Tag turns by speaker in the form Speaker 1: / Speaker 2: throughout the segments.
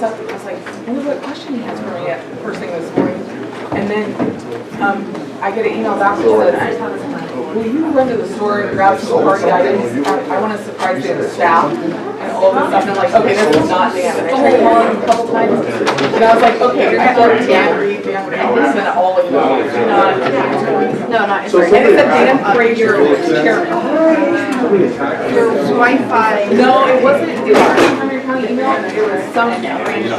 Speaker 1: this up, I was like, I wonder what question he has for me at first thing this morning. And then I get an email back that says, will you run to the store and grab some party items? I want to surprise the staff and all this stuff. And I'm like, okay, this is not Dan. And I tried to call him a couple times. And I was like, okay, you're going to go Dan Reed, Dan whatever. And then all of you. No, not in And it said Dan Frazier, chairman.
Speaker 2: Your Wi-Fi.
Speaker 1: No, it wasn't. It wasn't from your county email. It was some range.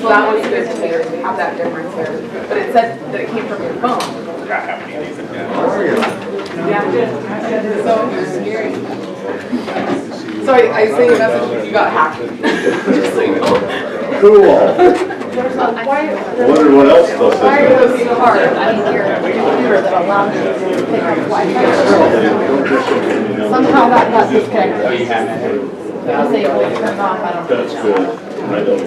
Speaker 1: So that was good to have that difference there. But it said that it came from your phone. Yeah. So scary. So I sent you a message. You got hacked. Just so you know.
Speaker 3: Cool. I wonder what else they'll
Speaker 1: Why
Speaker 3: say.
Speaker 1: are those so hard?
Speaker 2: I mean, your computer that allows you to pick up Wi-Fi. Somehow that got disconnected. It was able to turn off, I don't know.
Speaker 3: That's good. I don't.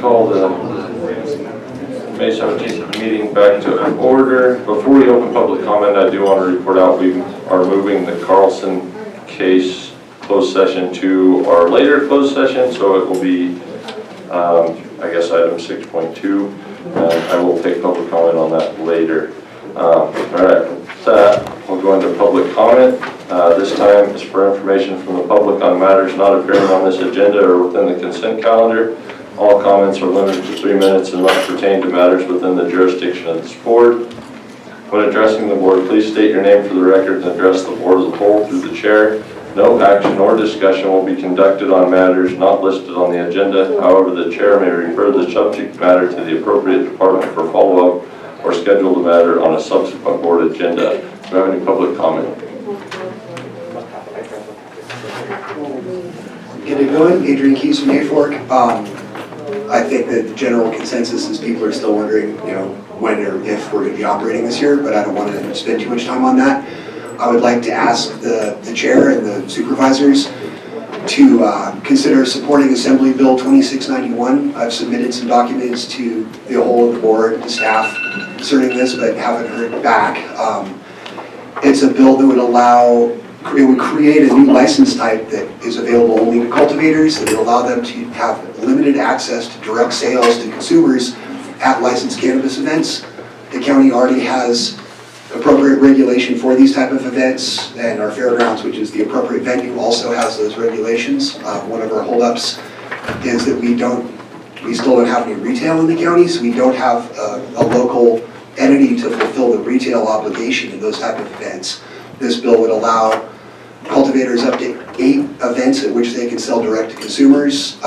Speaker 4: Call the May 17th meeting back to order. Before we open public comment, I do want to report out we are moving the Carlson case closed session to our later closed session, so it will be, I guess, item 6.2, and I will take public comment on that later. All right, with that, we'll go into public comment. This time is for information from the public on matters not appearing on this agenda or within the consent calendar. All comments are limited to 3 minutes and must pertain to matters within the jurisdiction of this board. When addressing the board, please state your name for the record and address the board as a whole through the chair. No action or discussion will be conducted on matters not listed on the agenda. However, the chair may refer the subject matter to the appropriate department for follow-up or schedule the matter on a subsequent board agenda. Do you have any public comment?
Speaker 5: Get it going, Adrian Keys from Mayfork. I think that the general consensus is people are still wondering, when or if we're going to be operating this year, but I don't want to spend too much time on that. I would like to ask the chair and the supervisors to consider supporting Assembly Bill 2691. I've submitted some documents to the whole of the board, the staff, concerning this, but haven't heard back. It's a bill that would it would create a new license type that is available only to cultivators. It would allow them to have limited access to direct sales to consumers at licensed cannabis events. The county already has appropriate regulation for these type of events, and our fairgrounds, which is the appropriate venue, also has those regulations. One of our holdups is that we still don't have any retail in the county, so we don't have a local entity to fulfill the retail obligation in those type of events. This bill would allow cultivators up to 8 events at which they can sell direct to consumers.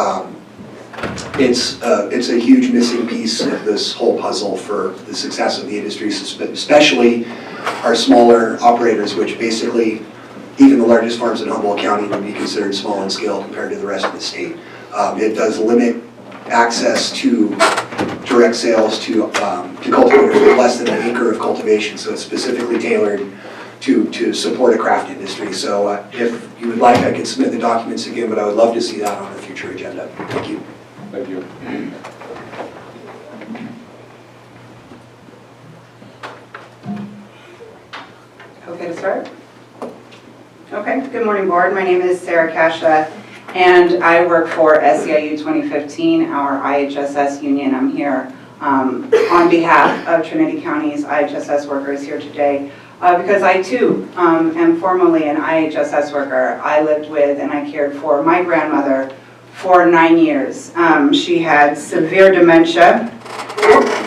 Speaker 5: It's a huge missing piece of this whole puzzle for the success of the industry, especially our smaller operators, which basically even the largest farms in Humboldt County would be considered small in scale compared to the rest of the state. It does limit access to direct sales to cultivators with less than an acre of cultivation, so it's specifically tailored to support a craft industry. So if you would like, I could submit the documents again, but I would love to see that on a future agenda. Thank you.
Speaker 4: Thank you.
Speaker 1: Okay to start?
Speaker 6: Okay, good morning, board. My name is Sarah Kasha, and I work for SEIU 2015, our IHSS union. I'm here on behalf of Trinity County's IHSS workers here today because I too am formerly an IHSS worker. I lived with and I cared for my grandmother for 9 years. She had severe dementia,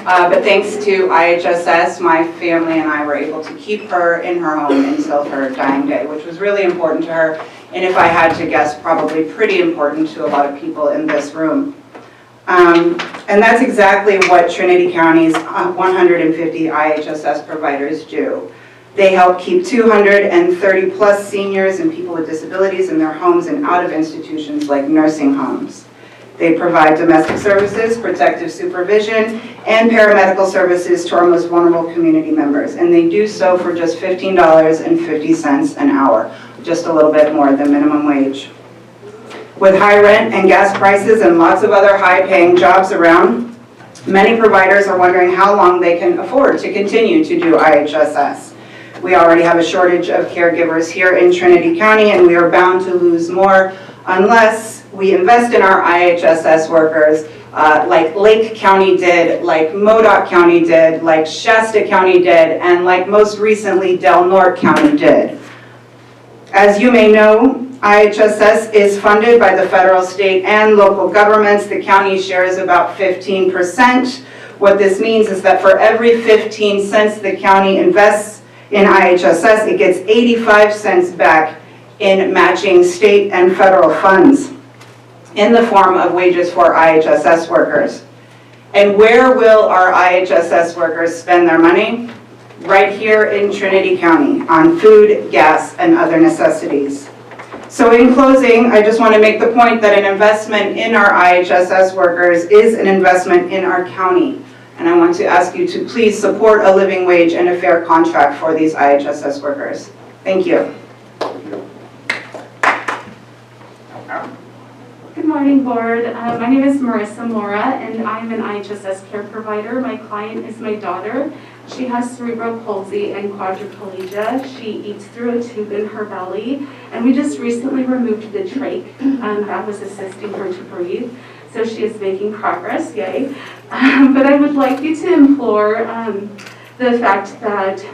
Speaker 6: but thanks to IHSS, my family and I were able to keep her in her home until her dying day, which was really important to her, and if I had to guess, probably pretty important to a lot of people in this room. And that's exactly what Trinity County's 150 IHSS providers do. They help keep 230 plus seniors and people with disabilities in their homes and out of institutions like nursing homes. They provide domestic services, protective supervision, and paramedical services to our most vulnerable community members. And they do so for just $15.50 an hour, just a little bit more than minimum wage. With high rent and gas prices and lots of other high-paying jobs around, many providers are wondering how long they can afford to continue to do IHSS. We already have a shortage of caregivers here in Trinity County, and we are bound to lose more unless we invest in our IHSS workers like Lake County did, like Modoc County did, like Shasta County did, and like most recently Del Norte County did. As you may know, IHSS is funded by the federal, state, and local governments. The county shares about 15%. What this means is that for every 15 cents the county invests in IHSS, it gets 85 cents back in matching state and federal funds in the form of wages for IHSS workers. And where will our IHSS workers spend their money? Right here in Trinity County on food, gas, and other necessities. So in closing, I just want to make the point that an investment in our IHSS workers is an investment in our county. And I want to ask you to please support a living wage and a fair contract for these IHSS workers. Thank you.
Speaker 7: Good morning, board. My name is Marissa Mora, and I'm an IHSS care provider. My client is my daughter. She has cerebral palsy and quadriplegia. She eats through a tube in her belly, and we just recently removed the trach that was assisting her to breathe. So she is making progress, yay. But I would like you to implore the fact that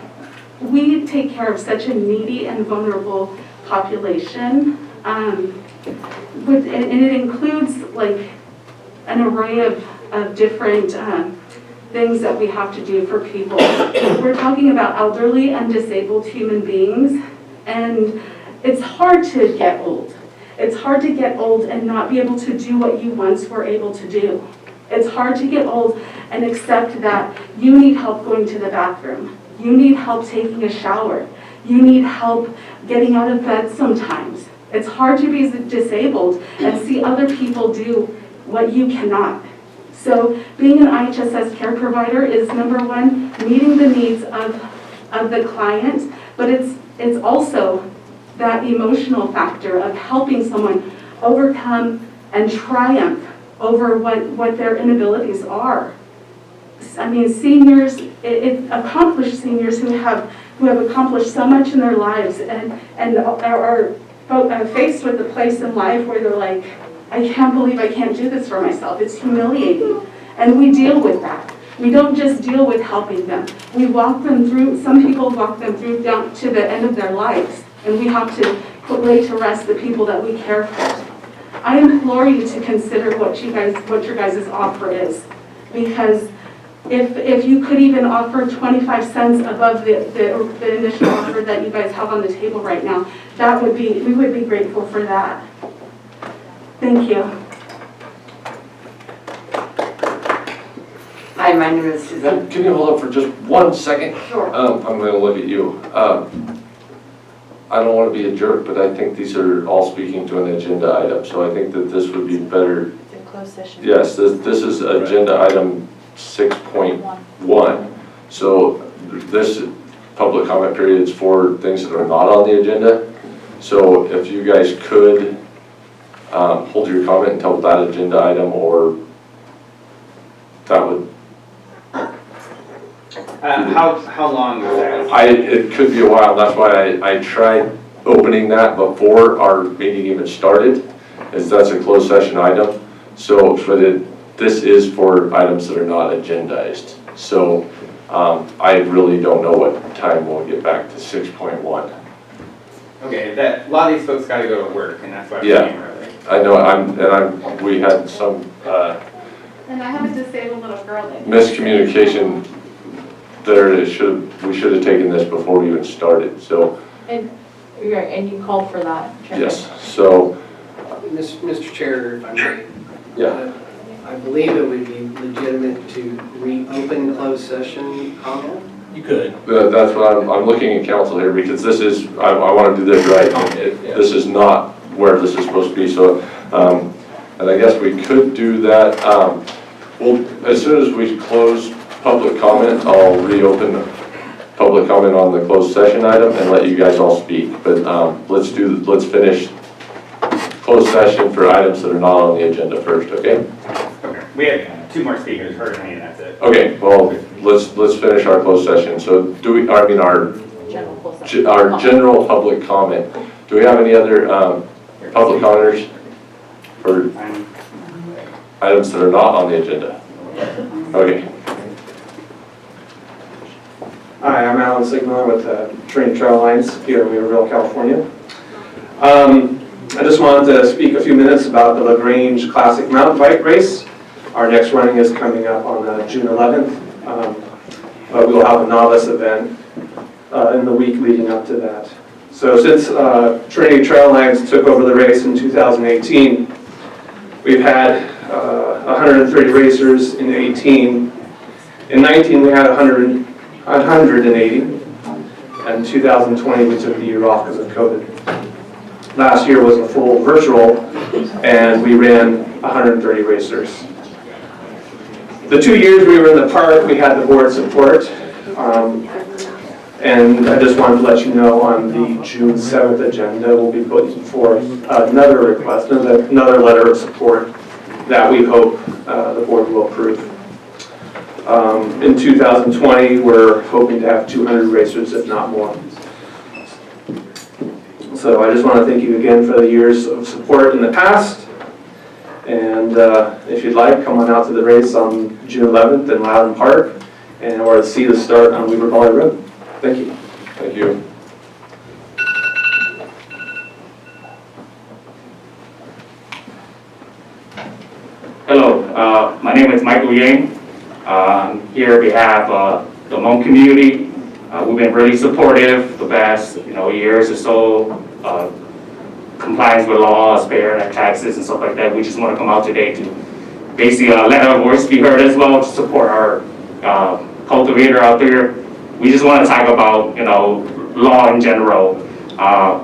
Speaker 7: we take care of such a needy and vulnerable population. And it includes like an array of different things that we have to do for people. We're talking about elderly and disabled human beings, and it's hard to get old. It's hard to get old and not be able to do what you once were able to do. It's hard to get old and accept that you need help going to the bathroom. You need help taking a shower. You need help getting out of bed sometimes. It's hard to be disabled and see other people do what you cannot. So being an IHSS care provider is number one, meeting the needs of the client, but it's also that emotional factor of helping someone overcome and triumph over what their inabilities are. I mean, seniors, accomplished seniors who have accomplished so much in their lives and are faced with a place in life where they're like, I can't believe I can't do this for myself. It's humiliating. And we deal with that. We don't just deal with helping them. We walk them through, some people walk them through down to the end of their lives. And we have to lay to rest the people that we care for. I implore you to consider what your guys' offer is. Because if you could even offer 25 cents above the initial offer that you guys have on the table right now, we would be grateful for that. Thank you.
Speaker 8: Hi, my name is Susan.
Speaker 4: Can you hold up for just 1 second?
Speaker 8: Sure.
Speaker 4: I'm going to look at you. I don't want to be a jerk, but I think these are all speaking to an agenda item, so I think that this would be better.
Speaker 2: It's in closed session.
Speaker 4: Yes, this is agenda item 6.1. So this public comment period is for things that are not on the agenda. So if you guys could hold your comment until that agenda item, or that would.
Speaker 9: How long is that?
Speaker 4: It could be a while. That's why I tried opening that before our meeting even started, as that's a closed session item. So this is for items that are not agendized. So I really don't know what time we'll get back to 6.1.
Speaker 8: Okay, a lot of these folks got to go to work, and that's why we're being early.
Speaker 4: I know. We had some
Speaker 2: And I have a disabled little girl that.
Speaker 4: miscommunication there. We should have taken this before we even started. So.
Speaker 2: And you called for that.
Speaker 4: Yes. So.
Speaker 9: Mr. Chair, if I may.
Speaker 4: Yeah.
Speaker 9: I believe it would be legitimate to reopen closed session comment.
Speaker 10: You could.
Speaker 4: That's what I'm looking at council here, because this is, I want to do this right. This is not where this is supposed to be. So, and I guess we could do that. Well, as soon as we close public comment, I'll reopen public comment on the closed session item and let you guys all speak. But let's finish closed session for items that are not on the agenda first, okay?
Speaker 8: Okay, we have 2 more speakers, her and me, and that's it.
Speaker 4: Okay, well, let's finish our closed session. So our general public comment. Do we have any other public commenters for items that are not on the agenda? Okay.
Speaker 11: Hi, I'm Alan Sidman with Trinity Trail Alliance here in Weaverville, California. I just wanted to speak a few minutes about the Lagrange Classic Mountain Bike Race. Our next running is coming up on June 11th, but we will have a novice event in the week leading up to that. So since Trinity Trail Alliance took over the race in 2018, we've had 130 racers in 18. In 19 we had 180, and in 2020 we took the year off because of COVID. Last year was a full virtual, and we ran 130 racers. The 2 years we were in the park, we had the board support, and I just wanted to let you know on the June 7th agenda, we'll be putting forth another request, another letter of support that we hope the board will approve. In 2020, we're hoping to have 200 racers, if not more. So I just want to thank you again for the years of support in the past. And if you'd like, come on out to the race on June 11th in Loudon Park, or see the start on Weaver Valley Road. Thank you.
Speaker 4: Thank you.
Speaker 12: Hello, my name is Michael Yang. I'm here on behalf of the Hmong community. We've been really supportive the past years or so. Compliance with laws, paying our taxes and stuff like that. We just want to come out today to basically let our voice be heard as well, to support our cultivator out there. We just want to talk about law in general,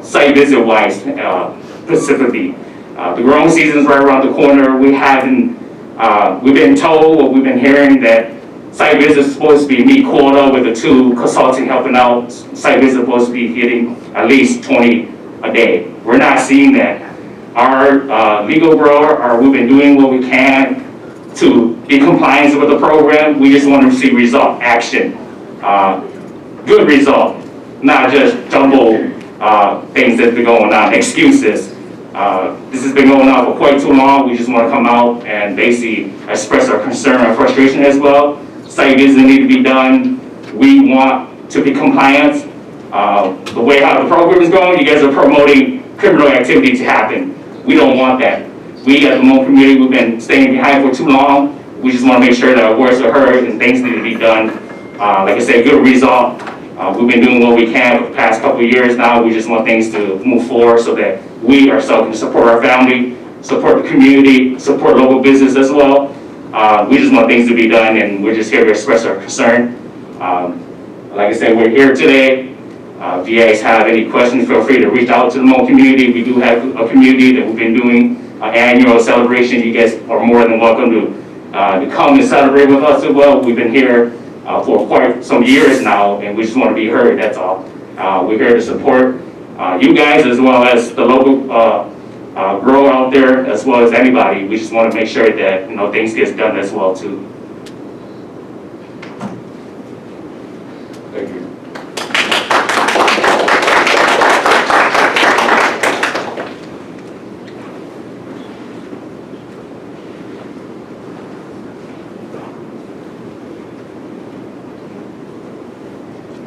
Speaker 12: site visit wise specifically. The growing season is right around the corner. We've been told, what we've been hearing, that site visits supposed to be meet quota with the 2 consulting helping out. Site visits supposed to be hitting at least 20 a day. We're not seeing that. Our legal grower, we've been doing what we can to be compliant with the program. We just want to see result, action, good result, not just jumble things that's been going on, excuses. This has been going on for quite too long. We just want to come out and basically express our concern and frustration as well. Site visits need to be done. We want to be compliant. The way how the program is going, you guys are promoting criminal activity to happen. We don't want that. We as the Hmong community, we've been staying behind for too long. We just want to make sure that our voices are heard and things need to be done. Like I said, good result. We've been doing what we can for the past couple of years now. We just want things to move forward so that we ourselves can support our family, support the community, support local business as well. We just want things to be done, and we're just here to express our concern. Like I said, we're here today. If you guys have any questions, feel free to reach out to the Hmong community. We do have a community that we've been doing an annual celebration. You guys are more than welcome to come and celebrate with us as well. We've been here for quite some years now, and we just want to be heard, that's all. We're here to support you guys as well as the local grower out there, as well as anybody. We just want to make sure that things get done as well too.
Speaker 4: Thank you.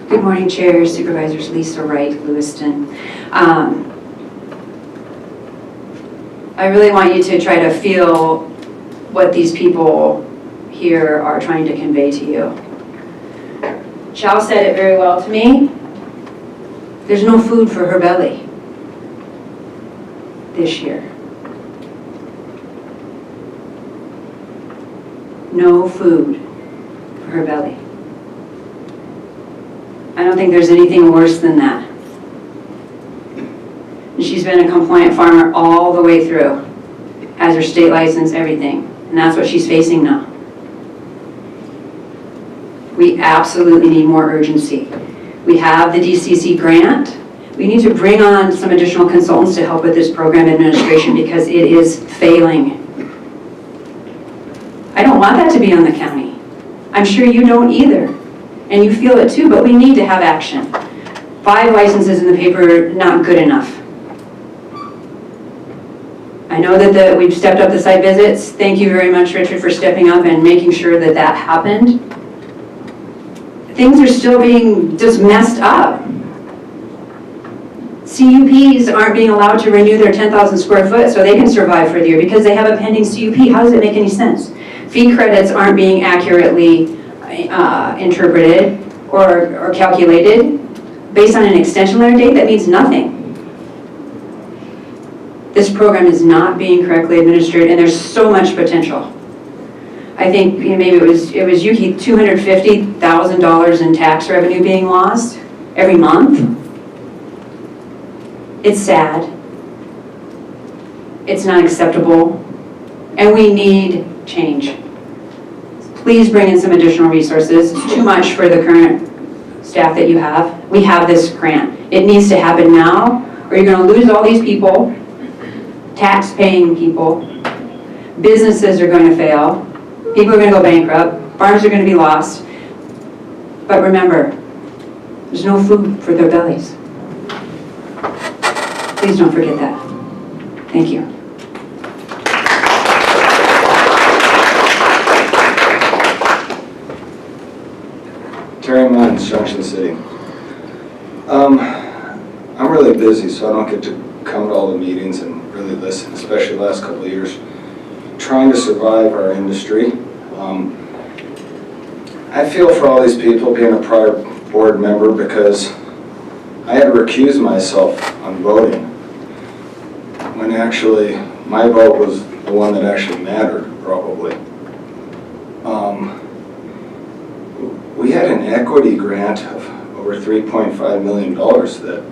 Speaker 10: Good morning, Chair, Supervisors. Lisa Wright, Lewiston. I really want you to try to feel what these people here are trying to convey to you. Chow said it very well to me. There's no food for her belly this year. No food for her belly. I don't think there's anything worse than that. And she's been a compliant farmer all the way through, has her state license, everything, and that's what she's facing now. We absolutely need more urgency. We have the DCC grant. We need to bring on some additional consultants to help with this program administration because it is failing. I don't want that to be on the county. I'm sure you don't either, and you feel it too, but we need to have action. 5 licenses in the paper, not good enough. I know that we've stepped up the site visits. Thank you very much, Richard, for stepping up and making sure that that happened. Things are still being just messed up. CUPs aren't being allowed to renew their 10,000 square foot so they can survive for the year because they have a pending CUP. How does it make any sense? Fee credits aren't being accurately interpreted or calculated based on an extension letter date that means nothing. This program is not being correctly administered, and there's so much potential. I think maybe it was Yuki, $250,000 in tax revenue being lost every month. It's sad. It's not acceptable, and we need change. Please bring in some additional resources. It's too much for the current staff that you have. We have this grant. It needs to happen now, or you're going to lose all these people. Tax-paying people, businesses are going to fail, people are going to go bankrupt, farms are going to be lost. But remember, there's no food for their bellies. Please don't forget that. Thank you.
Speaker 13: Terry Mines, Junction City. I'm really busy, so I don't get to come to all the meetings and really listen, especially the last couple of years, trying to survive our industry. I feel for all these people being a prior board member because I had to recuse myself on voting when actually my vote was the one that actually mattered, probably. We had an equity grant of over $3.5 million that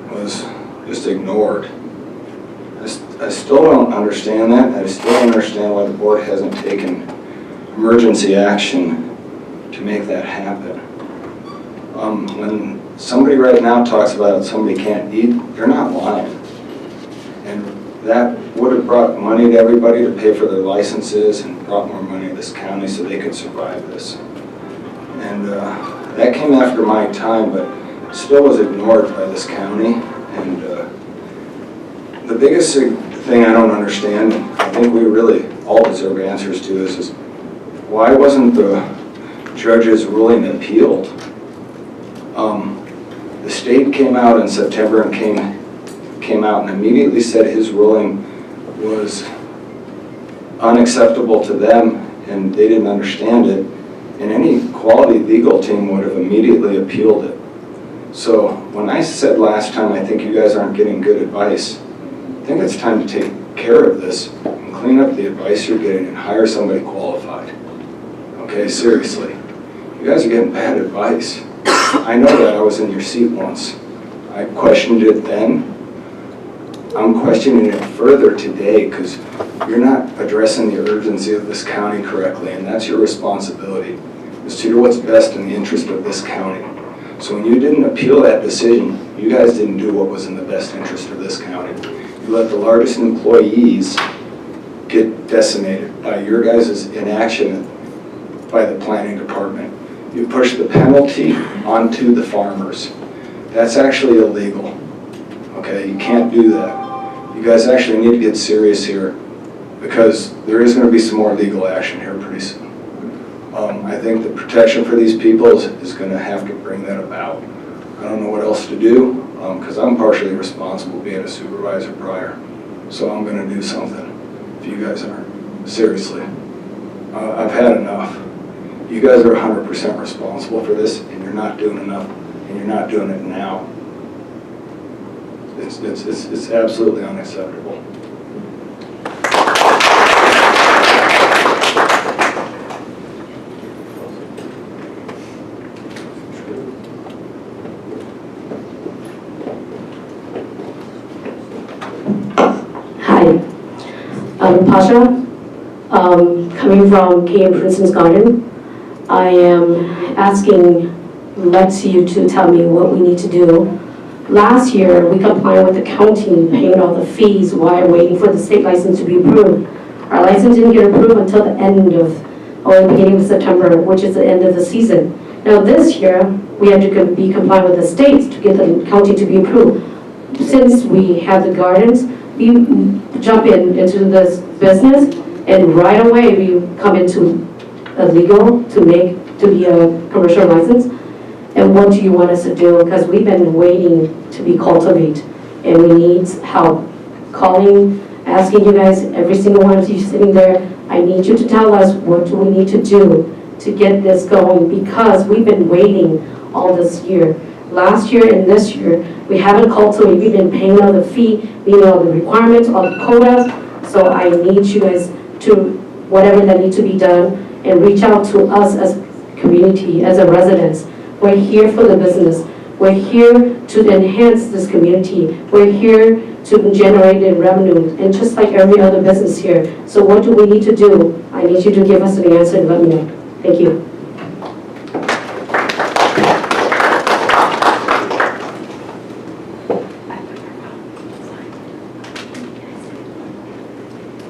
Speaker 13: was just ignored. I still don't understand that. I still don't understand why the board hasn't taken emergency action to make that happen. When somebody right now talks about somebody can't eat, they're not lying. And that would have brought money to everybody to pay for their licenses and brought more money to this county so they could survive this. And that came after my time, but still was ignored by this county. And the biggest thing I don't understand, and I think we really all deserve answers to, is why wasn't the judge's ruling appealed? The state came out in September and came out and immediately said his ruling was unacceptable to them and they didn't understand it. And any quality legal team would have immediately appealed it. So when I said last time, I think you guys aren't getting good advice, I think it's time to take care of this and clean up the advice you're getting and hire somebody qualified. Okay, seriously. You guys are getting bad advice. I know that. I was in your seat once. I questioned it then. I'm questioning it further today because you're not addressing the urgency of this county correctly, and that's your responsibility, is to do what's best in the interest of this county. So when you didn't appeal that decision, you guys didn't do what was in the best interest of this county. You let the largest employees get decimated by your guys' inaction by the planning department. You push the penalty onto the farmers. That's actually illegal. Okay, you can't do that. You guys actually need to get serious here because there is going to be some more legal action here pretty soon. I think the protection for these people is going to have to bring that about. I don't know what else to do, because I'm partially responsible being a supervisor prior. So I'm going to do something if you guys aren't. Seriously. I've had enough. You guys are 100% responsible for this, and you're not doing enough, and you're not doing it now. It's absolutely unacceptable.
Speaker 14: Hi, I'm Pasha, coming from KM Princeton's Garden. I am asking Lexi to tell me what we need to do. Last year, we complied with the county paying all the fees while waiting for the state license to be approved. Our license didn't get approved until the end of, or the beginning of September, which is the end of the season. Now this year, we had to be compliant with the states to get the county to be approved. Since we have the gardens, we jump into this business, and right away we come into a legal to be a commercial license. And what do you want us to do? Because we've been waiting to be cultivated, and we need help. Calling, asking you guys, every single one of you sitting there, I need you to tell us what do we need to do to get this going, because we've been waiting all this year. Last year and this year, we haven't cultivated. We've been paying all the fee, meeting all the requirements, all the quotas. So I need you guys to, whatever that needs to be done, and reach out to us as community, as a residents. We're here for the business. We're here to enhance this community. We're here to generate the revenue, and just like every other business here. So what do we need to do? I need you to give us an answer and let me know. Thank you.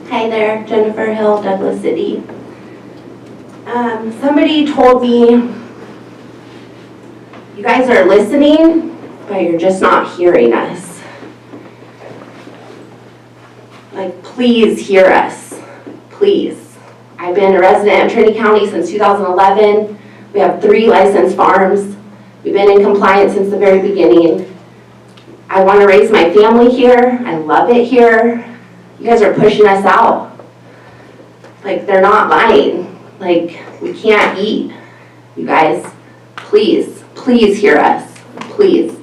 Speaker 15: Hi there, Jennifer Hill, Douglas City. Somebody told me you guys are listening, but you're just not hearing us. Like, please hear us, please. I've been a resident of Trinity County since 2011. We have 3 licensed farms. We've been in compliance since the very beginning. I want to raise my family here. I love it here. You guys are pushing us out. Like, they're not lying. Like, we can't eat. You guys, please, please hear us. Please,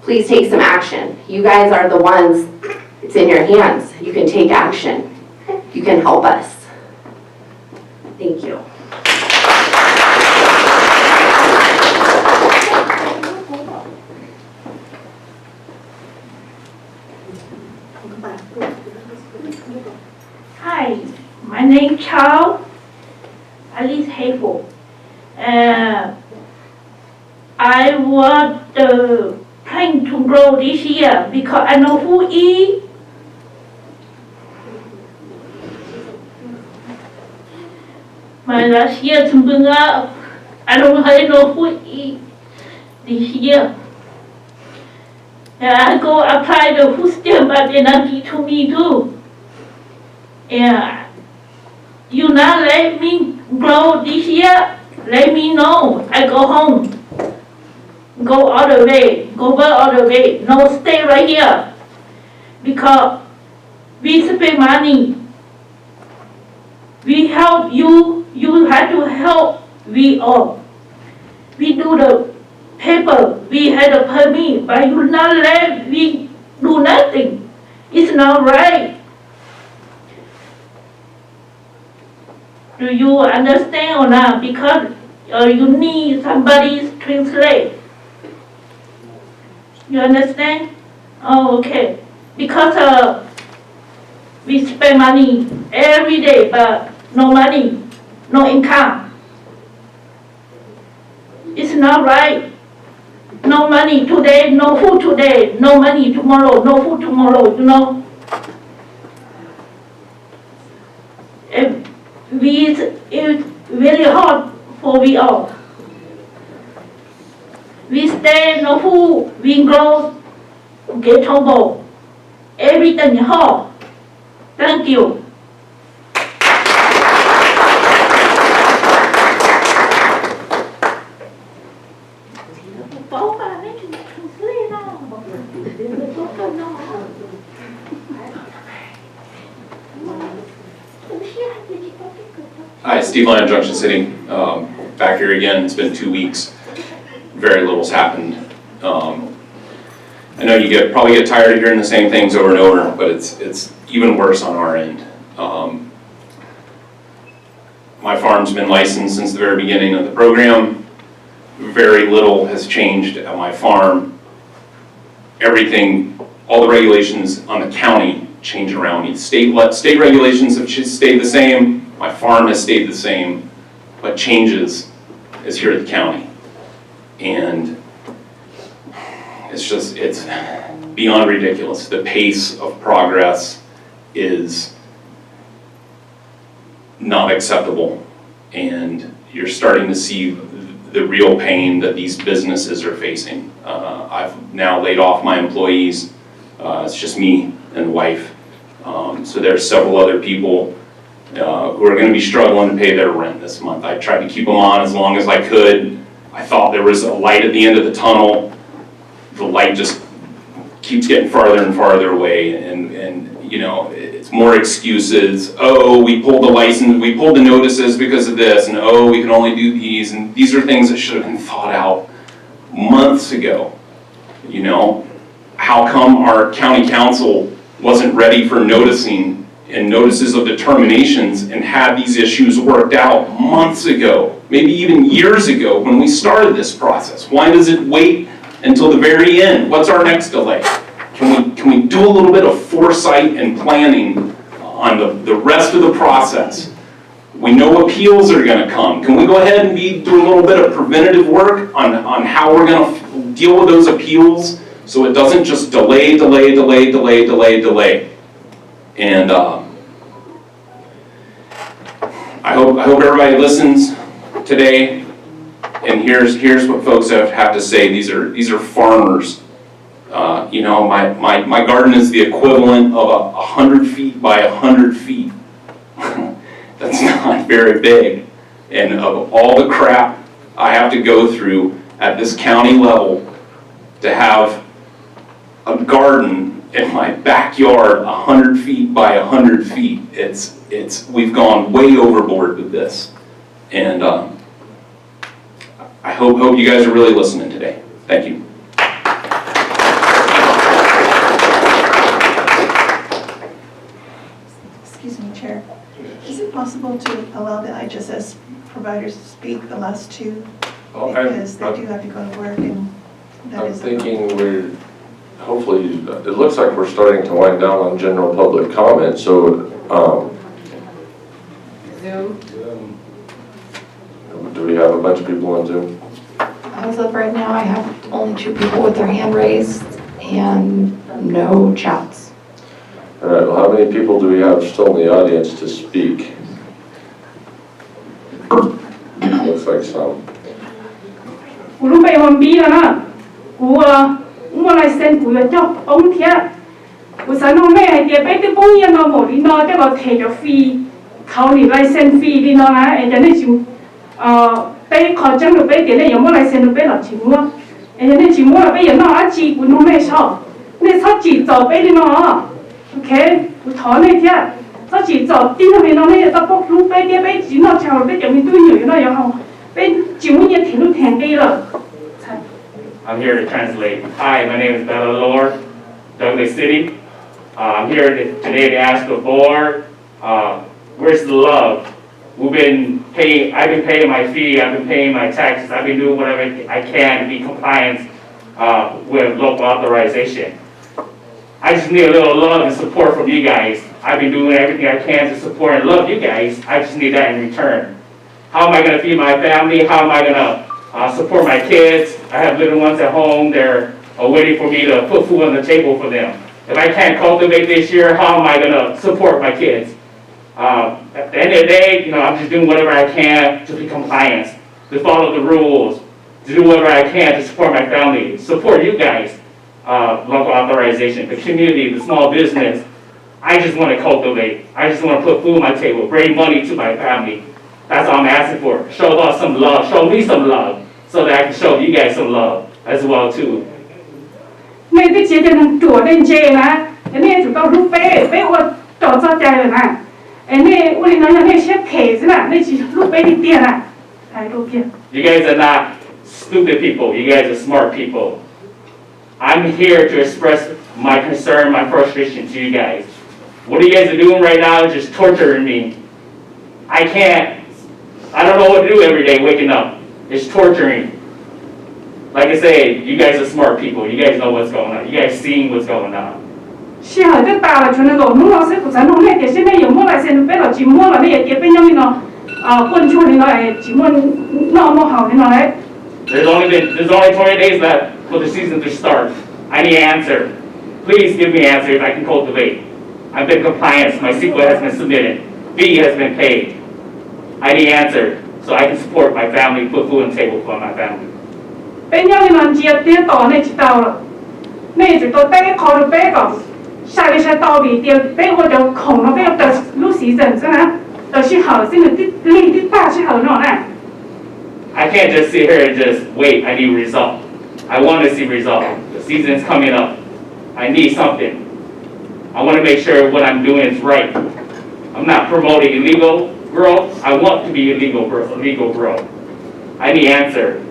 Speaker 15: please take some action. You guys are the ones, it's in your hands. You can take action. You can help us. Thank you.
Speaker 16: Hi, my name is Carla. I live Hayford. I want the plant to grow this year because I know who eat. My last year something up. I don't really know who eat this year. And I go apply the food stamp, but they not give to me too. Yeah, you not let me grow this year, let me know. I go home. Go all the way, go back all the way. No, stay right here. Because we spend money. We help you, you have to help we all. We do the paper, we had a permit, but you not let we do nothing. It's not right. Do you understand or not? Because you need somebody to translate. You understand? Oh, okay. Because we spend money every day, but no money, no income. It's not right. No money today, no food today, no money tomorrow, no food tomorrow, you know. It's really hard for we all. We stay no food, we grow, get trouble. Everything is hard. Thank you.
Speaker 17: Hi, Steve Lyon, Junction City. Back here again. It's been 2 weeks. Very little's happened. I know you probably get tired of hearing the same things over and over, but it's even worse on our end. My farm's been licensed since the very beginning of the program. Very little has changed at my farm. Everything, all the regulations on the county change around. State regulations have stayed the same. My farm has stayed the same. What changes is here at the county. And it's beyond ridiculous. The pace of progress is not acceptable. And you're starting to see the real pain that these businesses are facing. I've now laid off my employees. It's just me and the wife. So there's several other people who are going to be struggling to pay their rent this month. I tried to keep them on as long as I could. I thought there was a light at the end of the tunnel. The light just keeps getting farther and farther away, and you know, it's more excuses. Oh, we pulled the license, we pulled the notices because of this, and oh, we can only do these, and these are things that should have been thought out months ago. You know, how come our county council wasn't ready for noticing and notices of determinations and had these issues worked out months ago, maybe even years ago when we started this process? Why does it wait until the very end? What's our next delay? Can we do a little bit of foresight and planning on the rest of the process? We know appeals are going to come. Can we go ahead and do a little bit of preventative work on how we're going to deal with those appeals so it doesn't just delay. And I hope everybody listens today and here's what folks have to say. These are farmers. You know, my garden is the equivalent of 100 feet by 100 feet. That's not very big. And of all the crap I have to go through at this county level to have a garden in my backyard 100 feet by 100 feet, we've gone way overboard with this. And I hope you guys are really listening today. Thank you.
Speaker 18: Excuse me, Chair. Is it possible to allow the IHSS providers to speak, the last two? Because they do have to go to work, and that is...
Speaker 4: I'm thinking hopefully, it looks like we're starting to wind down on general public comment, so
Speaker 1: Zoom.
Speaker 4: Do we have a bunch of people on Zoom?
Speaker 2: As of right now, I have only 2 people with their hand raised and no chats.
Speaker 4: All right, well, how many people do we have still in the audience to speak? Looks like some.
Speaker 16: Bây khó chăng được bây tiền này giống lại xem được bây là chỉ mua, em nên chỉ mua là bây giờ nó ăn chỉ của nó mẹ sao, nên sao chỉ找bây đi nó, ok, của thọ này thế, sao chỉ找tin là mình nó này ta bóc lúc bây đi bây chỉ nó chào bây giờ mình tôi nhiều nó giống không, bây chỉ muốn nhận tiền lúc tiền bây rồi.
Speaker 12: I'm here to translate. Hi, my name is Bella Lord, Douglas City. I'm here today to ask the board, where's the love? I've been paying my fee, I've been paying my taxes, I've been doing whatever I can to be compliant with local authorization. I just need a little love and support from you guys. I've been doing everything I can to support and love you guys. I just need that in return. How am I going to feed my family? How am I going to support my kids? I have little ones at home. They're waiting for me to put food on the table for them. If I can't cultivate this year, how am I going to support my kids? At the end of the day, you know, I'm just doing whatever I can to be compliant, to follow the rules, to do whatever I can to support my family, support you guys, local authorization, the community, the small business. I just want to cultivate. I just want to put food on my table, bring money to my family. That's all I'm asking for. Show us some love. Show me some love so that I can show you guys some love as well too.
Speaker 16: 那这些就能做人家啦，那就到路北我到这家了啦，那我里头有那些牌子啦，那是路北的店啦，哎路边。
Speaker 12: You guys are not stupid people. You guys are smart people. I'm here to express my concern, my frustration to you guys. What you guys are doing right now is just torturing me. I don't know what to do every day waking up. It's torturing. Like I say, you guys are smart people. You guys know what's going on. You guys seeing what's going on.
Speaker 16: 是啊，这大了，就那个弄老师不才弄那点，现在有么了，现在别了，寂寞了，那也别变成那混出的来，寂寞那么好的来。
Speaker 12: There's only 20 days left for the season to start. I need an answer. Please give me an answer if I can cultivate. I've been compliant. My CEQA has been submitted. fee has been paid. I need an answer so I can support my family, put food on the table for my family.
Speaker 16: 别让你们接跌倒那就到了，那就到别考虑别个，下个些到底跌别我就空了，别得路时阵是呢，都是好，现在的大是好喏呢。
Speaker 12: I can't just sit here and just wait. I need result. I want to see result. The season's coming up. I need something. I want to make sure what I'm doing is right. I'm not promoting illegal growth. I want to be illegal growth. I need answer.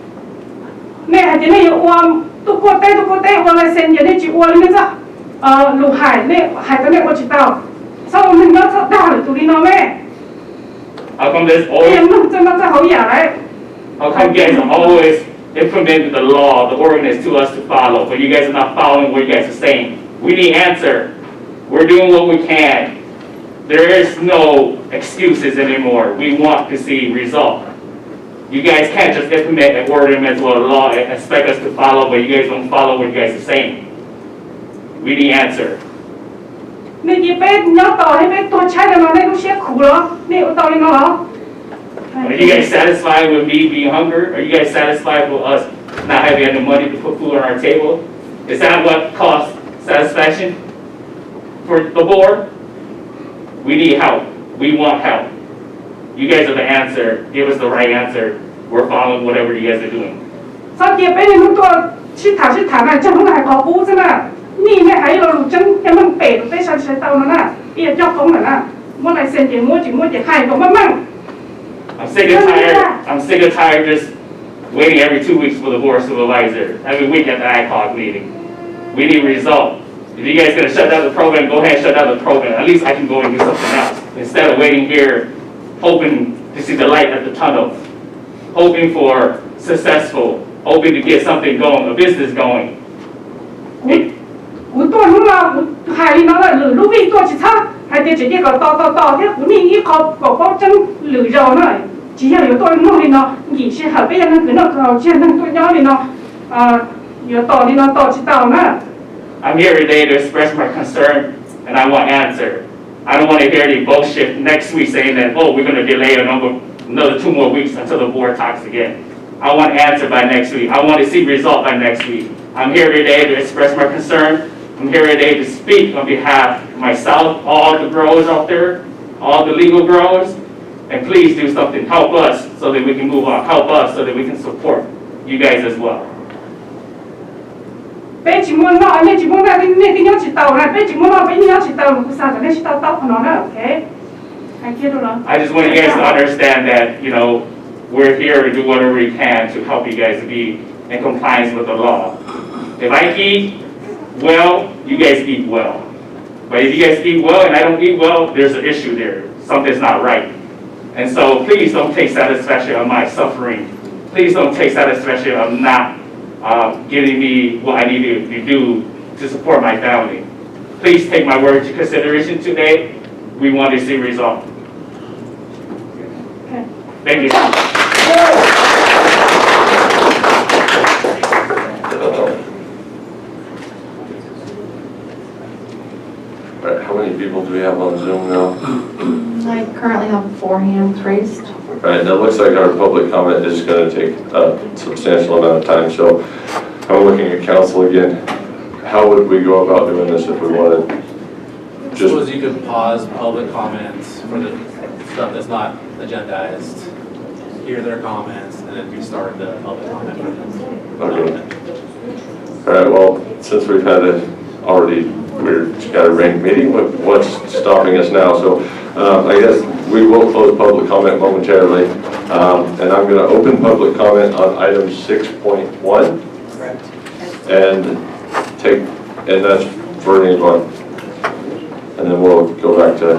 Speaker 16: 那还真的有我都过带，我来先人家就我那个路海那海的那我知道，所以我们要做大了，独立喏咩？
Speaker 12: How come there's always?
Speaker 16: 哎，真的好野来。
Speaker 12: How come you guys always implement the law, the ordinance to us to follow, but you guys are not following what you guys are saying? We need answer. We're doing what we can. There is no excuses anymore. We want to see result. You guys can't just implement an ordinance or a law and expect us to follow, but you guys don't follow what you guys are saying. We need answer.
Speaker 16: 那一杯你要倒那杯多菜的嘛，那都些苦了，那有道理吗？老。
Speaker 12: Are you guys satisfied with me being hungry? Are you guys satisfied with us not having any money to put food on our table? Is that what caused satisfaction for the board? We need help. We want help. You guys are the answer. Give us the right answer. We're following whatever you guys are doing.
Speaker 16: 上街被人多去谈啊，这们还跑步着呢。你那还有路真，他们北都被上车到了呢，也叫风了呢。我来先点，我就看一个慢慢。
Speaker 12: I'm sick and tired just waiting every 2 weeks for the board supervisor, every week at the ACOG meeting. We need a result. If you guys are going to shut down the program, go ahead and shut down the program. At least I can go and do something else. Instead of waiting here, hoping to see the light at the tunnel, hoping for successful, hoping to get something going, a business going.
Speaker 16: 我多弄了，还有那个路边多去擦，还得直接个倒，这你一考保证路绕呢，只要有多弄的呢，你是后边那个那个，只要能多要的呢，有道理呢，到去到呢。
Speaker 12: I'm here today to express my concern, and I want answer. I don't want to hear any bullshit next week saying that, oh, we're going to delay another 2 more weeks until the board talks again. I want answer by next week. I want to see result by next week. I'm here today to express my concern. I'm here today to speak on behalf of myself, all the growers out there, all the legal growers, and please do something. Help us so that we can move on. Help us so that we can support you guys as well.
Speaker 16: 被寂寞闹，那寂寞那个要去到了，被寂寞闹，被你要去到了，不啥的，那是到可能的 ，OK？ 还记住了。
Speaker 12: I just want you guys to understand that, you know, we're here to do whatever we can to help you guys to be in compliance with the law. If I eat well, you guys eat well. But if you guys eat well and I don't eat well, there's an issue there. Something's not right. And so please don't take satisfaction of my suffering. Please don't take satisfaction of not giving me what I need to do to support my family. Please take my word into consideration today. We want to see result.
Speaker 16: Okay.
Speaker 12: Thank you.
Speaker 4: All right, how many people do we have on Zoom now?
Speaker 2: I currently have 4 hands raised.
Speaker 4: All right, that looks like our public comment is going to take a substantial amount of time, so I'm looking at council again. How would we go about doing this if we wanted?
Speaker 19: Just suppose you could pause public comments for the stuff that's not agendized, hear their comments, and then restart the public comment.
Speaker 4: Okay. All right, well, since we've had we've got a ranked meeting, what's stopping us now? So I guess we will close public comment momentarily. And I'm going to open public comment on item 6.1. And that's for anyone. And then we'll go back to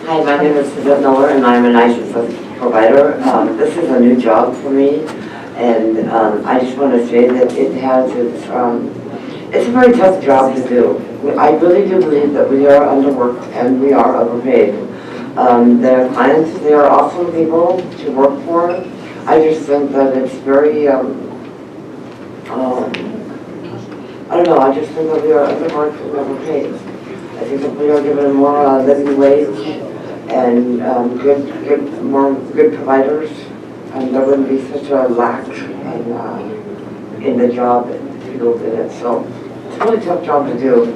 Speaker 20: Hi, my name is Sidman and I'm an IHSS provider. This is a new job for me, and I just want to say that it's a very tough job to do. I really do believe that we are underworked and we are overpaid. The clients, they are awesome people to work for. I just think that it's very, I don't know, I just think that we are underworked and overpaid. I think that we are given more living wage and more good providers, and there wouldn't be such a lack in the job and the field in it. So it's a really tough job to do,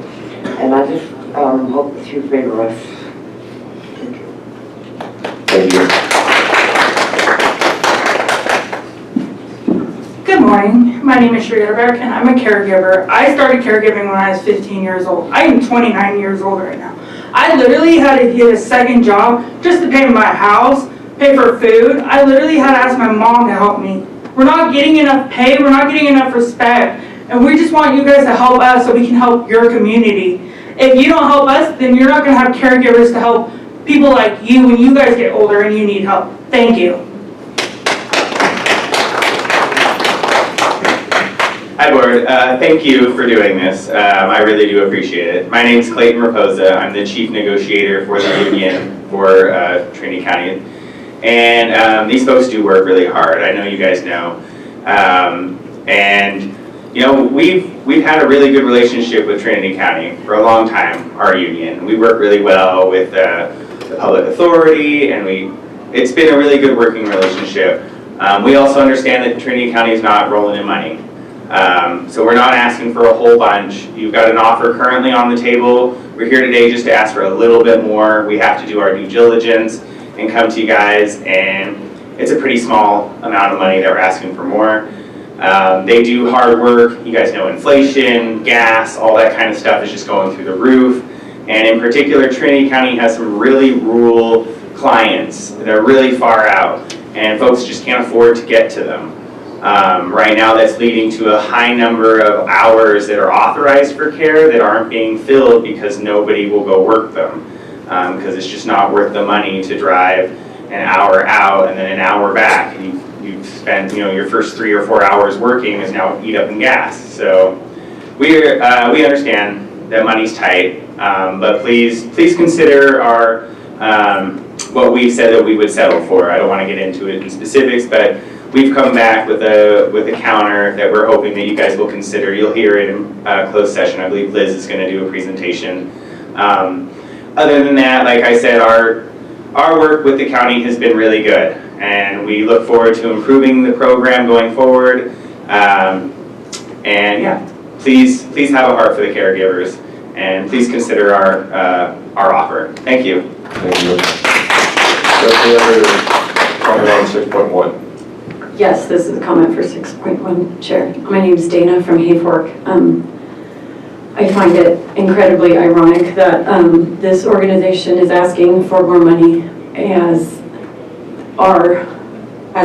Speaker 20: and I just hope that you favor us.
Speaker 4: Thank you.
Speaker 21: Good morning. My name is Shreya Beck, and I'm a caregiver. I started caregiving when I was 15 years old. I am 29 years old right now. I literally had to get a second job just to pay my house, pay for food. I literally had to ask my mom to help me. We're not getting enough pay, we're not getting enough respect, and we just want you guys to help us so we can help your community. If you don't help us, then you're not going to have caregivers to help people like you when you guys get older and you need help. Thank you.
Speaker 8: Hi, Board. Thank you for doing this. I really do appreciate it. My name is Clayton Raposa. I'm the Chief Negotiator for the union for Trinity County. And these folks do work really hard. I know you guys know. And you know, we've had a really good relationship with Trinity County for a long time, our union. We work really well with the public authority, and it's been a really good working relationship. We also understand that Trinity County is not rolling in money. So we're not asking for a whole bunch. You've got an offer currently on the table. We're here today just to ask for a little bit more. We have to do our due diligence and come to you guys, and it's a pretty small amount of money that we're asking for more. They do hard work. You guys know inflation, gas, all that kind of stuff is just going through the roof. And in particular, Trinity County has some really rural clients that are really far out, and folks just can't afford to get to them. Right now, that's leading to a high number of hours that are authorized for care that aren't being filled because nobody will go work them, because it's just not worth the money to drive an hour out and then an hour back. You've spent, your first 3 or 4 hours working is now eat up in gas. So we understand that money's tight, but please consider our what we've said that we would settle for. I don't want to get into it in specifics, but we've come back with a counter that we're hoping that you guys will consider. You'll hear it in closed session. I believe Liz is going to do a presentation. Other than that, like I said, our work with the county has been really good, and we look forward to improving the program going forward. And yeah, please have a heart for the caregivers, and please consider our offer. Thank you.
Speaker 4: Thank you. Any other comment on 6.1?
Speaker 14: Yes, this is a comment for 6.1, Chair. My name is Dana from Hayfork. I find it incredibly ironic that this organization is asking for more money as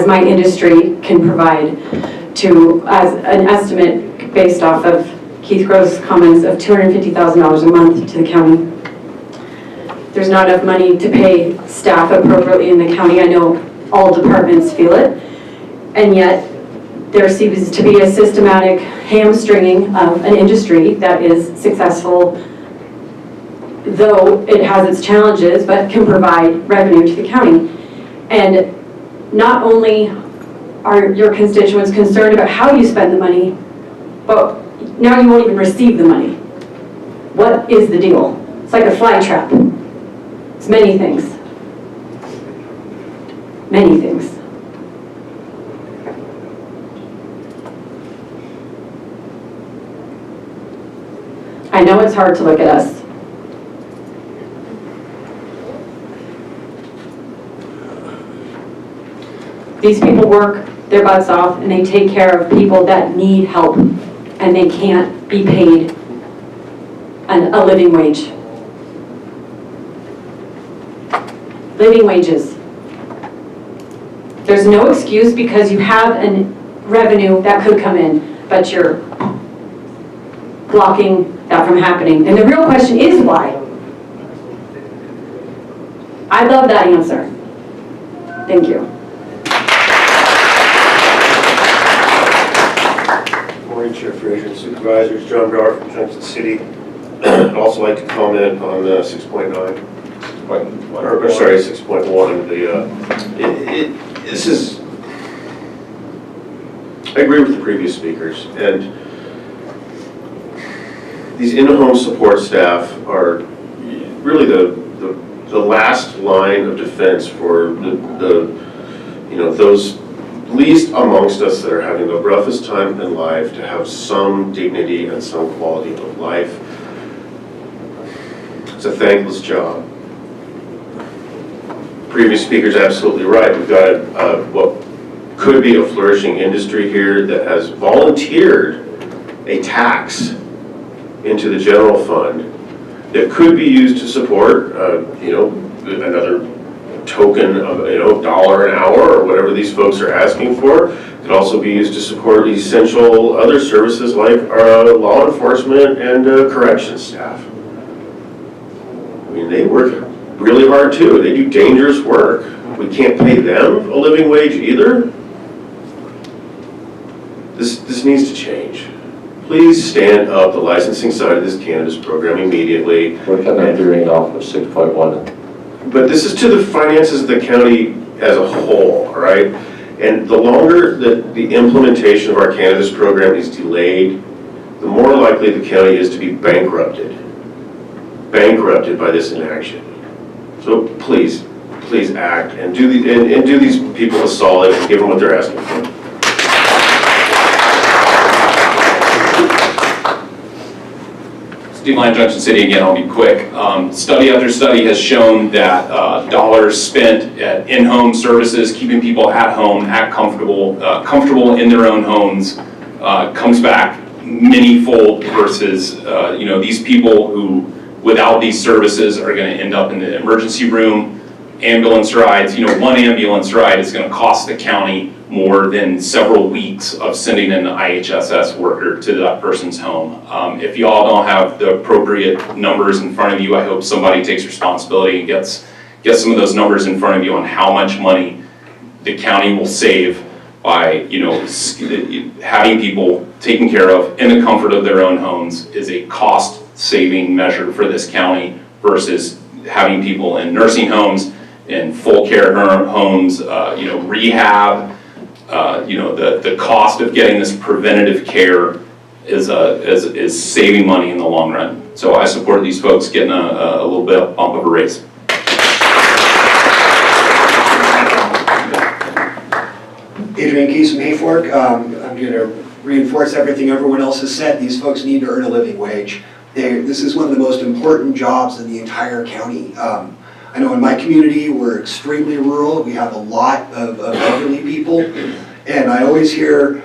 Speaker 14: my industry can provide as an estimate based off of Keith Grove's comments of $250,000 a month to the county. There's not enough money to pay staff appropriately in the county. I know all departments feel it. And yet, there seems to be a systematic hamstringing of an industry that is successful, though it has its challenges, but can provide revenue to the county. And not only are your constituents concerned about how you spend the money, but now you won't even receive the money. What is the deal? It's like a fly trap. It's many things. Many things. it's hard to look at us. These people work their butts off and they take care of people that need help and they can't be paid a living wage. Living wages. There's no excuse because you have a revenue that could come in, but you're blocking that from happening. And the real question is why? I love that answer. Thank you.
Speaker 3: Morning, Chair Frazier, Supervisors, John Burt from Junction City. I'd also like to comment on 6.9. Or sorry, 6.1. This is, I agree with the previous speakers, and these in-home support staff are really the last line of defense for those least amongst us that are having the roughest time in life to have some dignity and some quality of life. It's a thankless job. Previous speaker's absolutely right. We've got what could be a flourishing industry here that has volunteered a tax into the general fund that could be used to support, another token of, $1 an hour or whatever these folks are asking for. It could also be used to support essential other services like law enforcement and corrections staff. I mean, they work really hard too. They do dangerous work. We can't pay them a living wage either. This needs to change. Please stand up the licensing side of this cannabis program immediately.
Speaker 4: We're kind of veering off of 6.1.
Speaker 3: But this is to the finances of the county as a whole, all right? And the longer that the implementation of our cannabis program is delayed, the more likely the county is to be bankrupted by this inaction. So please act and do these people a solid and give them what they're asking for.
Speaker 17: Steve Line, Junction City again, I'll be quick. Study after study has shown that dollars spent at in-home services, keeping people at home, comfortable in their own homes, comes back many-fold versus these people who, without these services, are going to end up in the emergency room. Ambulance rides, one ambulance ride is going to cost the county more than several weeks of sending an IHSS worker to that person's home. If y'all don't have the appropriate numbers in front of you, I hope somebody takes responsibility and gets some of those numbers in front of you on how much money the county will save by having people taken care of in the comfort of their own homes is a cost-saving measure for this county versus having people in nursing homes, in full care homes, rehab. The cost of getting this preventative care is saving money in the long run. So I support these folks getting a little bit of bump of a raise.
Speaker 5: Adrian Keys from Hayfork. I'm going to reinforce everything everyone else has said. These folks need to earn a living wage. This is one of the most important jobs in the entire county. I know in my community we're extremely rural. We have a lot of elderly people, and I always hear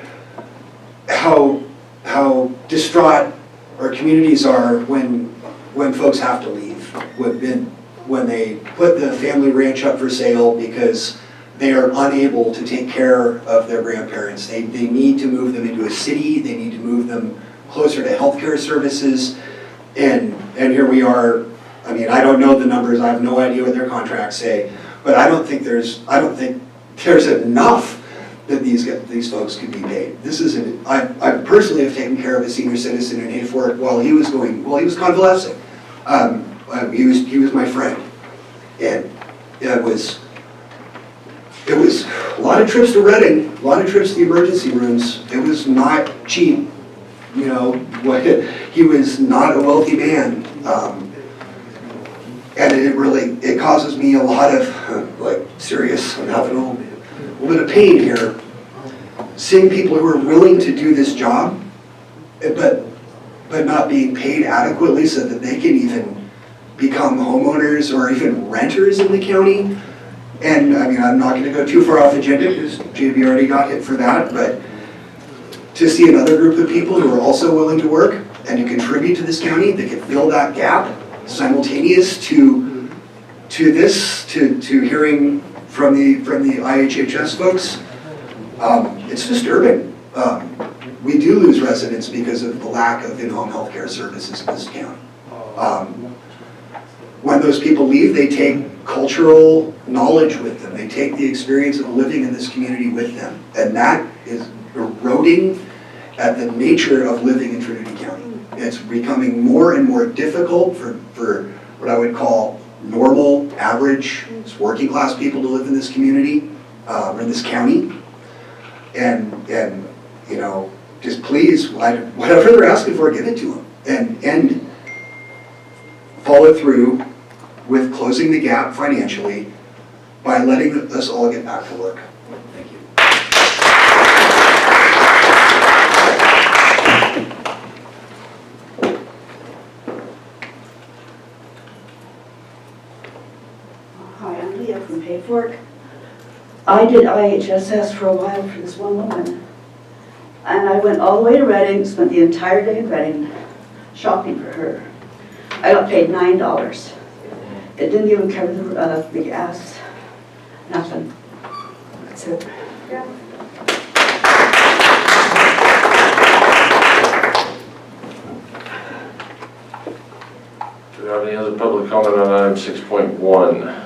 Speaker 5: how distraught our communities are when folks have to leave, when they put the family ranch up for sale because they are unable to take care of their grandparents. They need to move them into a city. They need to move them closer to healthcare services, and here we are. I mean, I don't know the numbers. I have no idea what their contracts say, but I don't think there's enough that these folks could be paid. I personally have taken care of a senior citizen in Hayfork while he was convalescing. He was my friend, and it was a lot of trips to Reading, a lot of trips to the emergency rooms. It was not cheap, he was not a wealthy man. And it causes me a lot of serious, I'm having a little bit of pain here, seeing people who are willing to do this job, but but not being paid adequately so that they can even become homeowners or even renters in the county. And I mean, I'm not gonna go too far off agenda because JB already got hit for that, but to see another group of people who are also willing to work and to contribute to this county that can fill that gap simultaneous to hearing from the IHHS folks, it's disturbing. We do lose residents because of the lack of in-home healthcare services in this county. When those people leave, they take cultural knowledge with them. They take the experience of living in this community with them. And that is eroding at the nature of living in Trinity County. It's becoming more and more difficult for what I would call normal, average, working class people to live in this community, or in this county. And you know, just please, whatever they're asking for, give it to them. And follow through with closing the gap financially by letting us all get back to work. Thank you.
Speaker 6: Hi, I'm Leah from Hayfork. I did IHSS for a while for this one woman. And I went all the way to Reading, spent the entire day in Reading shopping for her. I got paid $9. It didn't even cover the gas, nothing. That's it.
Speaker 4: Do we have any other public comment on item 6.1?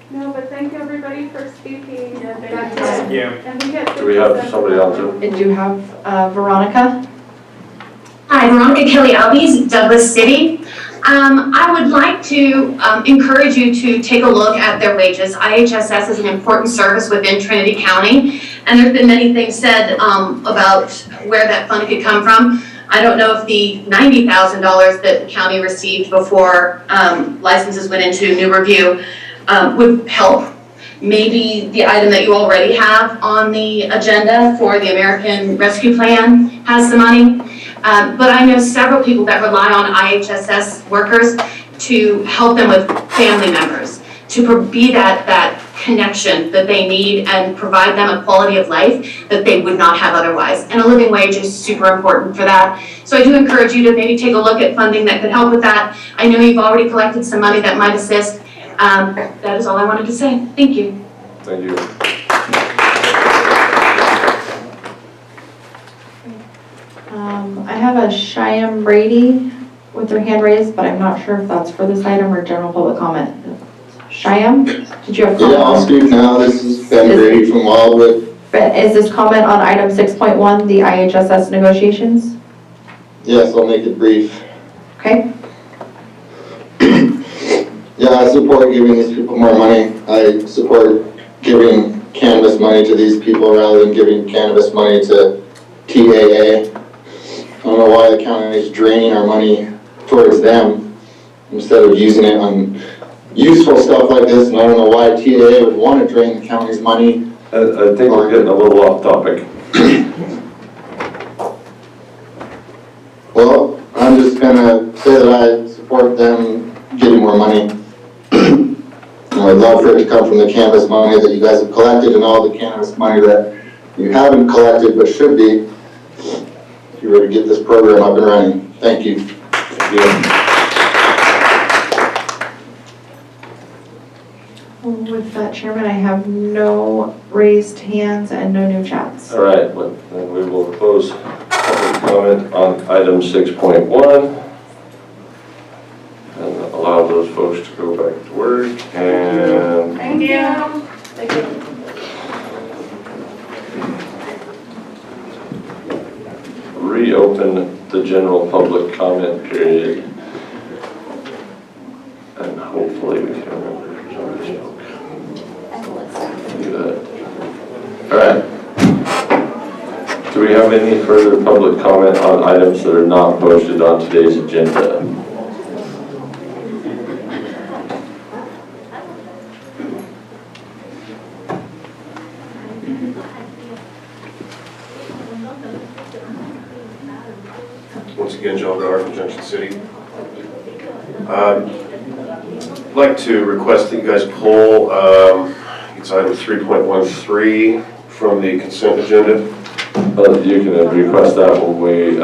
Speaker 7: No, but thank you everybody for speaking.
Speaker 2: Thank
Speaker 7: you. And we get
Speaker 4: Do we have somebody else?
Speaker 2: And you have Veronica?
Speaker 22: Hi, Veronica Kelly, Douglas City. I would like to encourage you to take a look at their wages. IHSS is an important service within Trinity County, and there's been many things said about where that fund could come from. I don't know if the $90,000 that the county received before licenses went into new review would help. Maybe the item that you already have on the agenda for the American Rescue Plan has the money. But I know several people that rely on IHSS workers to help them with family members, to be that connection that they need and provide them a quality of life that they would not have otherwise. And a living wage is super important for that. So I do encourage you to maybe take a look at funding that could help with that. I know you've already collected some money that might assist. That is all I wanted to say. Thank you.
Speaker 4: Thank you.
Speaker 2: I have a Cheyenne Brady with their hand raised, but I'm not sure if that's for this item or general public comment. Cheyenne, did you have a comment?
Speaker 23: Yeah, I'll speak now. This is Ben Brady from Wildwood.
Speaker 2: Is this comment on item 6.1, the IHSS negotiations?
Speaker 23: Yes, I'll make it brief.
Speaker 2: Okay.
Speaker 23: Yeah, I support giving these people more money. I support giving cannabis money to these people rather than giving cannabis money to TAA. I don't know why the county is draining our money towards them instead of using it on useful stuff like this, and I don't know why TAA would want to drain the county's money.
Speaker 4: I think we're getting a little off topic.
Speaker 23: Well, I'm just gonna say that I support them getting more money. I'd love for it to come from the cannabis money that you guys have collected and all the cannabis money that you haven't collected but should be, if you were to get this program up and running. Thank you. Thank you.
Speaker 2: With that, Chairman, I have no raised hands and no new chats.
Speaker 4: All right, then we will close public comment on item 6.1 and allow those folks to go back to work. And
Speaker 7: Thank you. Thank you.
Speaker 4: reopen the general public comment period. And hopefully we can remember somebody's joke. Do that. All right. Do we have any further public comment on items that are not posted on today's agenda?
Speaker 3: Lamar from Junction City. I'd like to request that you guys pull it's item 3.13 from the consent agenda.
Speaker 4: You can request that when we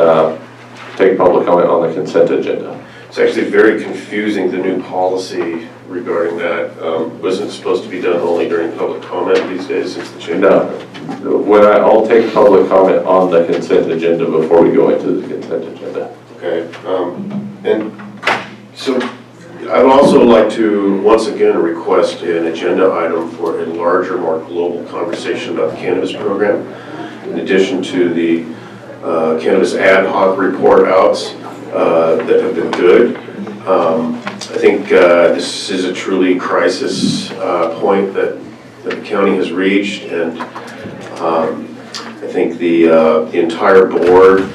Speaker 4: take public comment on the consent agenda.
Speaker 3: It's actually very confusing, the new policy regarding that. Wasn't it supposed to be done only during public comment these days since the change?
Speaker 4: No. I'll take public comment on the consent agenda before we go into the consent agenda.
Speaker 3: Okay. And so I would also like to once again request an agenda item for a larger, more global conversation about the cannabis program. In addition to the cannabis ad hoc report outs that have been good. I think this is a truly crisis point that the county has reached, and I think the entire board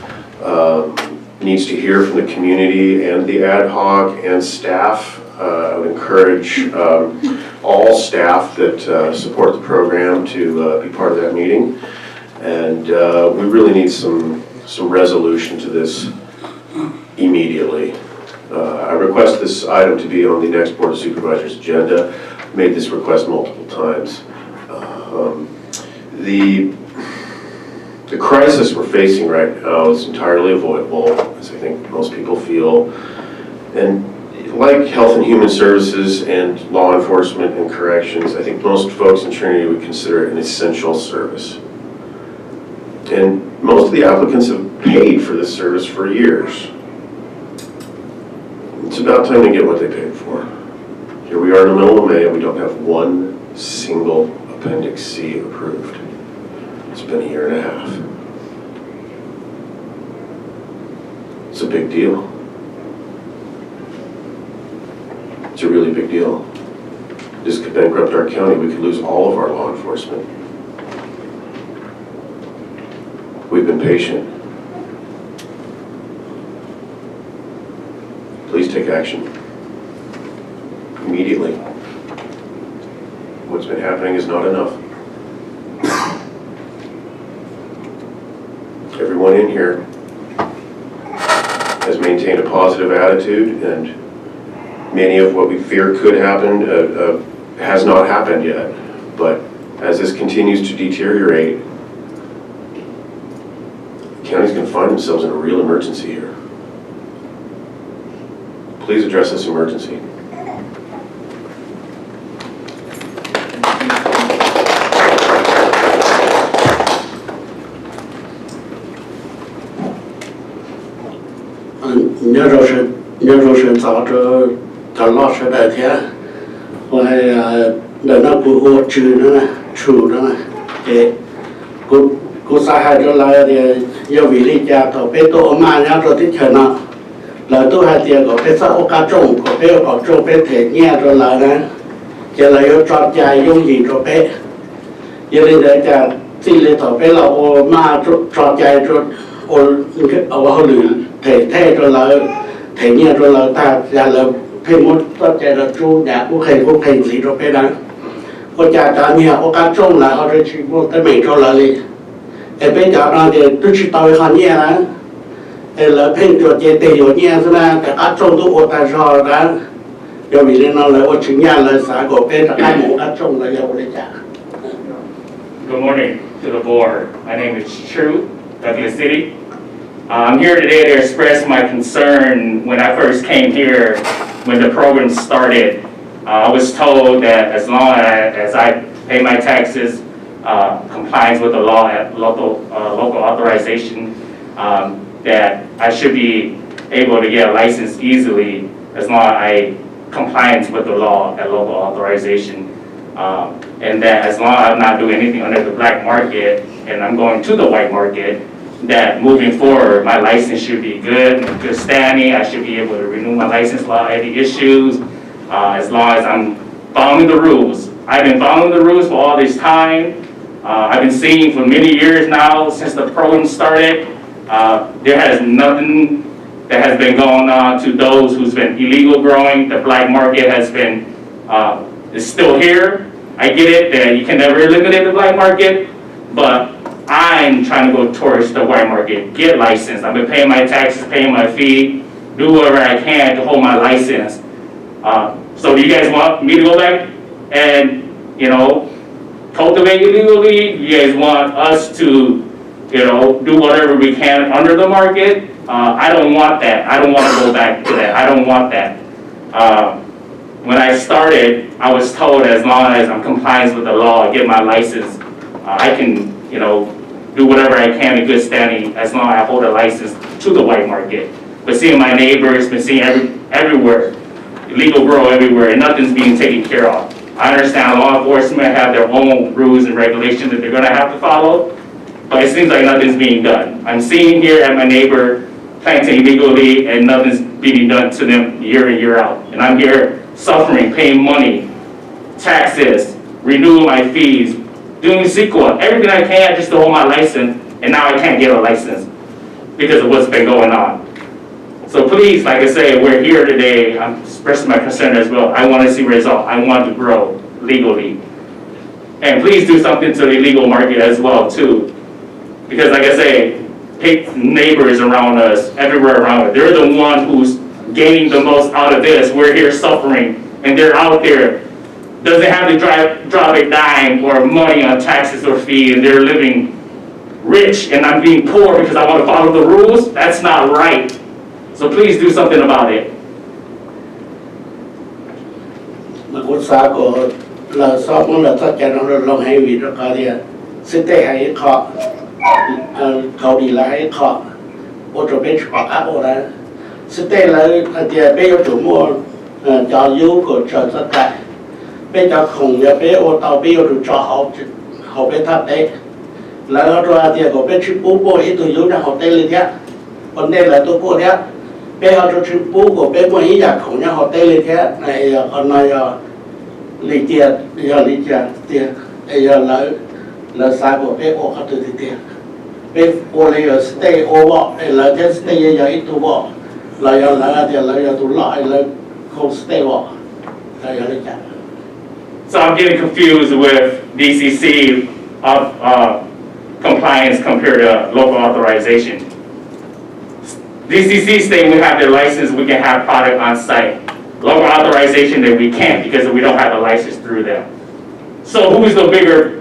Speaker 3: needs to hear from the community and the ad hoc and staff. I would encourage all staff that support the program to be part of that meeting. And we really need some resolution to this immediately. I request this item to be on the next Board of Supervisors agenda. I've made this request multiple times. The crisis we're facing right now is entirely avoidable, as I think most people feel. And like Health and Human Services and law enforcement and corrections, I think most folks in Trinity would consider it an essential service. And most of the applicants have paid for this service for years. It's about time to get what they paid for. Here we are in the middle of May and we don't have one single Appendix C approved. It's been a year and a half. It's a big deal. It's a really big deal. This could bankrupt our county. We could lose all of our law enforcement. We've been patient. Please take action. Immediately. What's been happening is not enough. Everyone in here has maintained a positive attitude, and many of what we fear could happen has not happened yet. But as this continues to deteriorate, the county's going to find themselves in a real emergency here. Please address this emergency.
Speaker 9: nhớ rồi sẽ tạo cho lo sẽ đại thế và để nó cũng hỗ trợ nó chủ nó để cũng xã hội cho lại để yêu vị lý gia thọ bé tổ mà nhớ rồi thích chơi nó là tôi hay tiền có bé sao cá trồng có bé có trồng bé thể nhẹ rồi lại nè giờ là yêu trọt dài yêu gì rồi bé giờ lên để cho xin lên thọ bé là ô mà trọt dài rồi ô họ lử thể thay rồi lại thể nhẹ rồi lại ta giờ là thêm một tất cả là chú đã cũng hay gì rồi bé đó có cha ta nhẹ có cá trồng là họ chỉ một cái mình cho lại để bây giờ nó thì tôi chỉ tao họ nhẹ là là phim chuột chế tê nhiều nhẹ thế là cả trông tôi ở tại sao đó giờ vì nó là ở chính nhà là xã của bên cả mũ cả trông là giàu đấy chả.
Speaker 12: Good morning to the board. My name is True, Avila City. I'm here today to express my concern when I first came here when the program started. I was told that as long as I pay my taxes, compliance with the law at local authorization, that I should be able to get a license easily as long as I compliance with the law at local authorization. And that as long as I'm not doing anything under the black market and I'm going to the white market, that moving forward my license should be good and good standing. I should be able to renew my license without any issues as long as I'm following the rules. I've been following the rules for all this time. I've been seeing for many years now since the program started. There has nothing that has been going on to those who's been illegal growing. The black market has been, is still here. I get it that you can never eliminate the black market, but I'm trying to go towards the white market, get licensed. I've been paying my taxes, paying my fee. do whatever I can to hold my license. So do you guys want me to go back and, you know, cultivate illegally? You guys want us to, you know, do whatever we can under the market? I don't want that. I don't want to go back to that. I don't want that. When I started, I was told as long as I'm compliant with the law, get my license, I can, you know, do whatever I can in good standing as long as I hold a license to the white market. But seeing my neighbors, been seeing everywhere, illegal grow everywhere, and nothing's being taken care of. I understand law enforcement have their own rules and regulations that they're gonna have to follow, but it seems like nothing's being done. I'm seeing here at my neighbor planting illegally and nothing's being done to them year in, year out. And I'm here suffering, paying money, taxes, renewing my fees, doing CEQA, everything I can just to hold my license, and now I can't get a license because of what's been going on. So please, like I say, we're here today, I'm expressing my concern as well. I want to see results. I want to grow legally. And please do something to the illegal market as well, too. Because like I say, neighbors around us, everywhere around us, they're the one who's gaining the most out of this. We're here suffering, and they're out there, doesn't have to drop a dime or money on taxes or fee, and they're living rich, and I'm being poor because I want to follow the rules. That's not right. So please do something about it.
Speaker 9: Mà cũng xa của là sau cũng là tất cả nó lòng hay vì nó có đi sẽ tệ hay khó cầu đi lại khó ô tô bên hoặc áp ô đó sẽ tệ là thì bên ô tô mua cho yếu của cho tất cả bên cho khủng nhà bên ô tô bên ô tô cho họ bên tháp đấy là nó rồi thì của bên chip bố ít tôi yếu là họ tệ lên thế còn đây là tôi cô thế bây giờ cho chip bố của bên mua ý giả khủng nhà họ tệ lên thế này còn nói lý tiền tiền giờ là sai của bên ô họ tự tiền bên ô là stay ô là cái stay giờ ít tu bỏ là giờ tu lại là không stay bỏ là giờ lấy chặt.
Speaker 12: So I'm getting confused with DCC of compliance compared to local authorization. DCC state we have their license, we can have product on site. Local authorization that we can't because we don't have a license through them. So who's the bigger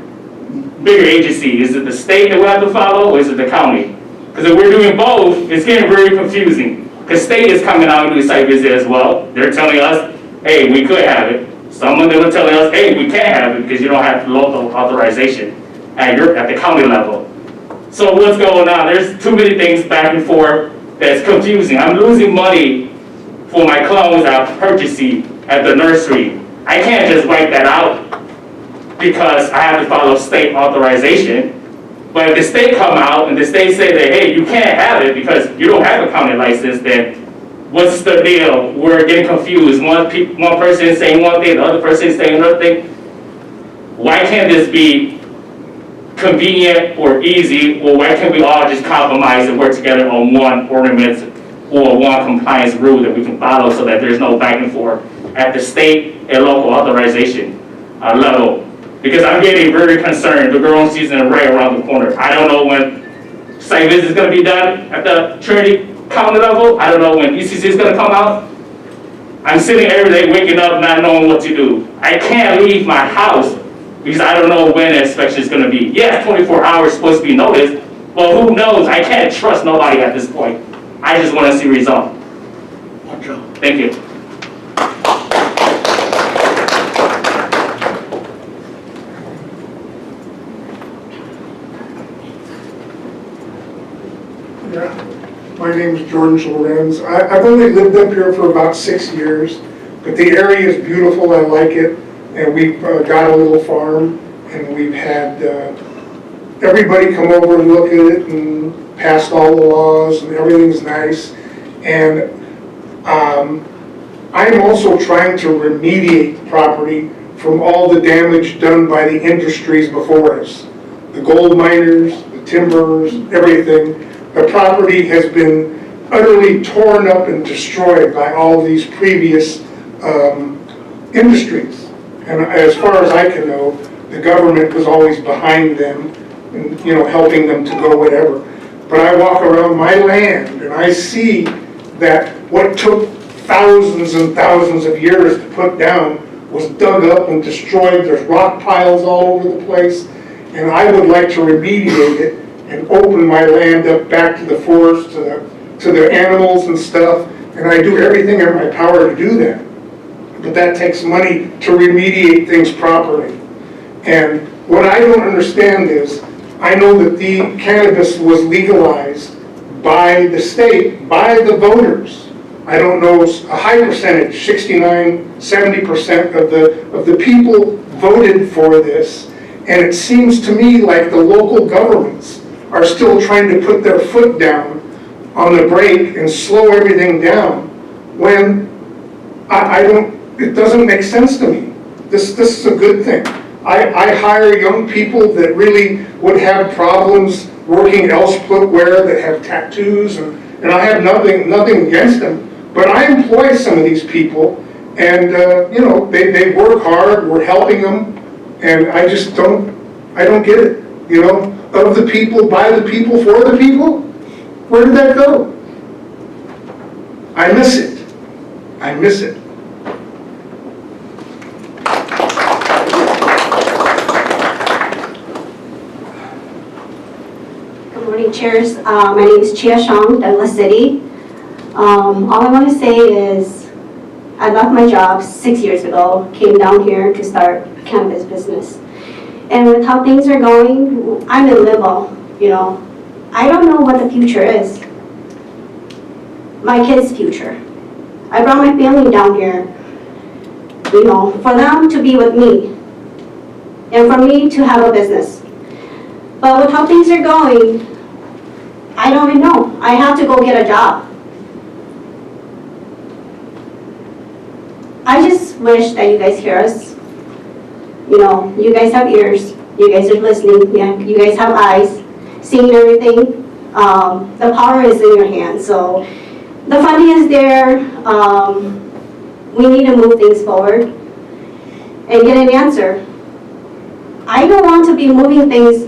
Speaker 12: agency? Is it the state that we have to follow, or is it the county? Because if we're doing both, it's getting very confusing. Because state is coming out and doing site visit as well. They're telling us, hey, we could have it. Some of them are telling us, hey, we can't have it because you don't have local authorization at the county level. So what's going on? There's too many things back and forth that's confusing. I'm losing money for my clones I'm purchasing at the nursery. I can't just wipe that out because I have to follow state authorization. But if the state come out and the state say that, hey, you can't have it because you don't have a county license, then what's the deal? We're getting confused. One person is saying one thing, the other person is saying another thing. Why can't this be convenient or easy, or why can't we all just compromise and work together on one ordinance or one compliance rule that we can follow so that there's no back and forth at the state and local authorization level? Because I'm getting very concerned. The growing season is right around the corner. I don't know when site visit is going to be done at the Trinity county level. I don't know when ECC is going to come out. I'm sitting every day waking up not knowing what to do. I can't leave my house because I don't know when the inspection is going to be. Yes, 24 hours supposed to be noticed, but who knows? I can't trust nobody at this point. I just want to see results. Thank you.
Speaker 10: My name is George Lorenz. I've only lived up here for about 6 years, but the area is beautiful. I like it, and we've got a little farm, and we've had everybody come over and look at it and passed all the laws, and everything's nice. And I'm also trying to remediate the property from all the damage done by the industries before us. The gold miners, the timberers, everything. The property has been utterly torn up and destroyed by all these previous industries. And as far as I can know, the government was always behind them and, you know, helping them to go whatever. But I walk around my land and I see that what took thousands and thousands of years to put down was dug up and destroyed. There's rock piles all over the place. And I would like to remediate it and open my land up back to the forest, to the animals and stuff. And I do everything in my power to do that. But that takes money to remediate things properly. And what I don't understand is, I know that the cannabis was legalized by the state, by the voters. I don't know, a high percentage, 69, 70% of the people voted for this. And it seems to me like the local governments are still trying to put their foot down on the brake and slow everything down, when it doesn't make sense to me. This is a good thing. I hire young people that really would have problems working elsewhere, that have tattoos, and I have nothing against them, but I employ some of these people, and they work hard, we're helping them, and I just don't get it, of the people, by the people, for the people. Where did that go? I miss it. I miss it.
Speaker 11: Good morning, chairs. My name is Chia Shang, Douglas City. All I want to say is I left my job 6 years ago, came down here to start a cannabis business. And with how things are going, I'm in limbo, I don't know what the future is. My kids' future. I brought my family down here, for them to be with me and for me to have a business. But with how things are going, I don't even know. I have to go get a job. I just wish that you guys hear us. You guys have ears. You guys are listening. You guys have eyes, seeing everything. The power is in your hands. So the funding is there. We need to move things forward and get an answer. I don't want to be moving things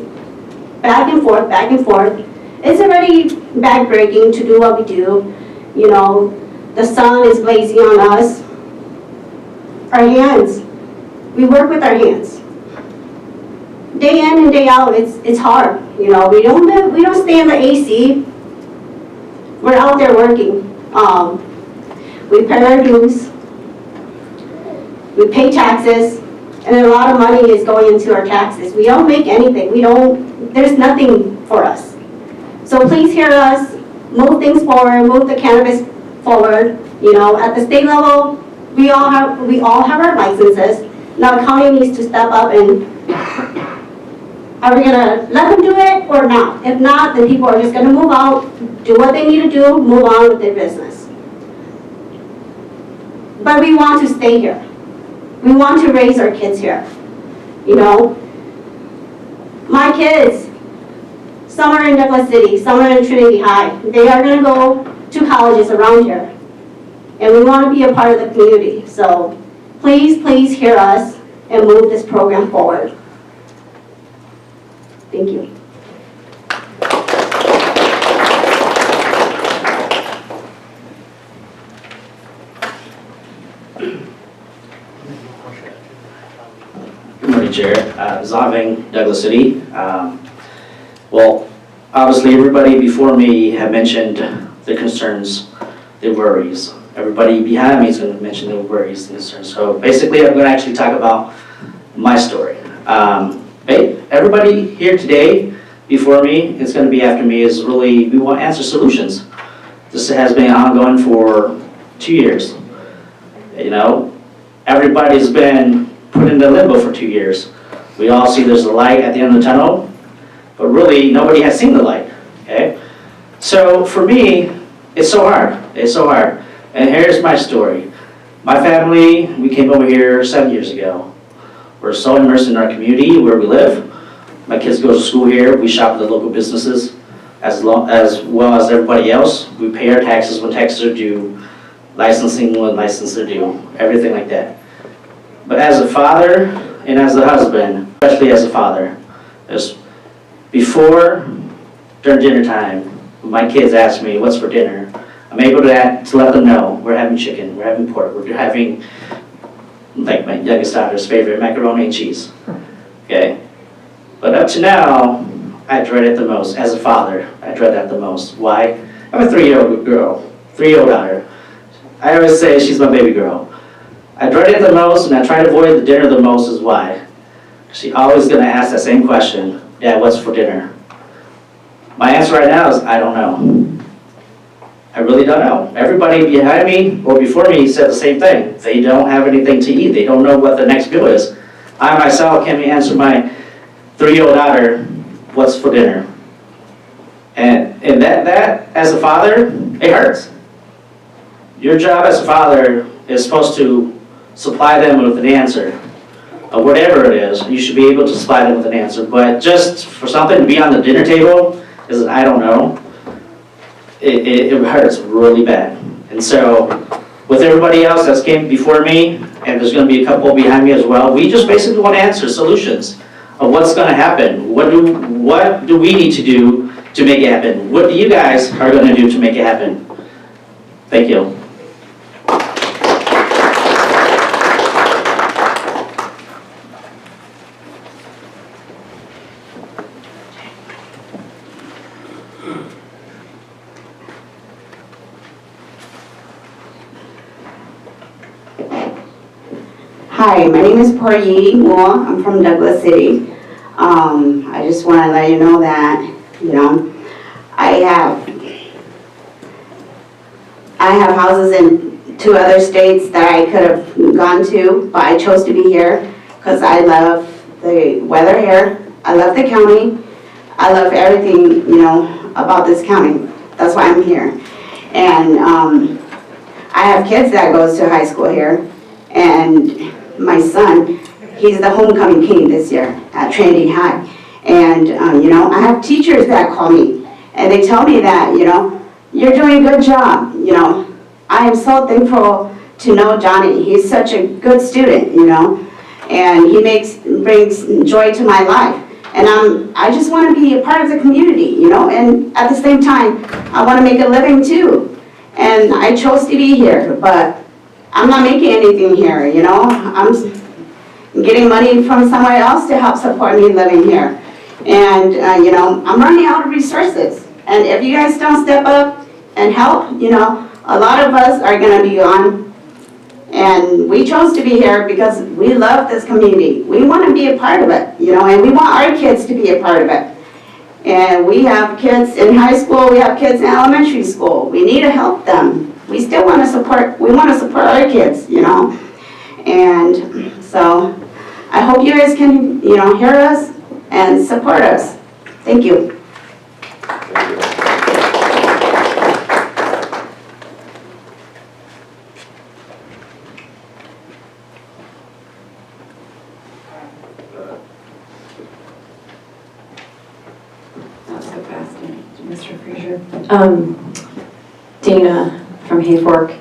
Speaker 11: back and forth, back and forth. It's already backbreaking to do what we do. The sun is blazing on us. Our hands, we work with our hands. Day in and day out, it's hard. We don't stay in the AC. We're out there working. We pay our dues. We pay taxes, and a lot of money is going into our taxes. We don't make anything. There's nothing for us. So please hear us, move things forward, move the cannabis forward. At the state level, we all have our licenses. Now county needs to step up, and are we gonna let them do it or not? If not, then people are just gonna move out, do what they need to do, move on with their business. But we want to stay here. We want to raise our kids here. My kids, some are in Douglas City, some are in Trinity High. They are gonna go to colleges around here. And we want to be a part of the community. So please hear us and move this program forward. Thank you.
Speaker 13: Good morning, Chair. Zaving, Douglas City. Well, obviously everybody before me have mentioned the concerns, the worries. Everybody behind me is going to mention their worries and concerns. So basically, I'm going to actually talk about my story. Everybody here today, before me, it's going to be after me, is really, we want answer solutions. This has been ongoing for 2 years. Everybody's been put into limbo for 2 years. We all see there's a light at the end of the tunnel, but really, nobody has seen the light, okay? So for me, it's so hard. It's so hard. And here's my story. My family, we came over here 7 years ago. We're so immersed in our community where we live. My kids go to school here. We shop at the local businesses as well as everybody else. We pay our taxes when taxes are due, licensing when licenses are due, everything like that. But as a father and as a husband, especially as a father, during dinner time, when my kids ask me, what's for dinner? I'm able to let them know we're having chicken, we're having pork, we're having, like my youngest daughter's favorite, macaroni and cheese. Okay? But up to now, I dread it the most. As a father, I dread that the most. Why? I have a 3-year-old girl, 3-year-old daughter. I always say she's my baby girl. I dread it the most, and I try to avoid the dinner the most is why. She's always going to ask that same question, Dad, what's for dinner? My answer right now is, I don't know. I really don't know. Everybody behind me or before me said the same thing. They don't have anything to eat. They don't know what the next meal is. I myself can't answer my 3-year-old daughter, what's for dinner? And that, as a father, it hurts. Your job as a father is supposed to supply them with an answer. Whatever it is, you should be able to supply them with an answer. But just for something to be on the dinner table is, I don't know, it hurts really bad. And so, with everybody else that's came before me, and there's going to be a couple behind me as well, we just basically want to answer solutions of what's going to happen. What do we need to do to make it happen? What do you guys are going to do to make it happen? Thank you.
Speaker 11: Hi, my name is Poryi Moore. I'm from Douglas City. I just want to let you know that, I have houses in 2 other states that I could have gone to, but I chose to be here because I love the weather here. I love the county. I love everything, about this county. That's why I'm here. And I have kids that goes to high school here, and my son, he's the homecoming king this year at Trinity High. And, I have teachers that call me, and they tell me that, you're doing a good job. I am so thankful to know Johnny. He's such a good student, and he brings joy to my life. And I just want to be a part of the community, and at the same time, I want to make a living too. And I chose to be here, but I'm not making anything here, I'm getting money from somewhere else to help support me living here. And, I'm running out of resources. And if you guys don't step up and help, a lot of us are going to be gone. And we chose to be here because we love this community. We want to be a part of it, and we want our kids to be a part of it. And we have kids in high school, we have kids in elementary school. We need to help them. We still want to support, our kids, And so I hope you guys can, hear us and support us. Thank you.
Speaker 1: Mr. Frazier. Dana from Hayfork.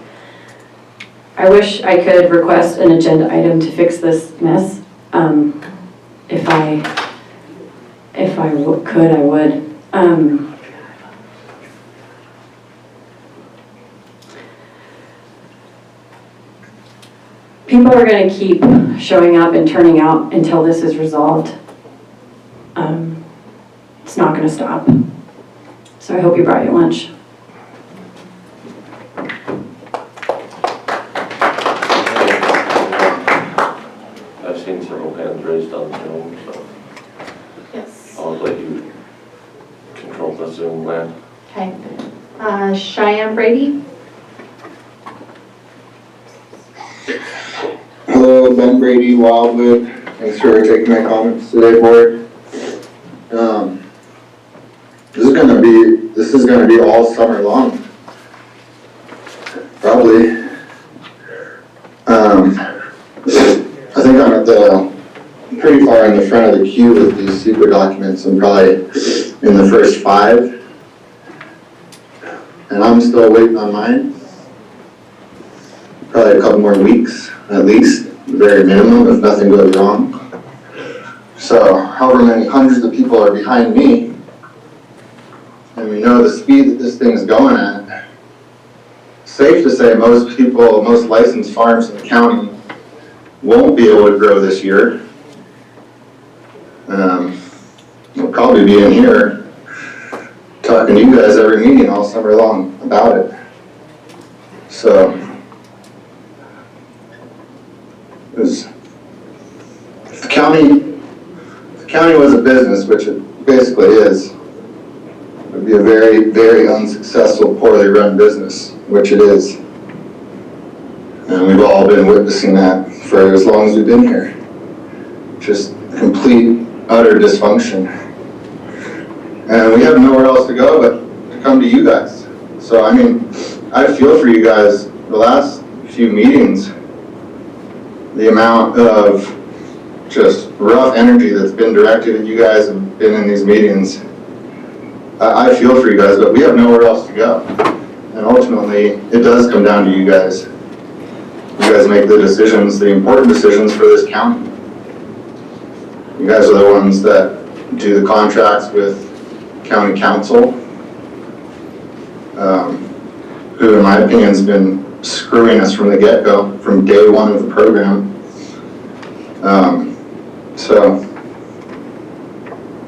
Speaker 1: I wish I could request an agenda item to fix this mess. If I could, I would. People are going to keep showing up and turning out until this is resolved. It's not going to stop. So I hope you brought your lunch.
Speaker 4: I've seen several hands raised on Zoom, so
Speaker 2: Yes.
Speaker 4: I'll let you control the Zoom land.
Speaker 2: Okay. Cheyenne Brady.
Speaker 23: Hello, Ben Brady, Wildwood. Thanks for taking my comments today, board. This is gonna be all summer long. Probably. I think I'm pretty far in the front of the queue with these secret documents. I'm probably in the first 5. And I'm still waiting on mine. Probably a couple more weeks, at least, the very minimum, if nothing goes wrong. So, however many hundreds of people are behind me, and we know the speed that this thing's going at, say most people, most licensed farms in the county won't be able to grow this year. We'll probably be in here talking to you guys every meeting all summer long about it. So, if the county was a business, which it basically is, it would be a very, very unsuccessful, poorly run business, which it is. And we've all been witnessing that for as long as we've been here. Just complete, utter dysfunction. And we have nowhere else to go but to come to you guys. So, I mean, I feel for you guys. The last few meetings, the amount of just rough energy that's been directed at you guys and been in these meetings, I feel for you guys, but we have nowhere else to go. And ultimately, it does come down to you guys. You guys make the decisions, the important decisions for this county. You guys are the ones that do the contracts with county council, who in my opinion has been screwing us from the get-go, from day one of the program. So,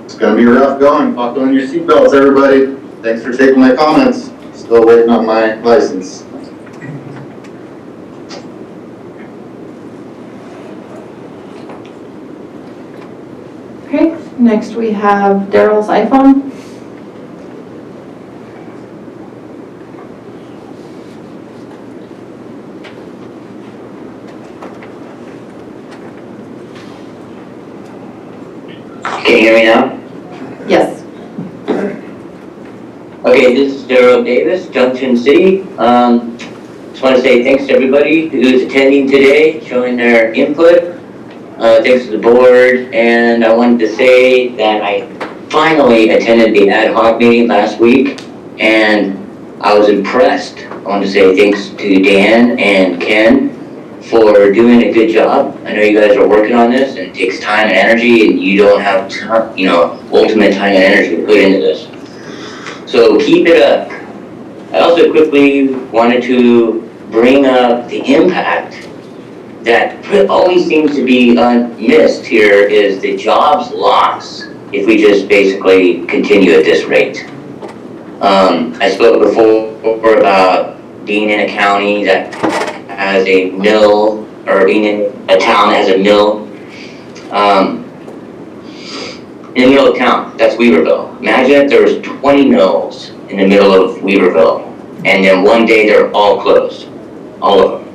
Speaker 23: it's gonna be rough going. Buckle in your seatbelts, everybody. Thanks for taking my comments. Still waiting on my license.
Speaker 2: Okay, next we have Daryl's iPhone.
Speaker 15: Can you hear me now?
Speaker 2: Yes.
Speaker 15: Okay, this is Daryl Davis, Junction City. Just want to say thanks to everybody who's attending today, showing their input. Thanks to the board, and I wanted to say that I finally attended the ad hoc meeting last week, and I was impressed. I want to say thanks to Dan and Ken for doing a good job. I know you guys are working on this, and it takes time and energy, and you don't have time, ultimate time and energy to put into this. So keep it up. I also quickly wanted to bring up the impact that always seems to be missed here is the jobs loss if we just basically continue at this rate. I spoke before about being in a county that has a mill, or being in a town that has a mill. In the middle of town, that's Weaverville. Imagine if there was 20 mills in the middle of Weaverville, and then one day they're all closed, all of them.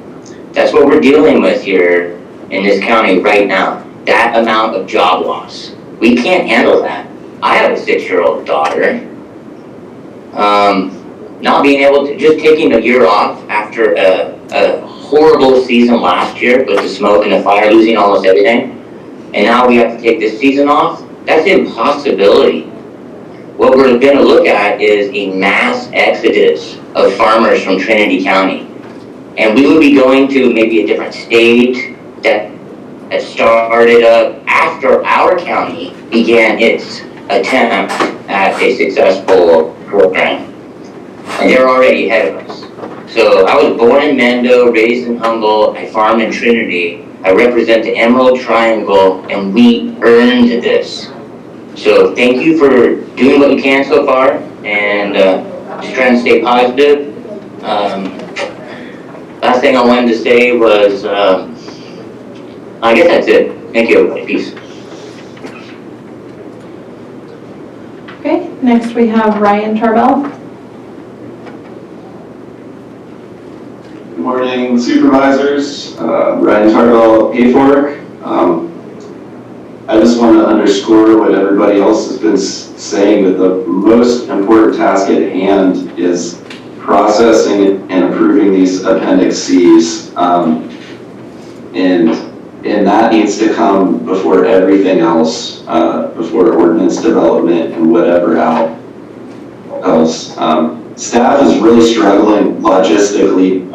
Speaker 15: That's what we're dealing with here in this county right now, that amount of job loss. We can't handle that. I have a 6-year-old daughter. Not being able to, just taking a year off after a horrible season last year with the smoke and the fire, losing almost everything. And now we have to take this season off. That's an impossibility. What we're gonna look at is a mass exodus of farmers from Trinity County. And we will be going to maybe a different state that started up after our county began its attempt at a successful program. And they're already ahead of us. So I was born in Mendo, raised in Humboldt, I farm in Trinity. I represent the Emerald Triangle, and we earned this. So thank you for doing what you can so far, and just trying to stay positive. Last thing I wanted to say was, I guess that's it. Thank you, everybody. Peace.
Speaker 2: Okay, next we have Ryan Tarbell.
Speaker 16: Good morning, Supervisors. Ryan Tarbell, PAFORC. I just want to underscore what everybody else has been saying, that the most important task at hand is processing and approving these Appendix Cs. And that needs to come before everything else, before ordinance development and whatever else. Staff is really struggling logistically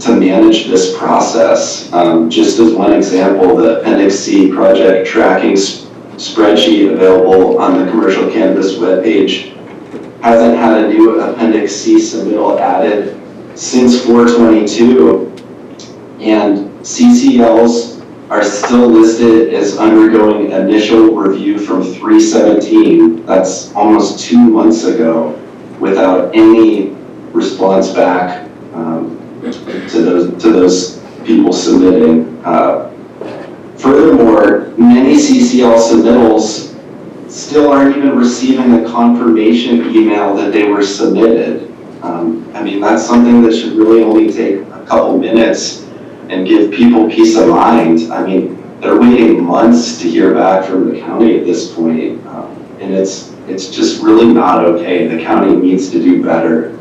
Speaker 16: to manage this process. Just as one example, the Appendix C project tracking spreadsheet available on the commercial cannabis webpage hasn't had a new Appendix C submittal added since 422, and CCLs are still listed as undergoing initial review from 317. That's almost 2 months ago, without any response back to those people submitting. Furthermore, many CCL submittals still aren't even receiving a confirmation email that they were submitted. I mean, that's something that should really only take a couple minutes and give people peace of mind. I mean, they're waiting months to hear back from the county at this point, and it's just really not okay. The county needs to do better.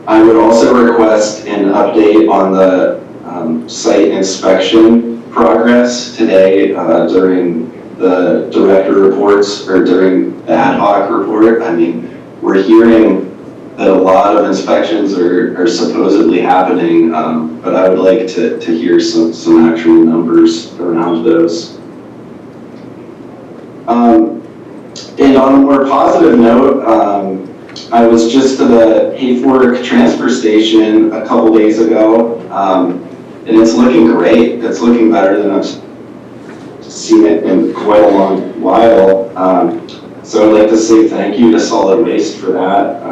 Speaker 16: I would also request an update on the site inspection progress today during the director reports, or during the ad hoc report. I mean, we're hearing that a lot of inspections are supposedly happening, but I would like to hear some actual numbers around those. And on a more positive note, I was just at the Hayfork transfer station a couple days ago, and it's looking great. It's looking better than I've seen it in quite a long while. So I'd like to say thank you to Solid Waste for that.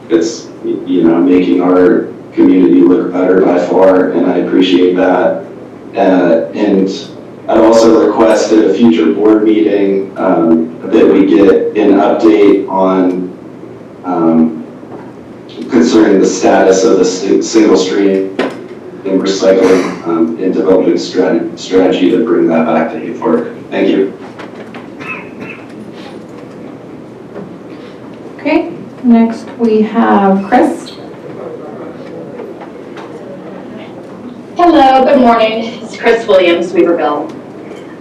Speaker 16: It's, you know, making our community look better by far, and I appreciate that. And I'd also request at a future board meeting that we get an update on concerning the status of the single stream and recycling and developing strategy to bring that back to Hayfork. Thank you.
Speaker 2: Okay, next we have Chris.
Speaker 18: Hello, good morning. It's Chris Williams, Weaverville.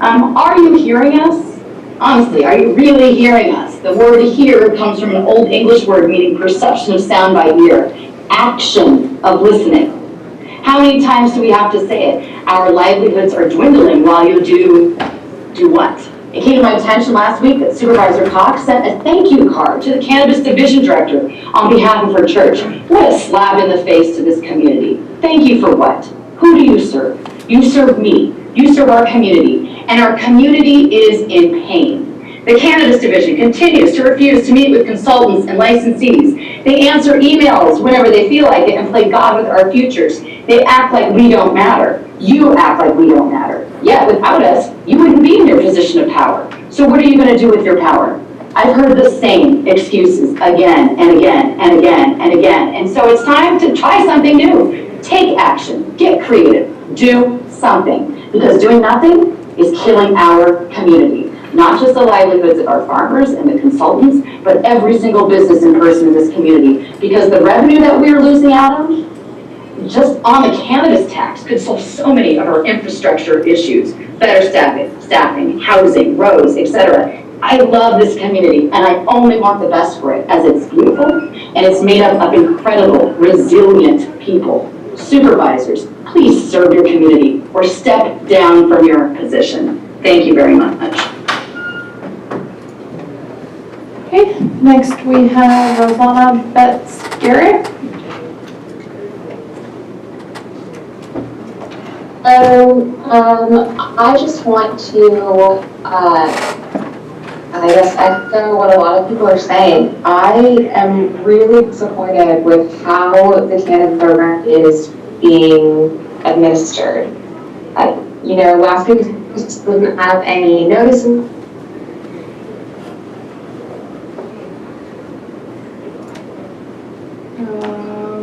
Speaker 18: Are you hearing us? Honestly, are you really hearing us? The word hear comes from an old English word meaning perception of sound by ear, action of listening. How many times do we have to say it? Our livelihoods are dwindling while you do what? It came to my attention last week that Supervisor Cox sent a thank you card to the Cannabis Division Director on behalf of her church. What a slap in the face to this community. Thank you for what? Who do you serve? You serve me. You serve our community. And our community is in pain. The Cannabis Division continues to refuse to meet with consultants and licensees. They answer emails whenever they feel like it and play God with our futures. They act like we don't matter. You act like we don't matter. Yet without us, you wouldn't be in your position of power. So what are you going to do with your power? I've heard the same excuses again and again and again and again. And so it's time to try something new. Take action. Get creative. Do something. Because doing nothing is killing our community. Not just the livelihoods of our farmers and the consultants, but every single business and person in this community. Because the revenue that we're losing out on, just on the cannabis tax, could solve so many of our infrastructure issues. Better staffing, housing, roads, etc. I love this community, and I only want the best for it, as it's beautiful, and it's made up of incredible, resilient people. Supervisors, please serve your community or step down from your position. Thank you very much.
Speaker 2: Okay, next we have Rosanna Betts-Garrett.
Speaker 19: I just want to, I guess, echo what a lot of people are saying. I am really disappointed with how the cannabis program is being administered. You know, last week we just didn't have any notice.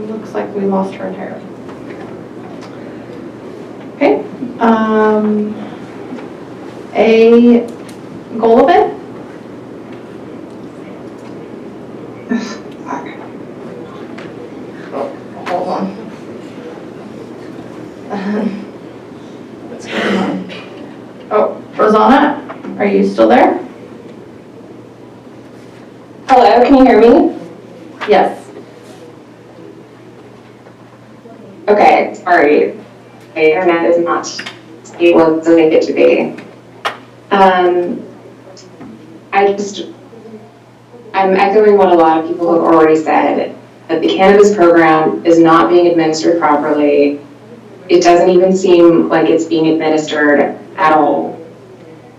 Speaker 2: Looks like we lost her entirely. Okay, a goal of it? Hold on. What's going on? Oh, Rosanna, are you still there?
Speaker 19: Hello, can you hear me?
Speaker 2: Yes.
Speaker 19: Okay, sorry. My internet is not stable as I need it to be. I I'm echoing what a lot of people have already said, that the cannabis program is not being administered properly. It doesn't even seem like it's being administered at all.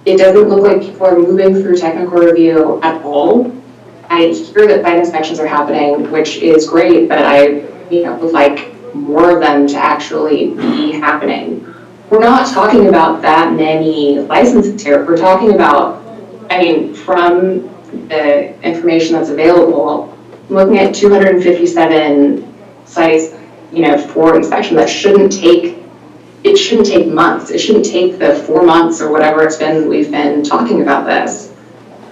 Speaker 19: It doesn't look like people are moving through technical review at all. I hear that site inspections are happening, which is great, but I would like more of them to actually be happening. We're not talking about that many licenses here. We're talking about, from the information that's available, I'm looking at 257 sites, for inspection. That shouldn't take months. It shouldn't take the 4 months or whatever it's been we've been talking about this.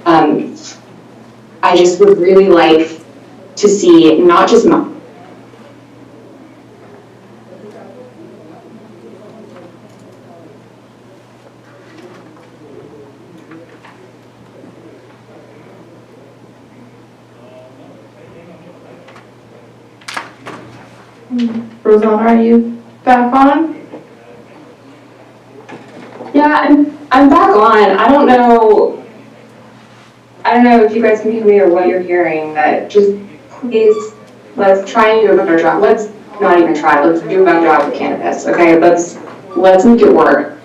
Speaker 19: I just would really like to see not just
Speaker 2: Rosanna, are you back on?
Speaker 19: Yeah, I'm back on. I don't know if you guys can hear me or what you're hearing, but just please, let's try and do a better job. Let's not even try, let's do a better job with cannabis, okay? Let's make it work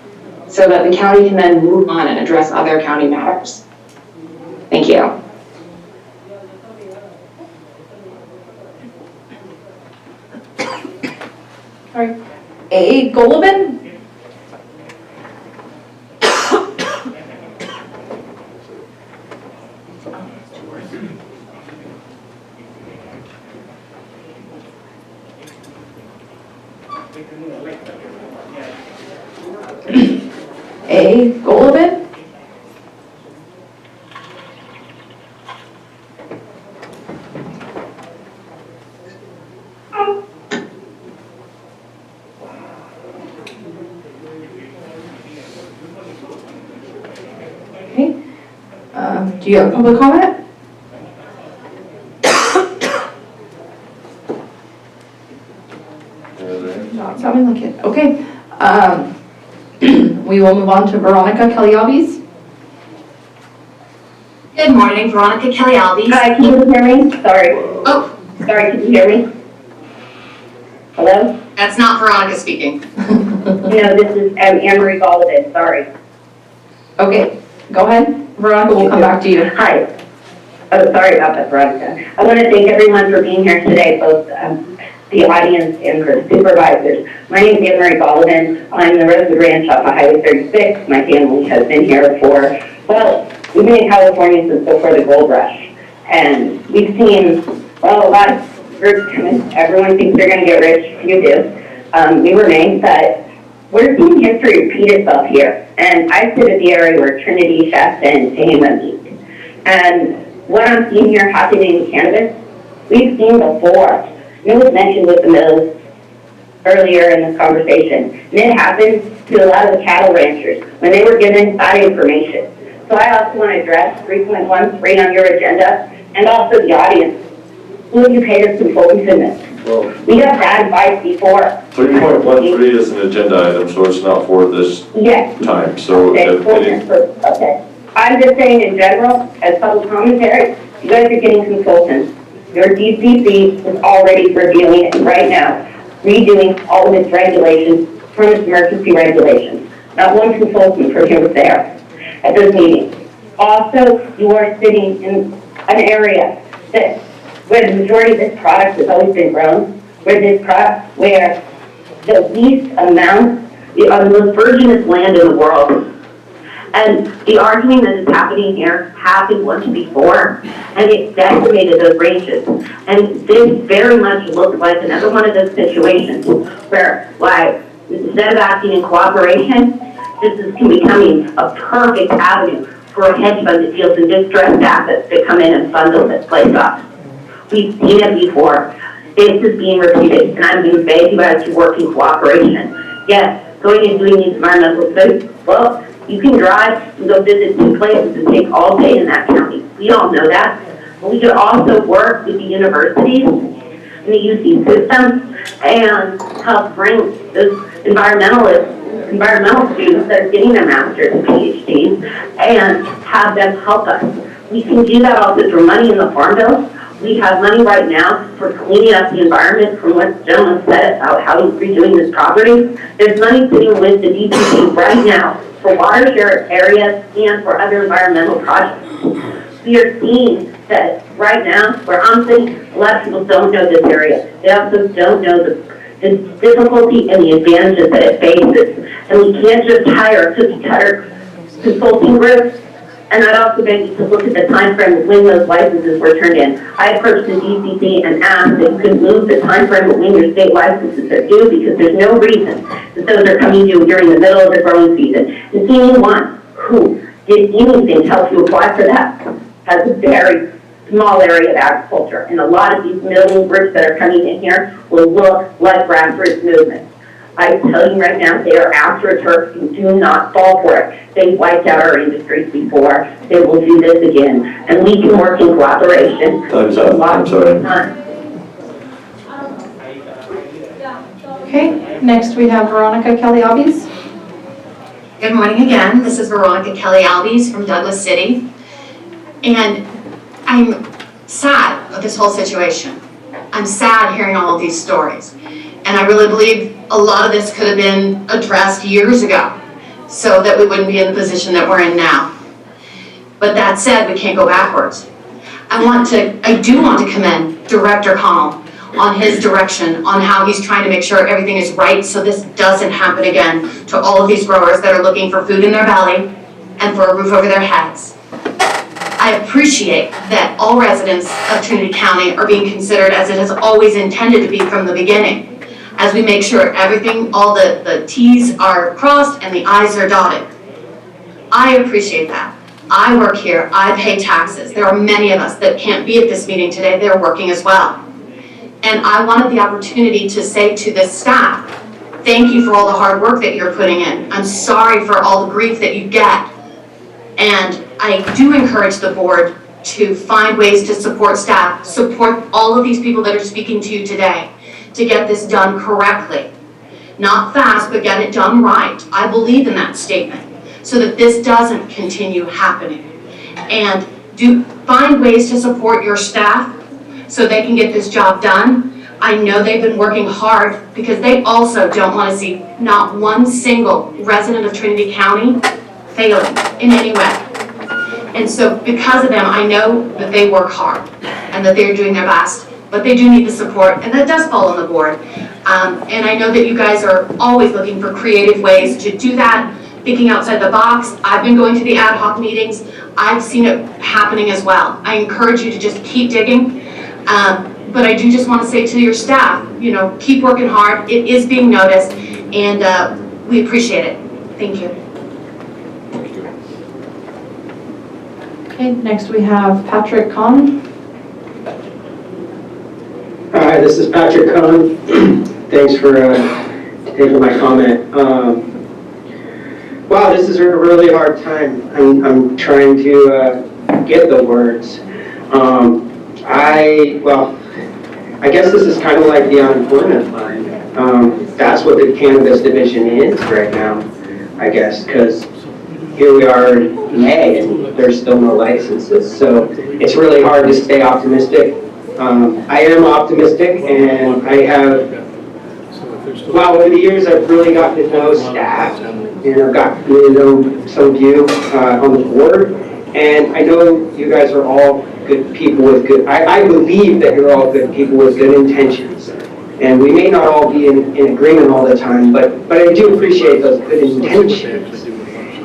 Speaker 19: so that the county can then move on and address other county matters. Thank you.
Speaker 2: All right. A. Golovin? A. Golovin? Okay. Do you have public comment? Not sounding like it. Okay. We will move on to Veronica Kelly.
Speaker 22: Good morning, Veronica Kelly.
Speaker 8: Hi, can you hear me? Sorry.
Speaker 22: Oh,
Speaker 8: sorry, can you hear me? Hello?
Speaker 22: That's not Veronica speaking.
Speaker 8: No, this is Anne-Marie Golovin, sorry.
Speaker 2: Okay, go ahead. Veronica, we'll come back to you.
Speaker 8: Hi. Oh, sorry about that, Veronica. I want to thank everyone for being here today, both the audience and for the supervisors. My name is Anne-Marie Golovin. I'm the resident ranch off of Highway 36. My family has been here for, well, we've been in California since before the gold rush. And we've seen, well, a lot of groups come in. Everyone thinks they're going to get rich. You do. We remain, but we're seeing history repeat itself here. And I sit at the area where Trinity, Shasta, and Tehama meet. And what I'm seeing here happening in cannabis, we've seen before. It was mentioned with the mills earlier in this conversation. And it happened to a lot of the cattle ranchers when they were given bad information. So I also want to address 3.13 on your agenda and also the audience. Who have you paid as consultants in this?
Speaker 4: Well,
Speaker 8: We got bad advice before.
Speaker 4: 3.13 is an agenda item, so it's not for this time. So
Speaker 8: Okay. I'm just saying in general, as public commentary, you guys are getting consultants. Your DCC is already reviewing it right now, redoing all of its regulations from its emergency regulations. Not one consultant from here was there at this meeting. Also, you are sitting in an area where the majority of this product has always been grown, where the least amount, the most virginous land in the world. And the arguing that is happening here happened once before, and it decimated those ranges. And this very much looks like another one of those situations where, instead of acting in cooperation, this is becoming a perfect avenue for a hedge fund that deals in distressed assets to come in and bundle this place up. We've seen it before. This is being repeated, and I'm being begged you guys to work in cooperation. Yes, going and doing these environmental studies, well, you can drive and go visit two places and take all day in that county. We all know that. But we could also work with the universities and the UC system and help bring those environmental students that are getting their master's and PhDs and have them help us We can do that also through money in the farm bill. We have money right now for cleaning up the environment from what the gentleman said about how he's redoing this property. There's money sitting with the DPC right now for watershed areas and for other environmental projects. We are seeing that right now, where I'm sitting, a lot of people don't know this area. They also don't know the difficulty and the advantages that it faces. And we can't just hire a cookie-cutter consulting group. And I'd also beg you to look at the time frame of when those licenses were turned in. I approached the DCC and asked if you could move the time frame of when your state licenses are due, because there's no reason that those are coming due during the middle of the growing season. And anyone who did anything to help you apply for that has a very small area of agriculture. And a lot of these million groups that are coming in here will look like grassroots movements. I tell you right now, they are after a turf and do not fall for it. They wiped out our industries before. They will do this again. And we can work in cooperation.
Speaker 4: Time's up. I'm sorry.
Speaker 2: Okay, next we have Veronica Kelly Albies.
Speaker 22: Good morning again. This is Veronica Kelly Albies from Douglas City. And I'm sad with this whole situation. I'm sad hearing all of these stories. And I really believe a lot of this could have been addressed years ago so that we wouldn't be in the position that we're in now. But that said, we can't go backwards. I do want to commend Director Connell on his direction on how he's trying to make sure everything is right so this doesn't happen again to all of these growers that are looking for food in their belly and for a roof over their heads. I appreciate that all residents of Trinity County are being considered as it has always intended to be from the beginning, as we make sure everything, all the T's are crossed and the I's are dotted. I appreciate that. I work here, I pay taxes. There are many of us that can't be at this meeting today, they're working as well. And I wanted the opportunity to say to this staff, thank you for all the hard work that you're putting in. I'm sorry for all the grief that you get. And I do encourage the board to find ways to support staff, support all of these people that are speaking to you today, to get this done correctly. Not fast, but get it done right. I believe in that statement, so that this doesn't continue happening. And find ways to support your staff so they can get this job done. I know they've been working hard because they also don't want to see not one single resident of Trinity County failing in any way. And so because of them, I know that they work hard and that they're doing their best, but they do need the support, and that does fall on the board. And I know that you guys are always looking for creative ways to do that, thinking outside the box. I've been going to the ad hoc meetings. I've seen it happening as well. I encourage you to just keep digging. But I do just want to say to your staff, keep working hard. It is being noticed, and we appreciate it. Thank you.
Speaker 2: Okay, next we have Patrick Kahn.
Speaker 14: Hi, this is Patrick Kahn. Thanks for taking my comment. Wow, this is a really hard time. I'm trying to get the words. I guess this is kind of like the unemployment line. That's what the cannabis division is right now, I guess, because here we are in May and there's still no licenses. So it's really hard to stay optimistic. I am optimistic, and I have, over the years I've really gotten to know staff, and I've gotten to know some of you on the board, and I know you guys are all good people with good, I believe that you're all good people with good intentions. And we may not all be in agreement all the time, but I do appreciate those good intentions.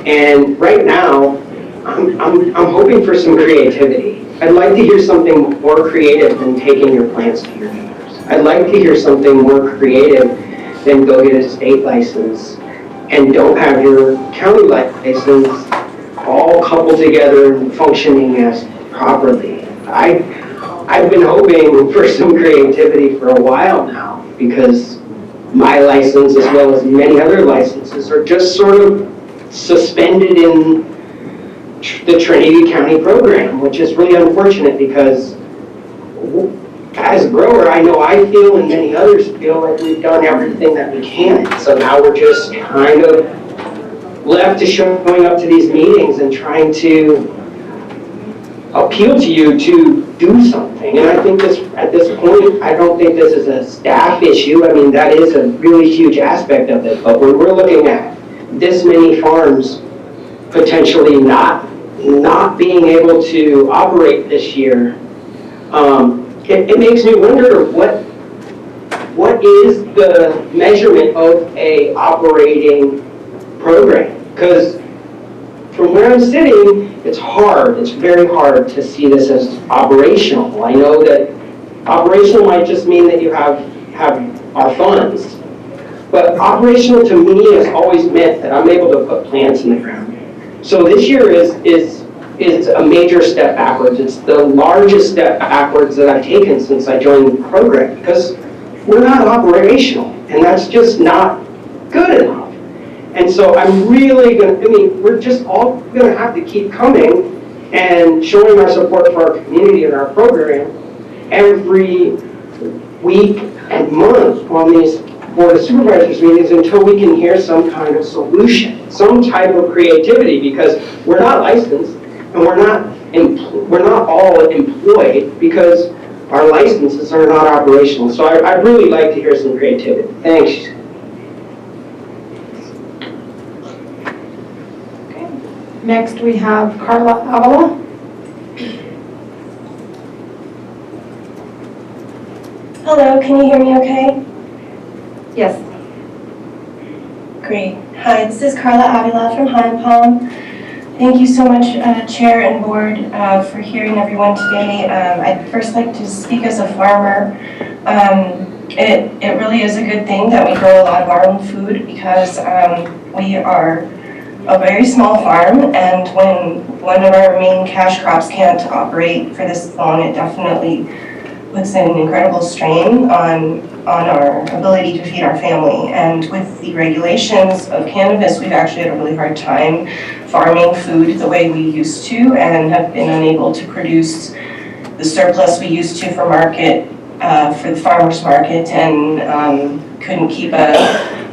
Speaker 14: And right now, I'm hoping for some creativity. I'd like to hear something more creative than taking your plants to your neighbors. I'd like to hear something more creative than go get a state license and don't have your county license all coupled together and functioning as properly. I've been hoping for some creativity for a while now, because my license, as well as many other licenses, are just sort of suspended in the Trinity County program, which is really unfortunate, because as a grower, I know I feel and many others feel like we've done everything that we can. So now we're just kind of left to showing up to these meetings and trying to appeal to you to do something. And I think this, at this point, I don't think this is a staff issue. I mean, that is a really huge aspect of it. But when we're looking at this many farms potentially not being able to operate this year, it makes me wonder what is the measurement of a operating program? Because from where I'm sitting, it's hard. It's very hard to see this as operational. I know that operational might just mean that you have our funds, but operational to me has always meant that I'm able to put plants in the ground. So this year is a major step backwards. It's the largest step backwards that I've taken since I joined the program, because we're not operational, and that's just not good enough. And so I'm really we're just all gonna have to keep coming and showing our support for our community and our program every week and month on these Board of Supervisors meetings until we can hear some kind of solution, some type of creativity, because we're not licensed and we're not all employed because our licenses are not operational. So I'd really like to hear some creativity. Thanks.
Speaker 2: Next, we have Carla Avila.
Speaker 17: Hello, can you hear me okay?
Speaker 2: Yes.
Speaker 17: Great. Hi, this is Carla Avila from Pine Palm. Thank you so much, Chair and Board, for hearing everyone today. I'd first like to speak as a farmer. It really is a good thing that we grow a lot of our own food, because we are a very small farm, and when one of our main cash crops can't operate for this long, it definitely puts an incredible strain on our ability to feed our family. And with the regulations of cannabis, we've actually had a really hard time farming food the way we used to, and have been unable to produce the surplus we used to for market, for the farmers market, and couldn't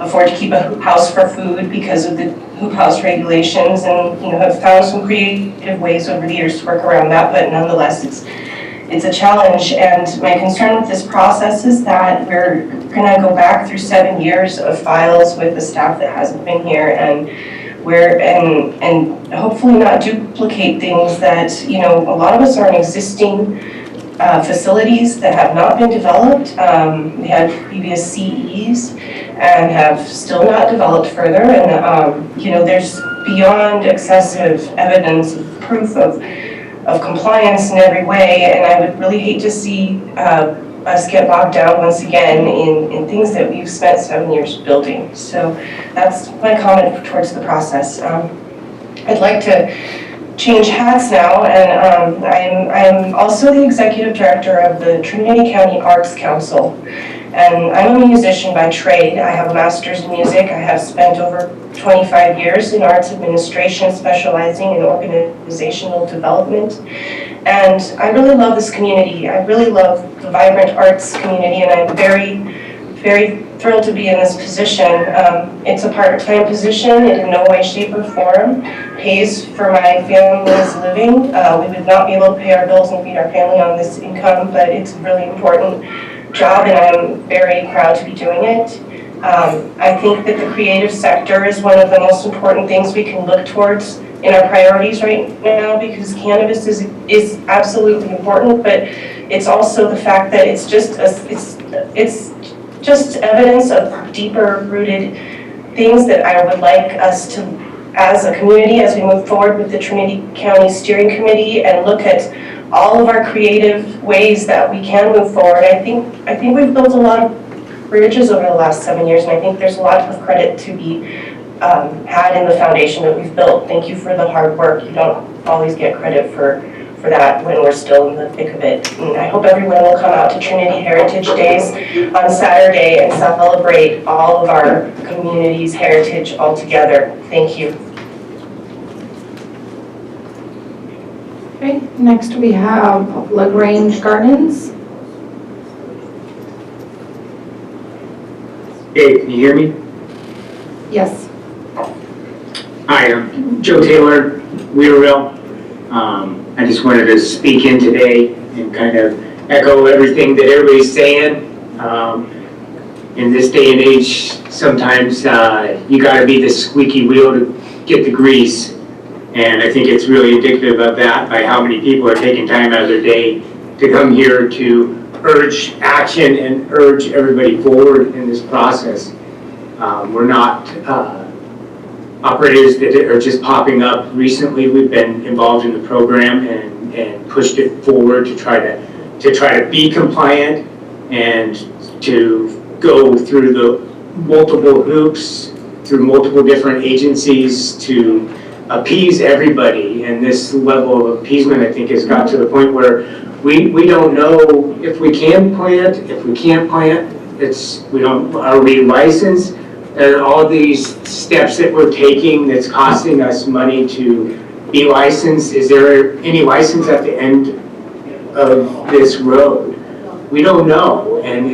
Speaker 17: afford to keep a house for food because of the hoop house regulations, and have found some creative ways over the years to work around that, but nonetheless it's a challenge. And my concern with this process is that we're gonna go back through 7 years of files with the staff that hasn't been here, and hopefully not duplicate things that, a lot of us are in existing facilities that have not been developed. We had previous CEs and have still not developed further, and there's beyond excessive evidence of proof of compliance in every way, and I would really hate to see us get bogged down once again in things that we've spent 7 years building. So that's my comment towards the process. I'd like to change hats now, and I'm also the executive director of the Trinity County Arts Council. And I'm a musician by trade. I have a master's in music. I have spent over 25 years in arts administration, specializing in organizational development. And I really love this community. I really love the vibrant arts community, and I'm very, very thrilled to be in this position. It's a part-time position. It in no way, shape, or form pays for my family's living. We would not be able to pay our bills and feed our family on this income, but it's a really important job, and I'm very proud to be doing it. I think that the creative sector is one of the most important things we can look towards in our priorities right now, because cannabis is absolutely important, but it's also the fact that it's just evidence of deeper rooted things that I would like us to, as a community, as we move forward with the Trinity County Steering Committee and look at all of our creative ways that we can move forward. I think we've built a lot of bridges over the last 7 years, and I think there's a lot of credit to be had in the foundation that we've built. Thank you for the hard work. You don't always get credit for that when we're still in the thick of it. And I hope everyone will come out to Trinity Heritage Days on Saturday and celebrate all of our community's heritage all together. Thank you.
Speaker 2: Okay, next we have Lagrange Gardens.
Speaker 20: Hey, can you hear me?
Speaker 2: Yes.
Speaker 20: Hi, I'm Joe Taylor, Weaverville.
Speaker 5: I just wanted to speak in today and kind of echo everything that everybody's saying. In this day and age, sometimes you got to be the squeaky wheel to get the grease. And I think it's really indicative of that by how many people are taking time out of their day to come here to urge action and urge everybody forward in this process. We're not operators that are just popping up. Recently, we've been involved in the program and pushed it forward to try to be compliant and to go through the multiple hoops, through multiple different agencies to appease everybody. And this level of appeasement, I think, has got to the point where we don't know if we can plant, if we can't plant. Are we licensed? And all these steps that we're taking that's costing us money to be licensed, is there any license at the end of this road? We don't know, and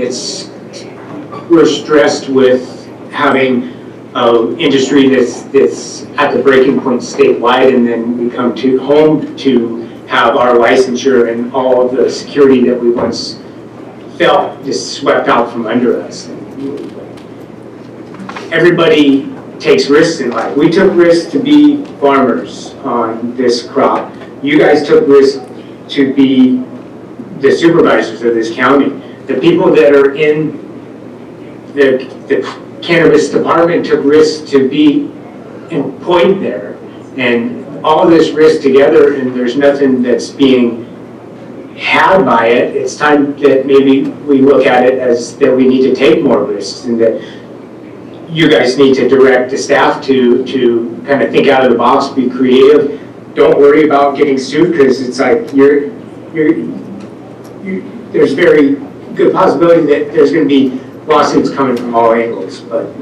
Speaker 5: we're stressed with having an industry that's at the breaking point statewide, and then we come home to have our licensure and all of the security that we once felt just swept out from under us. Everybody takes risks in life. We took risks to be farmers on this crop. You guys took risks to be the supervisors of this county. The people that are in the cannabis department took risks to be employed there. And all this risk together, and there's nothing that's being had by it. It's time that maybe we look at it as that we need to take more risks, and that you guys need to direct the staff to kind of think out of the box, be creative. Don't worry about getting sued, because it's like there's very good possibility that there's going to be lawsuits coming from all angles. But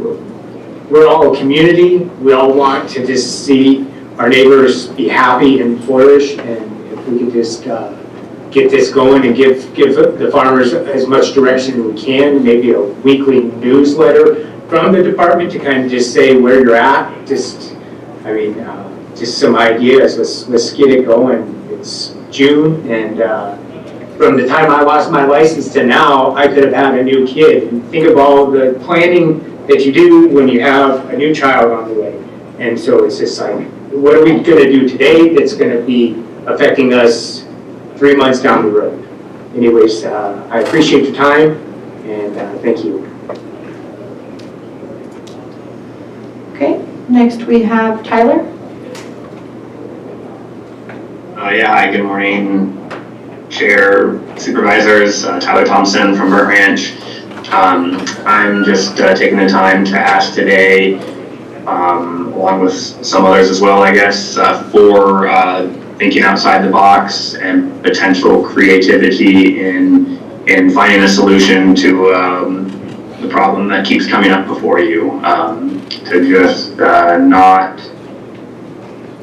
Speaker 5: we're all a community. We all want to just see our neighbors be happy and flourish, and if we can just get this going and give the farmers as much direction as we can, maybe a weekly newsletter from the department to kind of just say where you're at. Just some ideas. Let's get it going. It's June, and from the time I lost my license to now, I could have had a new kid. And think of all the planning that you do when you have a new child on the way. And so it's just like, what are we going to do today that's going to be affecting us 3 months down the road? Anyways, I appreciate your time, and thank you.
Speaker 2: Okay, next we have Tyler.
Speaker 20: Yeah, hi, good morning, Chair, Supervisors, Tyler Thompson from Burt Ranch. I'm just taking the time to ask today, along with some others as well, I guess, for thinking outside the box and potential creativity in finding a solution to the problem that keeps coming up before you. To just not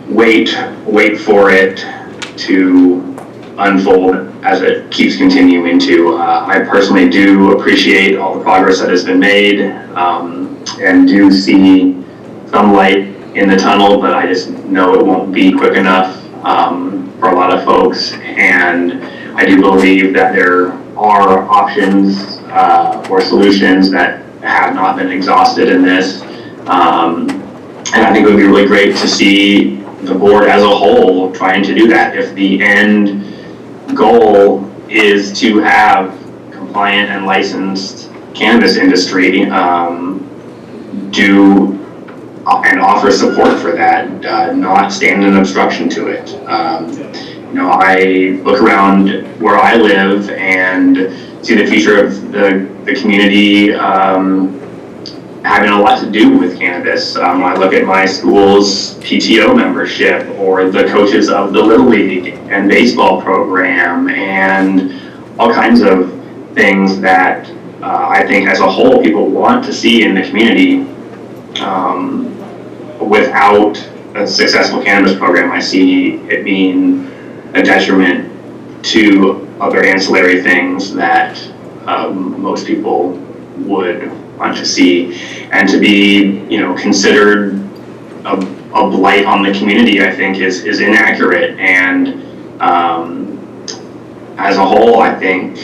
Speaker 20: wait for it to unfold as it keeps continuing to. I personally do appreciate all the progress that has been made, and do see some light in the tunnel, but I just know it won't be quick enough for a lot of folks. And I do believe that there are options or solutions that have not been exhausted in this. And I think it would be really great to see the board as a whole trying to do that. If the end goal is to have compliant and licensed cannabis industry, do and offer support for that, not stand in obstruction to it. I look around where I live and see the future of the community having a lot to do with cannabis. I look at my school's PTO membership, or the coaches of the Little League and baseball program, and all kinds of things that I think as a whole people want to see in the community. Without a successful cannabis program, I see it being a detriment to other ancillary things that most people would want to see, and to be, considered a blight on the community, I think is inaccurate. And As a whole, I think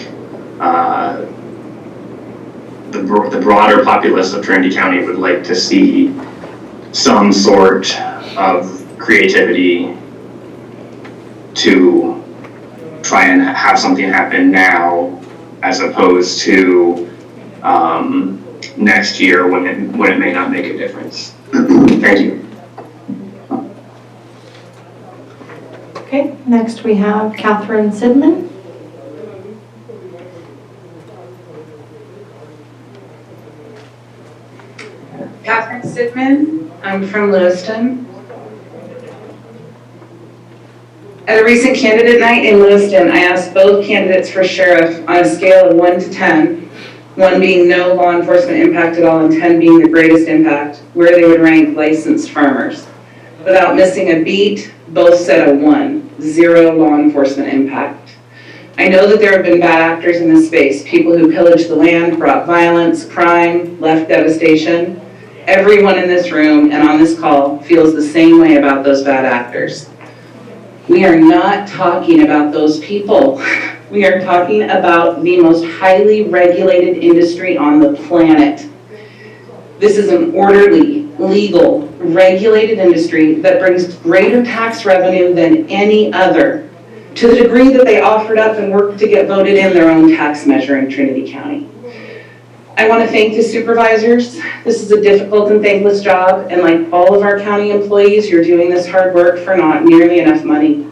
Speaker 20: the broader populace of Trinity County would like to see some sort of creativity to try and have something happen now, as opposed to next year when it may not make a difference. Thank you.
Speaker 2: Okay, next we have Catherine Sidman.
Speaker 6: Catherine Sidman, I'm from Lewiston. At a recent candidate night in Lewiston, I asked both candidates for sheriff on a scale of 1 to 10, 1 being no law enforcement impact at all and 10 being the greatest impact, where they would rank licensed farmers. Without missing a beat, both said a 1, 0 law enforcement impact. I know that there have been bad actors in this space, people who pillaged the land, brought violence, crime, left devastation. Everyone in this room and on this call feels the same way about those bad actors. We are not talking about those people. We are talking about the most highly regulated industry on the planet. This is an orderly, legal, regulated industry that brings greater tax revenue than any other, to the degree that they offered up and worked to get voted in their own tax measure in Trinity County. I want to thank the supervisors. This is a difficult and thankless job, and like all of our county employees, you're doing this hard work for not nearly enough money.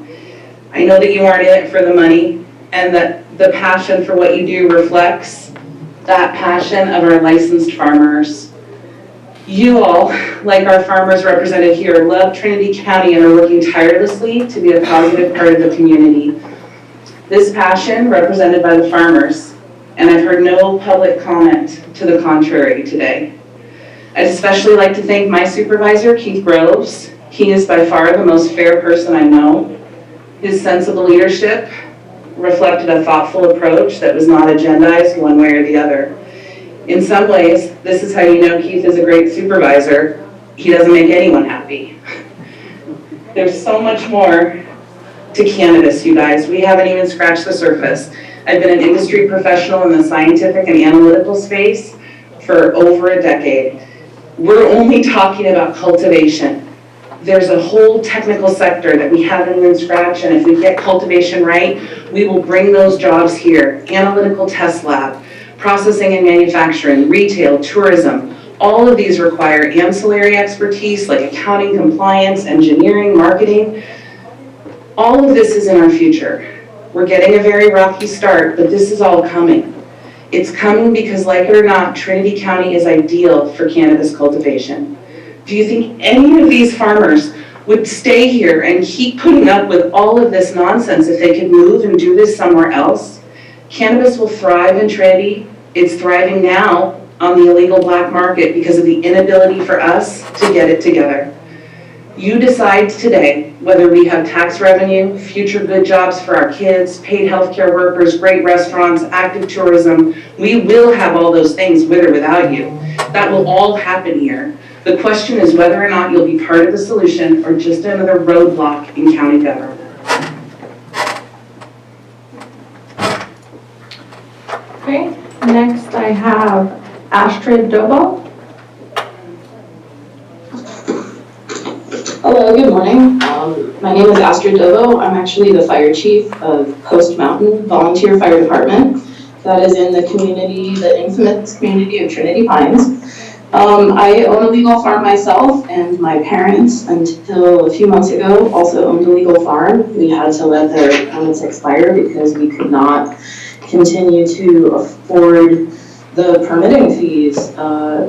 Speaker 6: I know that you aren't in it for the money, and that the passion for what you do reflects that passion of our licensed farmers. You all, like our farmers represented here, love Trinity County and are working tirelessly to be a positive part of the community. This passion, represented by the farmers, and I've heard no public comment to the contrary today. I'd especially like to thank my supervisor, Keith Groves. He is by far the most fair person I know. His sensible leadership reflected a thoughtful approach that was not agendized one way or the other. In some ways, this is how you know Keith is a great supervisor. He doesn't make anyone happy. There's so much more to cannabis, you guys. We haven't even scratched the surface. I've been an industry professional in the scientific and analytical space for over a decade. We're only talking about cultivation. There's a whole technical sector that we haven't even scratched, and if we get cultivation right, we will bring those jobs here. Analytical test lab, processing and manufacturing, retail, tourism. All of these require ancillary expertise like accounting, compliance, engineering, marketing. All of this is in our future. We're getting a very rocky start, but this is all coming. It's coming because, like it or not, Trinity County is ideal for cannabis cultivation. Do you think any of these farmers would stay here and keep putting up with all of this nonsense if they could move and do this somewhere else? Cannabis will thrive in Trinity. It's thriving now on the illegal black market because of the inability for us to get it together. You decide today whether we have tax revenue, future good jobs for our kids, paid healthcare workers, great restaurants, active tourism. We will have all those things with or without you. That will all happen here. The question is whether or not you'll be part of the solution or just another roadblock in county government.
Speaker 2: Okay, next I have Astrid Dobo.
Speaker 7: Hello, good morning. My name is Astrid Dobo. I'm actually the fire chief of Post Mountain Volunteer Fire Department. That is in the community, the infamous community of Trinity Pines. I own a legal farm myself, and my parents, until a few months ago, also owned a legal farm. We had to let their permits expire because we could not continue to afford the permitting fees.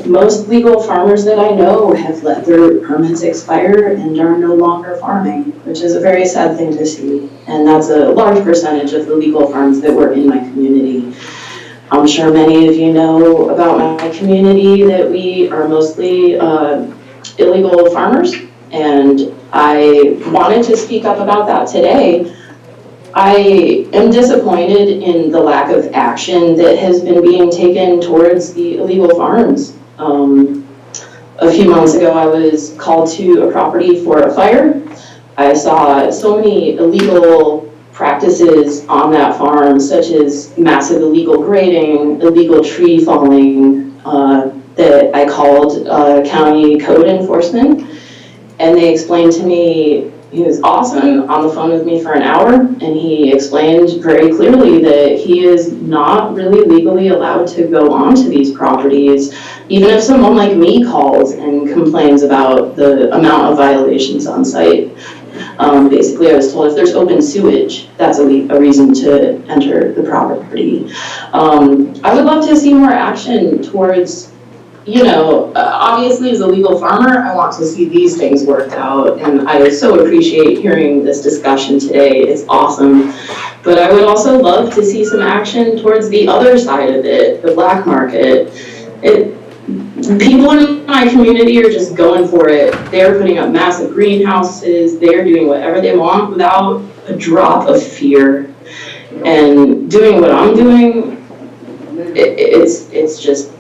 Speaker 7: Most legal farmers that I know have let their permits expire and are no longer farming, which is a very sad thing to see. And that's a large percentage of the legal farms that were in my community. I'm sure many of you know about my community that we are mostly illegal farmers, and I wanted to speak up about that today. I am disappointed in the lack of action that has been being taken towards the illegal farms. A few months ago, I was called to a property for a fire. I saw so many illegal practices on that farm, such as massive illegal grading, illegal tree falling, that I called county code enforcement, and they explained to me, he was awesome, on the phone with me for an hour, and he explained very clearly that he is not really legally allowed to go onto these properties, even if someone like me calls and complains about the amount of violations on site. Basically, I was told if there's open sewage, that's a reason to enter the property. I would love to see more action towards, you know, obviously as a legal farmer, I want to see these things worked out, and I so appreciate hearing this discussion today. It's awesome. But I would also love to see some action towards the other side of it, the black market. People in my community are just going for it. They're putting up massive greenhouses. They're doing whatever they want without a drop of fear. And doing what I'm doing, it's just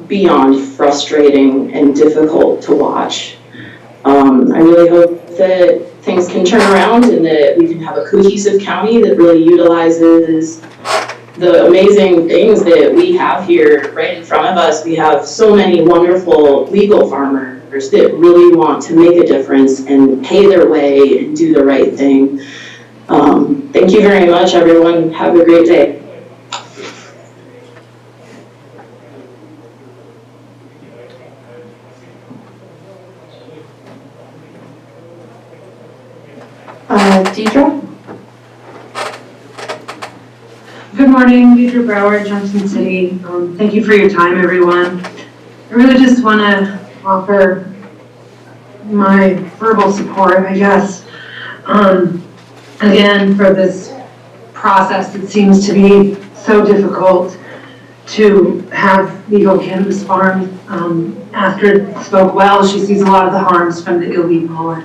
Speaker 7: beyond frustrating and difficult to watch. I really hope that things can turn around and that we can have a cohesive county that really utilizes the amazing things that we have here right in front of us. We have so many wonderful legal farmers that really want to make a difference and pay their way and do the right thing. Thank you very much, everyone. Have a great day.
Speaker 2: Deidre?
Speaker 3: Good morning, Deidre Brower, Johnson City. Thank you for your time, everyone. I really just want to offer my verbal support, I guess, again, for this process that seems to be so difficult to have legal cannabis farms. Astrid spoke well. She sees a lot of the harms from the illegal.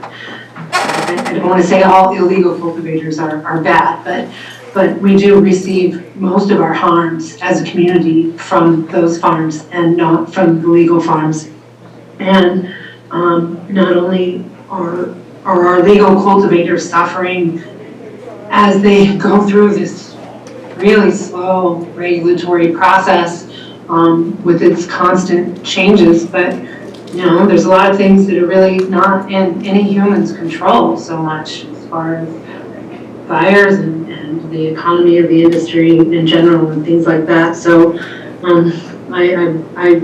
Speaker 3: I don't want to say all illegal cultivators are bad, but we do receive most of our harms as a community from those farms and not from the legal farms. And not only are our legal cultivators suffering as they go through this really slow regulatory process with its constant changes, but you know, there's a lot of things that are really not in any human's control so much as far as buyers and the economy of the industry in general and things like that. So I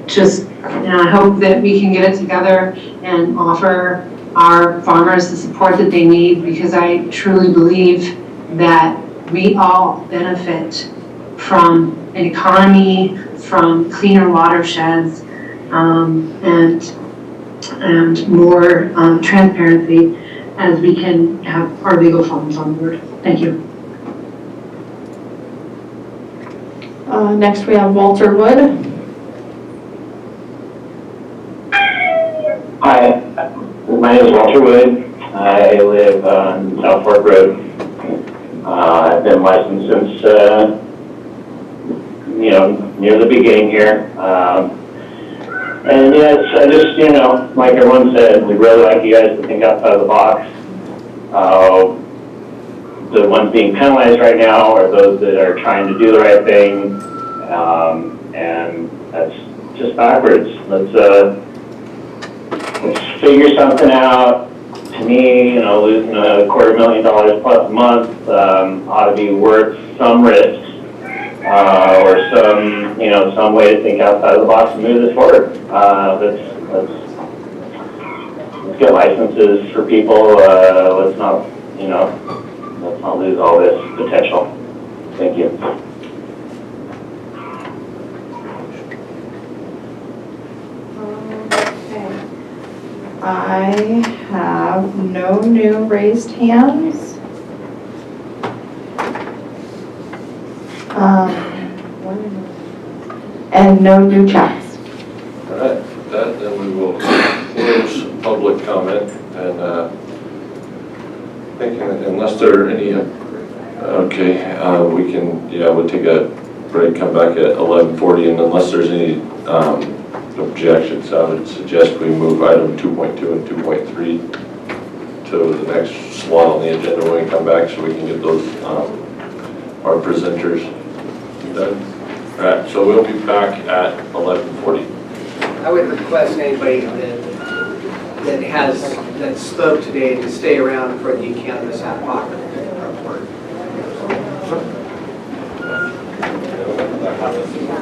Speaker 3: just, you know, I hope that we can get it together and offer our farmers the support that they need, because I truly believe that we all benefit from an economy, from cleaner watersheds, and more transparency as we can have our legal farms on board. Thank you.
Speaker 2: Next we have Walter Wood.
Speaker 9: Hi, my name is Walter Wood. I live on South Fork Road. I've been licensed since, you know, near the beginning here. And yes, I just, you know, like everyone said, we really like you guys to think outside of the box. The ones being penalized right now are those that are trying to do the right thing, and that's just backwards. Let's figure something out. To me, you know, losing $250,000 plus a month ought to be worth some risks, or some, you know, some way to think outside of the box and move this forward. Let's get licenses for people. Let's not, you know, let's not lose all this potential. Thank you.
Speaker 2: I have no new raised hands. And no new chats.
Speaker 4: All right, with that, then we will close public comment, and I think unless there are any, okay, we can, yeah, we'll take a break, come back at 11:40, and unless there's any objections, I would suggest we move item 2.2 and 2.3 to the next slot on the agenda when we come back so we can get those, our presenters done. All right, so we'll be back at 11:40.
Speaker 10: I would request anybody that spoke today to stay around for the cannabis ad hoc report.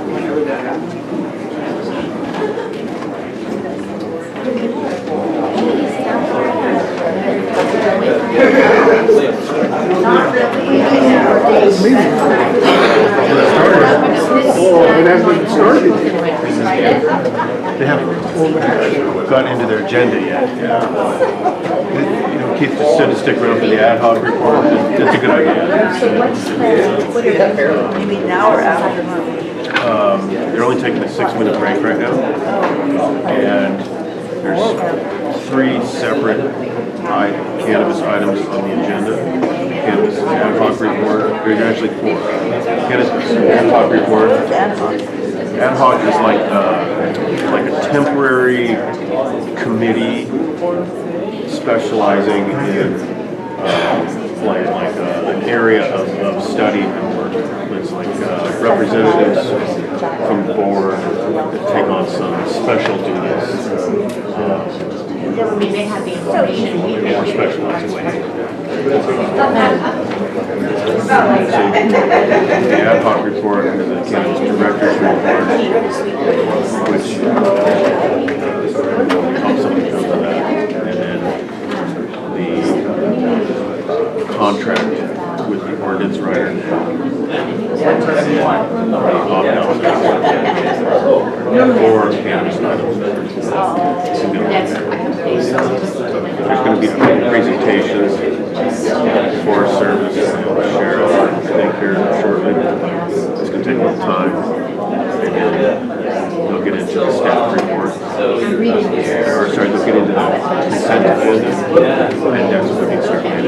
Speaker 10: Whenever that happens.
Speaker 12: It hasn't even started. They haven't gotten into their agenda yet. You know, Keith just said to stick around for the ad hoc report. That's a good idea.
Speaker 21: So what's the, you mean now or after?
Speaker 12: They're only taking a 6-minute break right now. And there's 3 separate cannabis items on the agenda. Cannabis ad hoc report. There's actually 4. Cannabis ad hoc report. Ad hoc is like a temporary committee specializing in an area of study and work. It's like representatives from the board that take on some special duties.
Speaker 21: We may have the information.
Speaker 12: More specialized ways. The ad hoc report and the cannabis director's report, which Thompson comes to that, and then the contract with the ordinance writer. Or cannabis items. There's going to be presentations, Forest Service, Sheriff, I think here shortly. It's going to take a little time. And then they'll get into the staff report. They'll get into the consent agenda. And that's when we start getting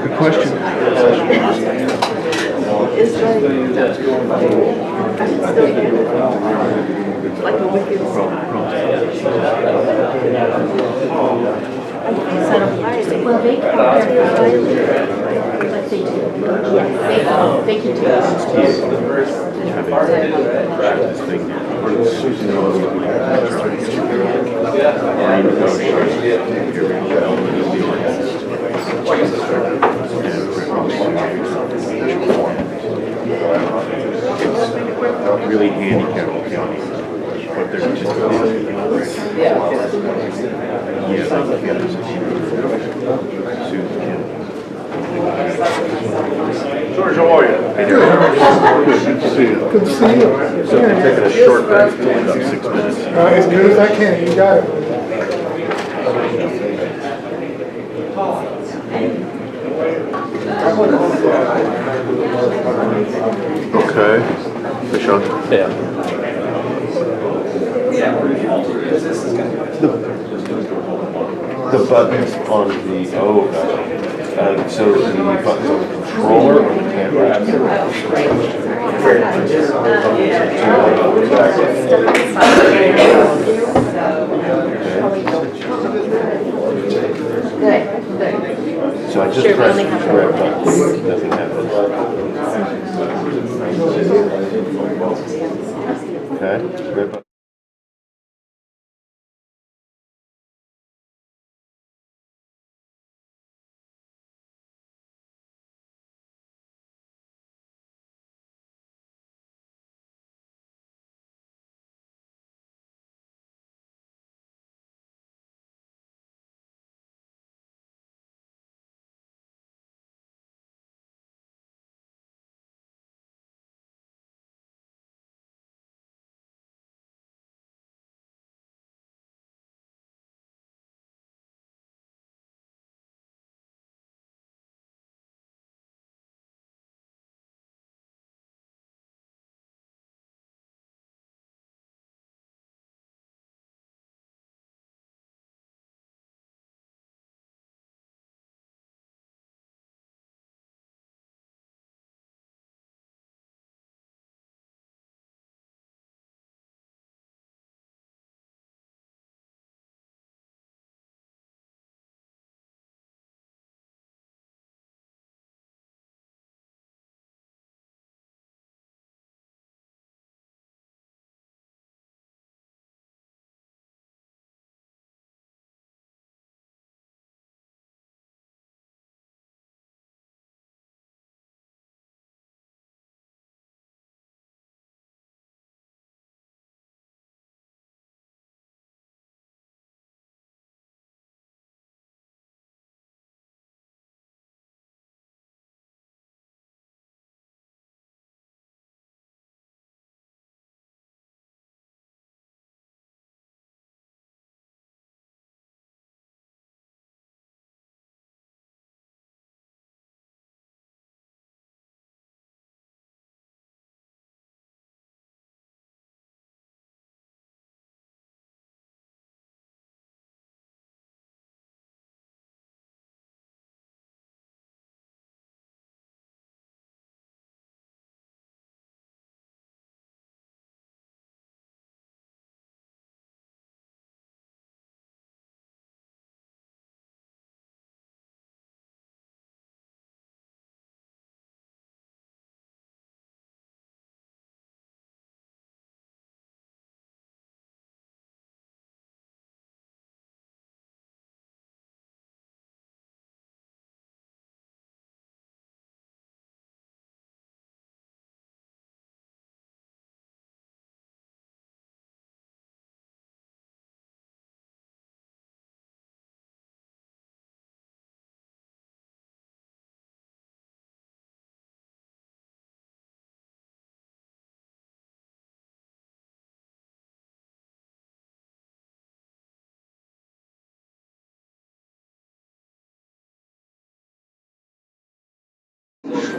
Speaker 12: Good question.
Speaker 21: Well, they come there, but they do. They can do
Speaker 12: It's really handicapped county, but there's just
Speaker 24: George, how are you?
Speaker 12: Good to see you.
Speaker 21: Good to see you.
Speaker 12: So I'm taking a short break, about 6 minutes.
Speaker 21: As good as I can, you got it.
Speaker 12: Okay. Hey, Sean. Yeah. The buttons on the so the buttons on the controller or the camera. So I just pressed the red button. Nothing happened. Okay. Red button.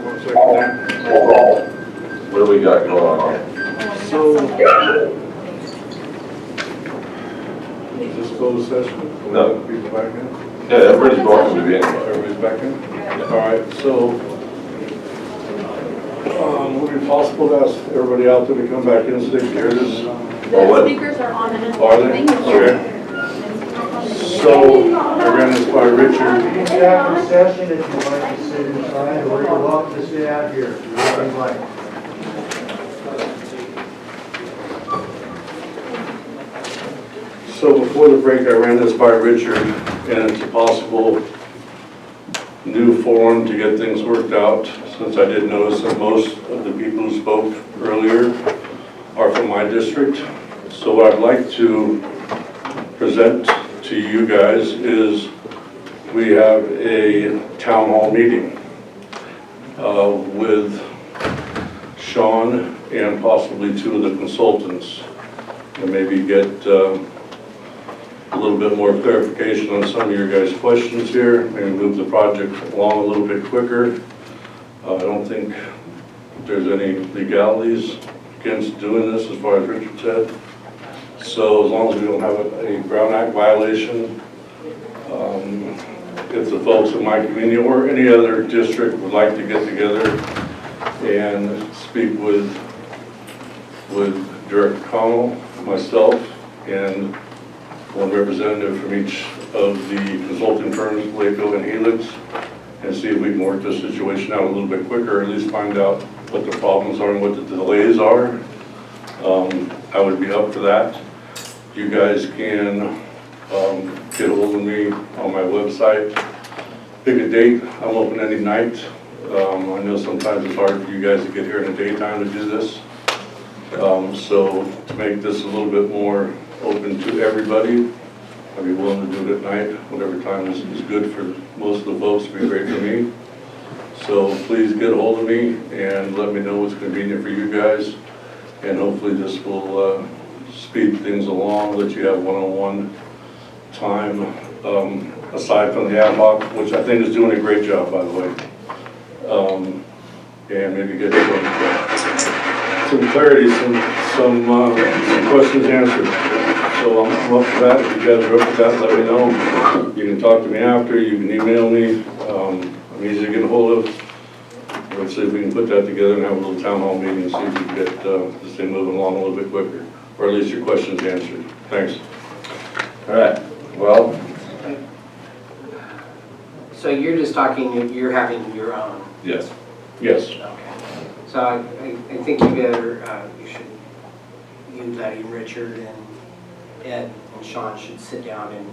Speaker 4: What do we got going on?
Speaker 24: So, is this closed session?
Speaker 4: No.
Speaker 24: People back in?
Speaker 4: Yeah, everybody's welcome to be in.
Speaker 24: Everybody's back in? All right, so, would it be possible to ask everybody out there to come back in so they can hear this?
Speaker 2: The speakers are on and
Speaker 24: Are they? Okay. So, I ran this by Richard.
Speaker 1: Executive session, if you'd like to sit inside, or you're welcome to sit out here, wherever you like.
Speaker 24: So before the break, I ran this by Richard, and it's a possible new forum to get things worked out, since I did notice that most of the people who spoke earlier are from my district. So what I'd like to present to you guys is we have a town hall meeting with Sean and possibly two of the consultants, and maybe get a little bit more clarification on some of your guys' questions here, maybe move the project along a little bit quicker. I don't think there's any legalities against doing this, as far as Richard said. So as long as we don't have a Brown Act violation, if the folks in my community or any other district would like to get together and speak with Director Connell, myself, and one representative from each of the consulting firms, Waco and Helix, and see if we can work this situation out a little bit quicker, or at least find out what the problems are and what the delays are. I would be up for that. You guys can get a hold of me on my website. Pick a date. I'm open any night. I know sometimes it's hard for you guys to get here in the daytime to do this. So to make this a little bit more open to everybody, I'd be willing to do it at night. Whatever time is good for most of the folks, would be great for me. So please get a hold of me and let me know what's convenient for you guys. And hopefully this will speed things along, let you have one-on-one time, aside from the ad hoc, which I think is doing a great job, by the way. And maybe get some clarity, some questions answered. So I'm up for that. If you guys are up for that, let me know. You can talk to me after, you can email me. I'm easy to get a hold of. Let's see if we can put that together and have a little town hall meeting and see if we can get this thing moving along a little bit quicker, or at least your questions answered. Thanks.
Speaker 4: All right, well.
Speaker 10: So you're just talking, you're having your own?
Speaker 4: Yes.
Speaker 24: Yes.
Speaker 10: Okay. So I think you better, you should, you, Letty, Richard, and Ed and Sean should sit down and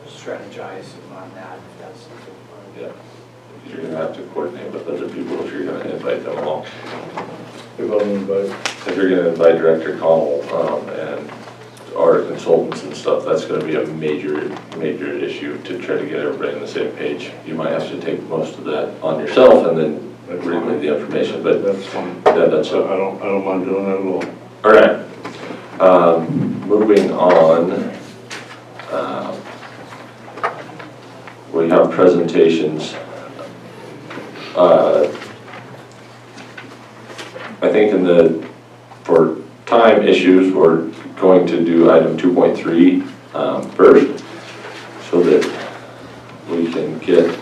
Speaker 10: strategize on that, if that's something.
Speaker 4: Yeah. You're going to have to coordinate with other people if you're going to invite them along.
Speaker 24: If you're going
Speaker 4: to invite Director Connell and our consultants and stuff, that's going to be a major issue to try to get everybody on the same page. You might have to take most of that on yourself and then relay the information, but
Speaker 24: that's fine.
Speaker 4: Yeah, that's it.
Speaker 24: I don't mind doing that at all.
Speaker 4: All right. Moving on. We have presentations. I think for time issues, we're going to do item 2.3 first, so that we can get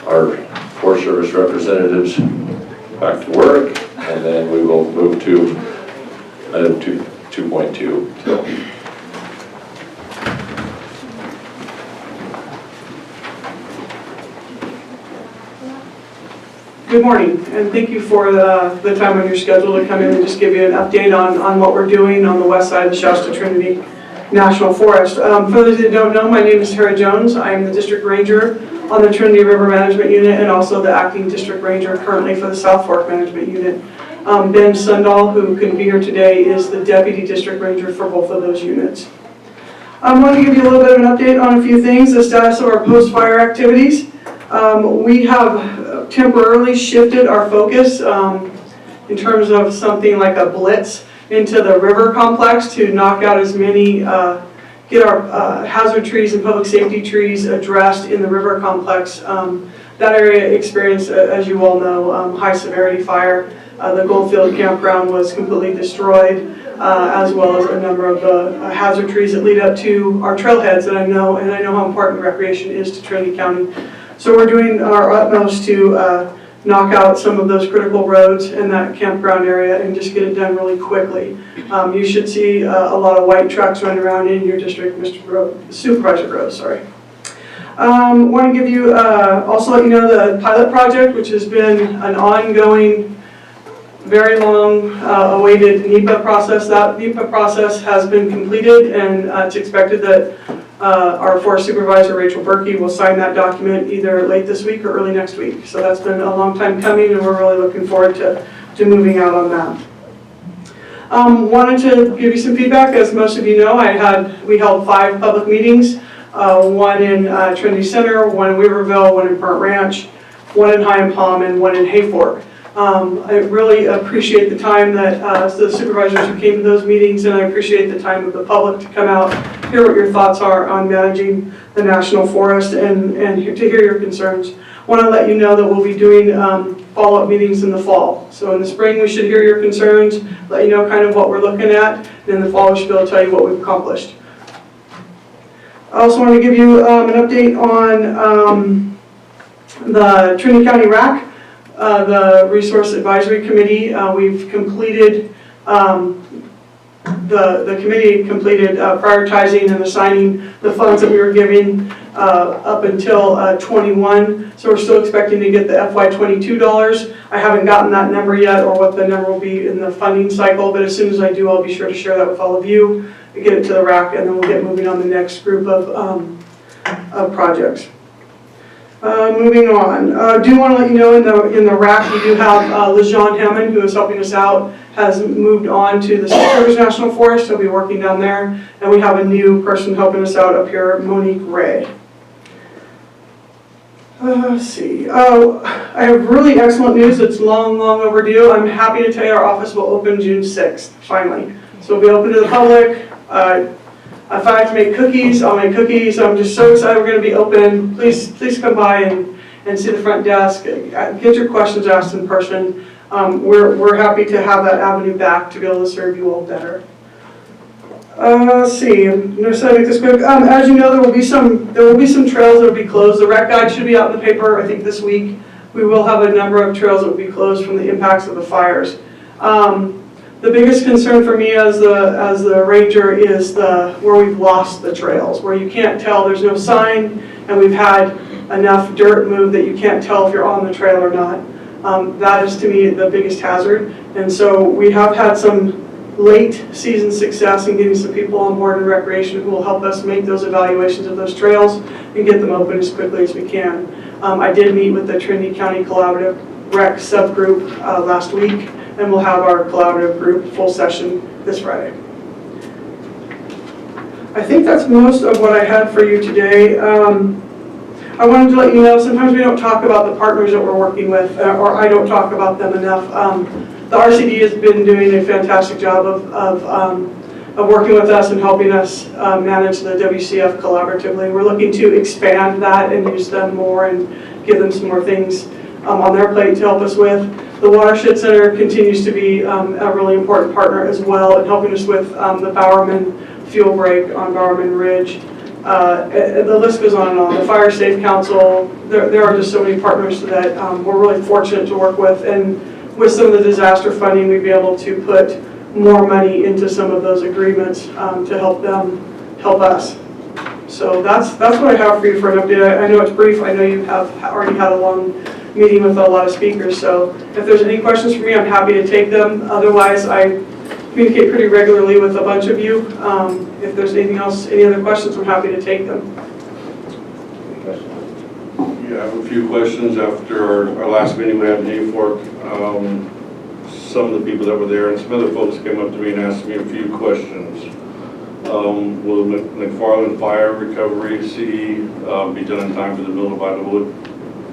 Speaker 4: our Forest Service representatives back to work, and then we will move to item 2.2.
Speaker 11: Good morning, and thank you for the time on your schedule to come in and just give you an update on what we're doing on the west side of the Shasta Trinity National Forest. For those that don't know, my name is Tara Jones. I am the District Ranger on the Trinity River Management Unit and also the Acting District Ranger currently for the South Fork Management Unit. Ben Sundahl, who couldn't be here today, is the Deputy District Ranger for both of those units. I want to give you a little bit of an update on a few things, the status of our post-fire activities. We have temporarily shifted our focus in terms of something like a blitz into the river complex to knock out as many, get our hazard trees and public safety trees addressed in the river complex. that area experienced, as you all know, high severity fire. The Goldfield campground was completely destroyed, as well as a number of the hazard trees that lead up to our trailheads that I know how important recreation is to Trinity County. So we're doing our utmost to knock out some of those critical roads in that campground area and just get it done really quickly. You should see a lot of white trucks running around in your district, Mr. Supervisor Rose, sorry. Want to give you, also let you know the pilot project, which has been an ongoing, very long awaited NEPA process. That NEPA process has been completed, and it's expected that our forest supervisor, Rachel Berkey, will sign that document either late this week or early next week. So that's been a long time coming, and we're really looking forward to moving out on that. Wanted to give you some feedback. As most of you know, we held 5 public meetings, one in Trinity Center, one in Weaverville, one in Burt Ranch, one in High and Palm, and one in Hayfork. I really appreciate the time that the supervisors who came to those meetings, and I appreciate the time of the public to come out, hear what your thoughts are on managing the National Forest, and to hear your concerns. I want to let you know that we'll be doing follow-up meetings in the fall. So in the spring, we should hear your concerns, let you know kind of what we're looking at, and in the fall, we should be able to tell you what we've accomplished. I also want to give you an update on the Trinity County RAC. The Resource Advisory Committee, we've completed, the committee completed prioritizing and assigning the funds that we were giving up until 21. So we're still expecting to get the FY22 dollars. I haven't gotten that number yet, or what the number will be in the funding cycle, but as soon as I do, I'll be sure to share that with all of you, get it to the RAC, and then we'll get moving on the next group of projects. Moving on, I do want to let you know in the RAC we do have LeJean Hammond, who is helping us out, has moved on to the Supervisors National Forest. He'll be working down there, and we have a new person helping us out up here, Monique Ray. Let's see. I have really excellent news. It's long overdue. I'm happy to tell you our office will open June 6th, finally. So it'll be open to the public. If I have to make cookies, I'll make cookies. I'm just so excited we're going to be open. Please come by and see the front desk. Get your questions asked in person. We're happy to have that avenue back to be able to serve you all better. Let's see. I'm going to make this quick. As you know, there will be some trails that will be closed. The rec guide should be out in the paper, I think, this week. We will have a number of trails that will be closed from the impacts of the fires. The biggest concern for me as the ranger is where we've lost the trails, where you can't tell, there's no sign, and we've had enough dirt moved that you can't tell if you're on the trail or not. That is, to me, the biggest hazard. And so we have had some late season success in getting some people on board in recreation who will help us make those evaluations of those trails and get them open as quickly as we can. I did meet with the Trinity County Collaborative Rec subgroup last week, and we'll have our collaborative group full session this Friday. I think that's most of what I had for you today. I wanted to let you know, sometimes we don't talk about the partners that we're working with, or I don't talk about them enough. The RCD has been doing a fantastic job of working with us and helping us manage the WCF collaboratively. We're looking to expand that and use them more and give them some more things on their plate to help us with. The Watershed Center continues to be a really important partner as well in helping us with the Bowerman fuel break on Bowerman Ridge. The list goes on and on. The Fire Safe Council, there are just so many partners that we're really fortunate to work with, and with some of the disaster funding, we'd be able to put more money into some of those agreements to help them help us. So that's what I have for you for an update. I know it's brief. I know you have already had a long meeting with a lot of speakers, so if there's any questions for me, I'm happy to take them. Otherwise, I communicate pretty regularly with a bunch of you. If there's anything else, any other questions, I'm happy to take them.
Speaker 24: Yeah, I have a few questions. After our last meeting we had in Hayfork, some of the people that were there and some other folks came up to me and asked me a few questions. Will the McFarland Fire Recovery CE be done in time for the mill of Avila?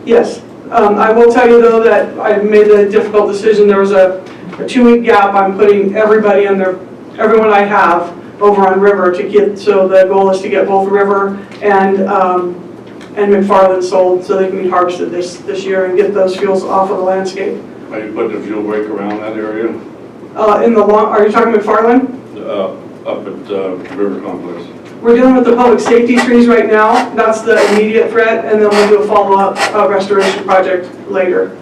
Speaker 11: Yes. I will tell you though that I made the difficult decision. There was a 2-week gap. I'm putting everybody in there, everyone I have over on River to get, so the goal is to get both River and and McFarland sold so they can be harvested this year and get those fuels off of the landscape.
Speaker 24: Are you putting a fuel break around that area?
Speaker 11: Are you talking McFarland?
Speaker 24: Up at River Complex.
Speaker 11: We're dealing with the public safety trees right now. That's the immediate threat, and then we'll do a follow-up restoration project later.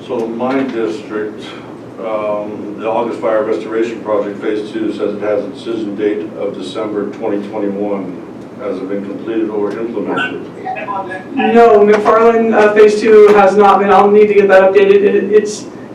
Speaker 24: So my district, the August Fire Restoration Project Phase 2 says it has a decision date of December 2021. Has it been completed or implemented?
Speaker 11: No, McFarland Phase 2 has not been. I'll need to get that updated.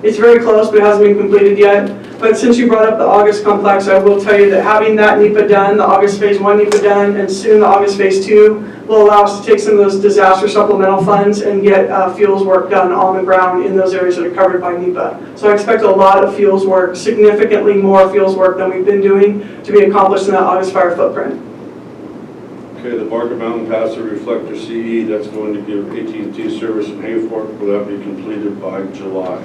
Speaker 11: It's very close, but it hasn't been completed yet. But since you brought up the August complex, I will tell you that having that NEPA done, the August Phase 1 NEPA done, and soon the August Phase 2 will allow us to take some of those disaster supplemental funds and get fuels work done on the ground in those areas that are covered by NEPA. So I expect a lot of fuels work, significantly more fuels work than we've been doing to be accomplished in that August fire footprint.
Speaker 24: Okay, the Barker Mountain Passive Reflector CE, that's going to give AT&T service in Hayfork. Will that be completed by July?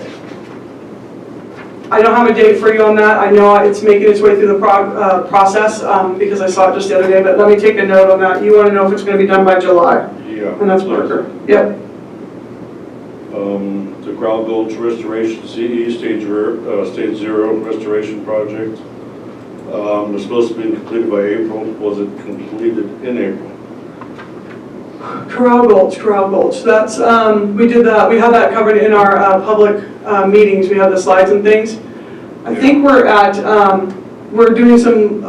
Speaker 11: I don't have a date for you on that. I know it's making its way through the process because I saw it just the other day, but let me take a note on that. You want to know if it's going to be done by July?
Speaker 24: Yeah.
Speaker 11: And that's Barker. Yep.
Speaker 24: The Growl Gulch Restoration CE Stage 0 Restoration Project. Was supposed to be completed by April. Was it completed in April?
Speaker 11: Corral Gulch. That's, we did that, we had that covered in our public meetings. We have the slides and things. I think we're doing some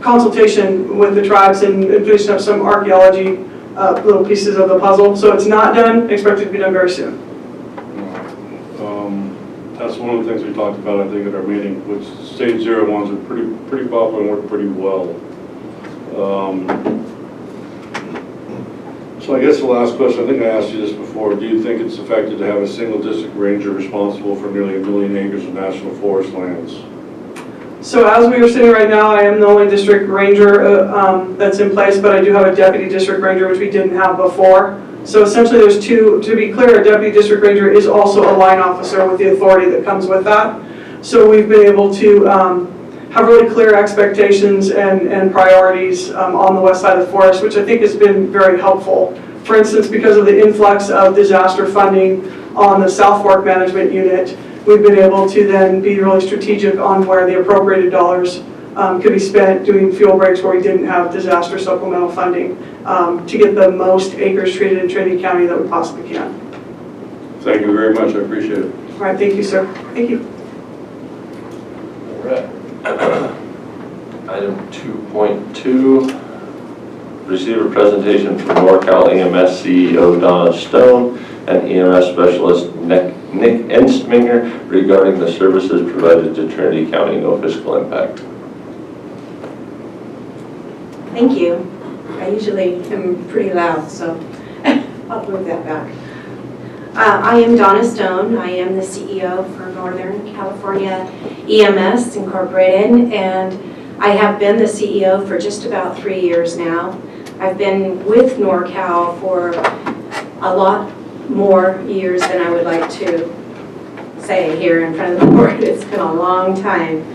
Speaker 11: consultation with the tribes and finishing up some archaeology little pieces of the puzzle. So it's not done, expected to be done very soon.
Speaker 24: That's one of the things we talked about, I think, at our meeting, which Stage 0 ones are pretty popular and work pretty well. So I guess the last question, I think I asked you this before, do you think it's effective to have a single district ranger responsible for nearly 1 million acres of national forest lands?
Speaker 11: So as we are sitting right now, I am the only district ranger that's in place, but I do have a deputy district ranger, which we didn't have before. So essentially there's two, to be clear, a deputy district ranger is also a line officer with the authority that comes with that. So we've been able to have really clear expectations and priorities on the west side of the forest, which I think has been very helpful. For instance, because of the influx of disaster funding on the South Fork Management Unit, we've been able to then be really strategic on where the appropriated dollars could be spent doing fuel breaks where we didn't have disaster supplemental funding to get the most acres treated in Trinity County that we possibly can.
Speaker 24: Thank you very much, I appreciate it.
Speaker 11: All right, thank you, sir. Thank you.
Speaker 4: All right. Item 2.2, receive a presentation from NorCal EMS CEO Donna Stone and EMS Specialist Nick Ensminger regarding the services provided to Trinity County, no fiscal impact.
Speaker 13: Thank you. I usually am pretty loud, so I'll move that back. I am Donna Stone. I am the CEO for Northern California EMS Incorporated, and I have been the CEO for just about 3 years now. I've been with NorCal for a lot more years than I would like to say here in front of the board. It's been a long time.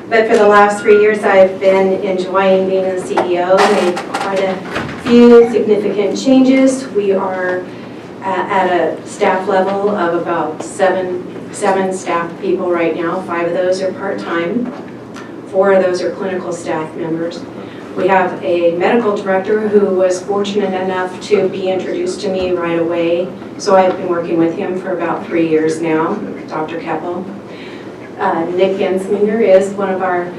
Speaker 13: But for the last 3 years, I've been enjoying being the CEO. Made quite a few significant changes. We are at a staff level of about seven staff people right now. 5 of those are part-time. 4 of those are clinical staff members. We have a medical director who was fortunate enough to be introduced to me right away. So I've been working with him for about 3 years now, Dr. Keppel. Nick Ensminger is one of our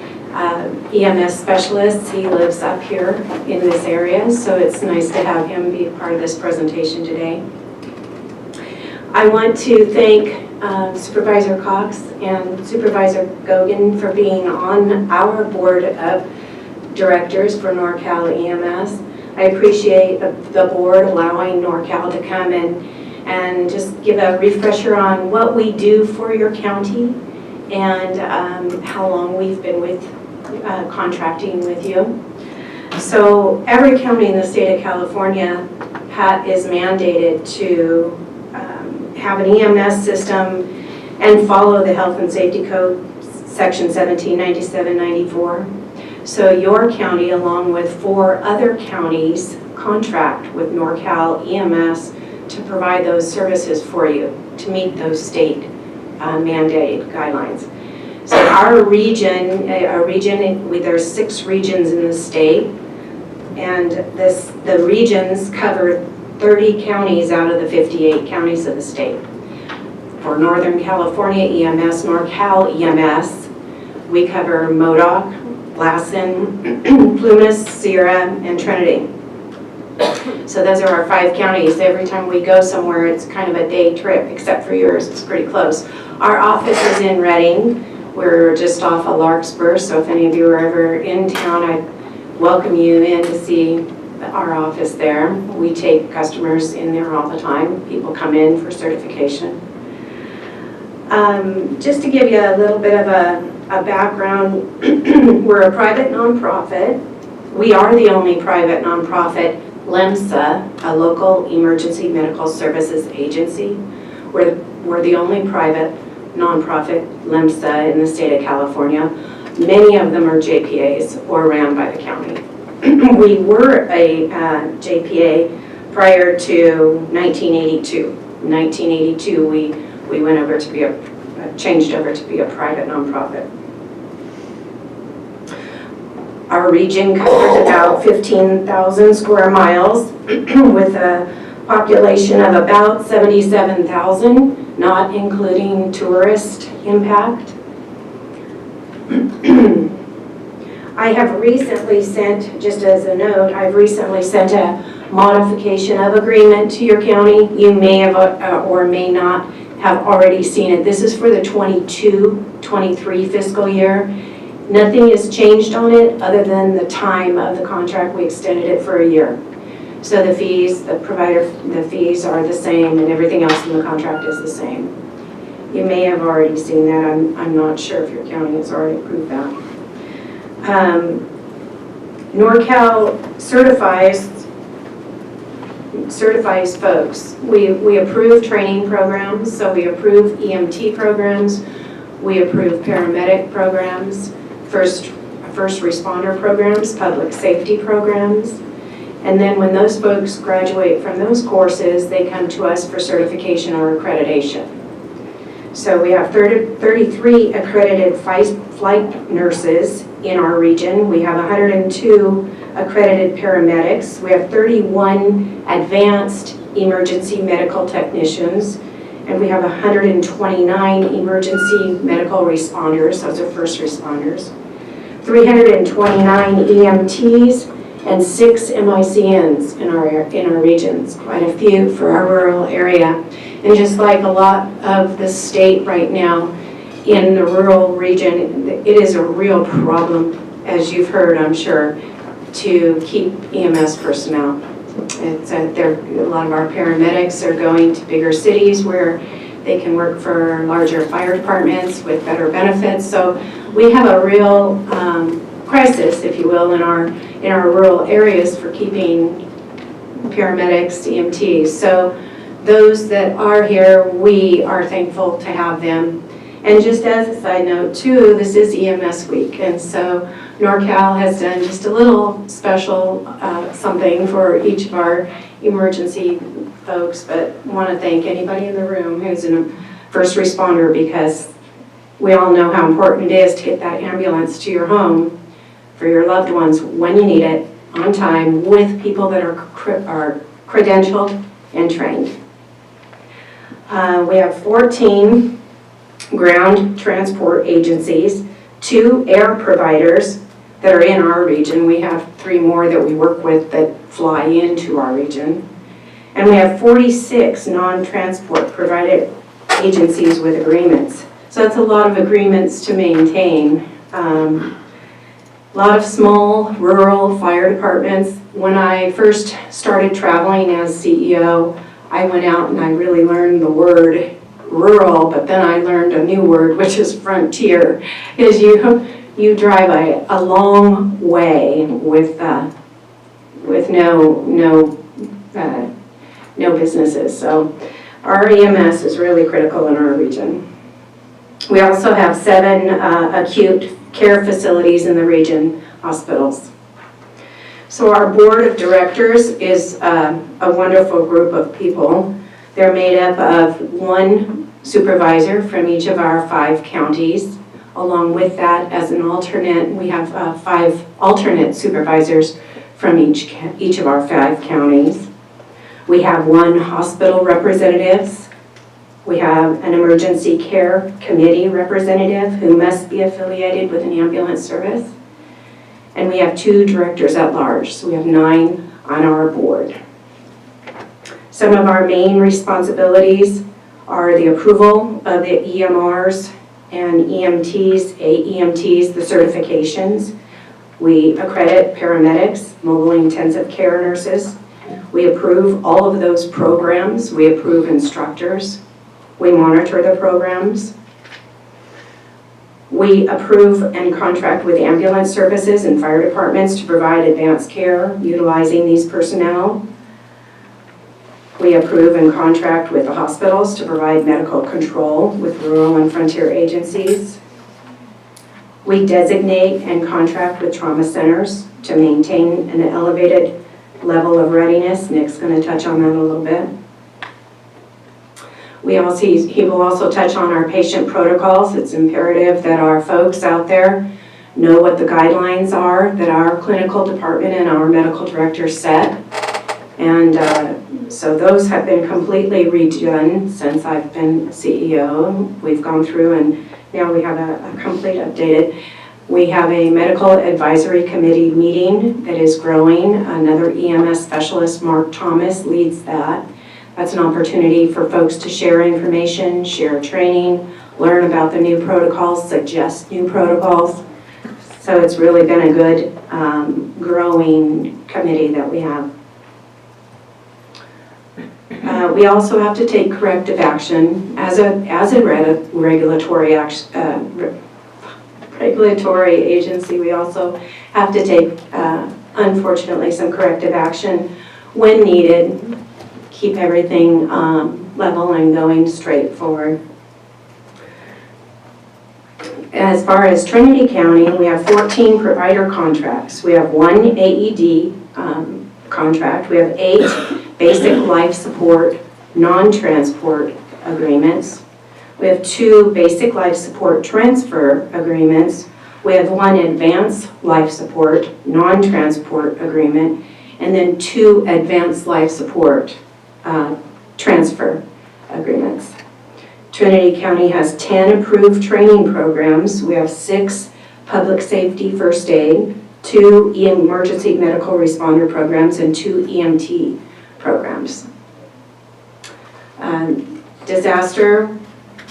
Speaker 13: EMS specialists. He lives up here in this area, so it's nice to have him be part of this presentation today. I want to thank Supervisor Cox and Supervisor Gogan for being on our board of directors for NorCal EMS. I appreciate the board allowing NorCal to come and just give a refresher on what we do for your county and how long we've been with contracting with you. So every county in the state of California is mandated to have an EMS system and follow the health and safety code Section 1797-94. So your county, along with 4 other counties, contract with NorCal EMS to provide those services for you to meet those state mandated guidelines. So our region, there's 6 regions in the state, and the regions cover 30 counties out of the 58 counties of the state. For Northern California EMS, NorCal EMS, we cover Modoc, Lassen, Plumas, Sierra, and Trinity. So those are our 5 counties. Every time we go somewhere, it's kind of a day trip, except for yours, it's pretty close. Our office is in Reading. We're just off of Larkspur, so if any of you are ever in town, I'd welcome you in to see our office there. We take customers in there all the time. People come in for certification. Just to give you a little bit of a background, we're a private nonprofit. We are the only private nonprofit, LEMSA, a local emergency medical services agency. We're the only private nonprofit LEMSA in the state of California. Many of them are JPAs or ran by the county. We were a JPA prior to 1982. In 1982, we went over to be changed over to be a private nonprofit. Our region covers about 15,000 square miles with a population of about 77,000, not including tourist impact. I have recently sent, just as a note, I've recently sent a modification of agreement to your county. You may have or may not have already seen it. This is for the 22-23 fiscal year. Nothing has changed on it other than the time of the contract. We extended it for a year. So the fees, the fees are the same, and everything else in the contract is the same. You may have already seen that. I'm not sure if your county has already approved that. NorCal certifies folks. We approve training programs, so we approve EMT programs, we approve paramedic programs, first responder programs, public safety programs, and then when those folks graduate from those courses, they come to us for certification or accreditation. So we have 33 accredited flight nurses in our region. We have 102 accredited paramedics. We have 31 advanced emergency medical technicians, and we have 129 emergency medical responders, those are first responders, 329 EMTs, and 6 MICNs in our regions, quite a few for our rural area. And just like a lot of the state right now, in the rural region, it is a real problem, as you've heard, I'm sure, to keep EMS personnel. It's a lot of our paramedics are going to bigger cities where they can work for larger fire departments with better benefits. So we have a real crisis, if you will, in our rural areas for keeping paramedics, EMTs. So those that are here, we are thankful to have them. And just as a side note too, this is EMS week, and so NorCal has done just a little special something for each of our emergency folks, but I want to thank anybody in the room who's a first responder, because we all know how important it is to get that ambulance to your home for your loved ones when you need it, on time, with people that are credentialed and trained. We have 14 ground transport agencies, 2 air providers that are in our region. We have 3 more that we work with that fly into our region. And we have 46 non-transport provided agencies with agreements. So that's a lot of agreements to maintain. A lot of small rural fire departments. When I first started traveling as CEO, I went out and I really learned the word rural, but then I learned a new word, which is frontier. Is you drive a long way with no businesses. So our EMS is really critical in our region. We also have 7 acute care facilities in the region, hospitals. So our board of directors is a wonderful group of people. They're made up of 1 supervisor from each of our 5 counties. Along with that, as an alternate, we have 5 alternate supervisors from each of our 5 counties. We have 1 hospital representative. We have an emergency care committee representative who must be affiliated with an ambulance service. And we have 2 directors at large, so we have 9 on our board. Some of our main responsibilities are the approval of the EMRs and EMTs, AEMTs, the certifications. We accredit paramedics, mobile intensive care nurses. We approve all of those programs. We approve instructors. We monitor the programs. We approve and contract with ambulance services and fire departments to provide advanced care utilizing these personnel. We approve and contract with the hospitals to provide medical control with rural and frontier agencies. We designate and contract with trauma centers to maintain an elevated level of readiness. Nick's going to touch on that a little bit. He will also touch on our patient protocols. It's imperative that our folks out there know what the guidelines are that our clinical department and our medical director set. And so those have been completely redone since I've been CEO. We've gone through and now we have a complete updated. We have a medical advisory committee meeting that is growing. Another EMS specialist, Mark Thomas, leads that. That's an opportunity for folks to share information, share training, learn about the new protocols, suggest new protocols. So it's really been a good growing committee that we have. We also have to take corrective action as a regulatory agency. We also have to take, unfortunately, some corrective action when needed. Keep everything level and going straight forward. As far as Trinity County, we have 14 provider contracts. We have 1 AED contract. We have 8 basic life support non-transport agreements. We have 2 basic life support transfer agreements. We have 1 advanced life support non-transport agreement, and then 2 advanced life support transfer agreements. Trinity County has 10 approved training programs. We have 6 public safety first aid, 2 emergency medical responder programs, and 2 EMT programs. Disaster,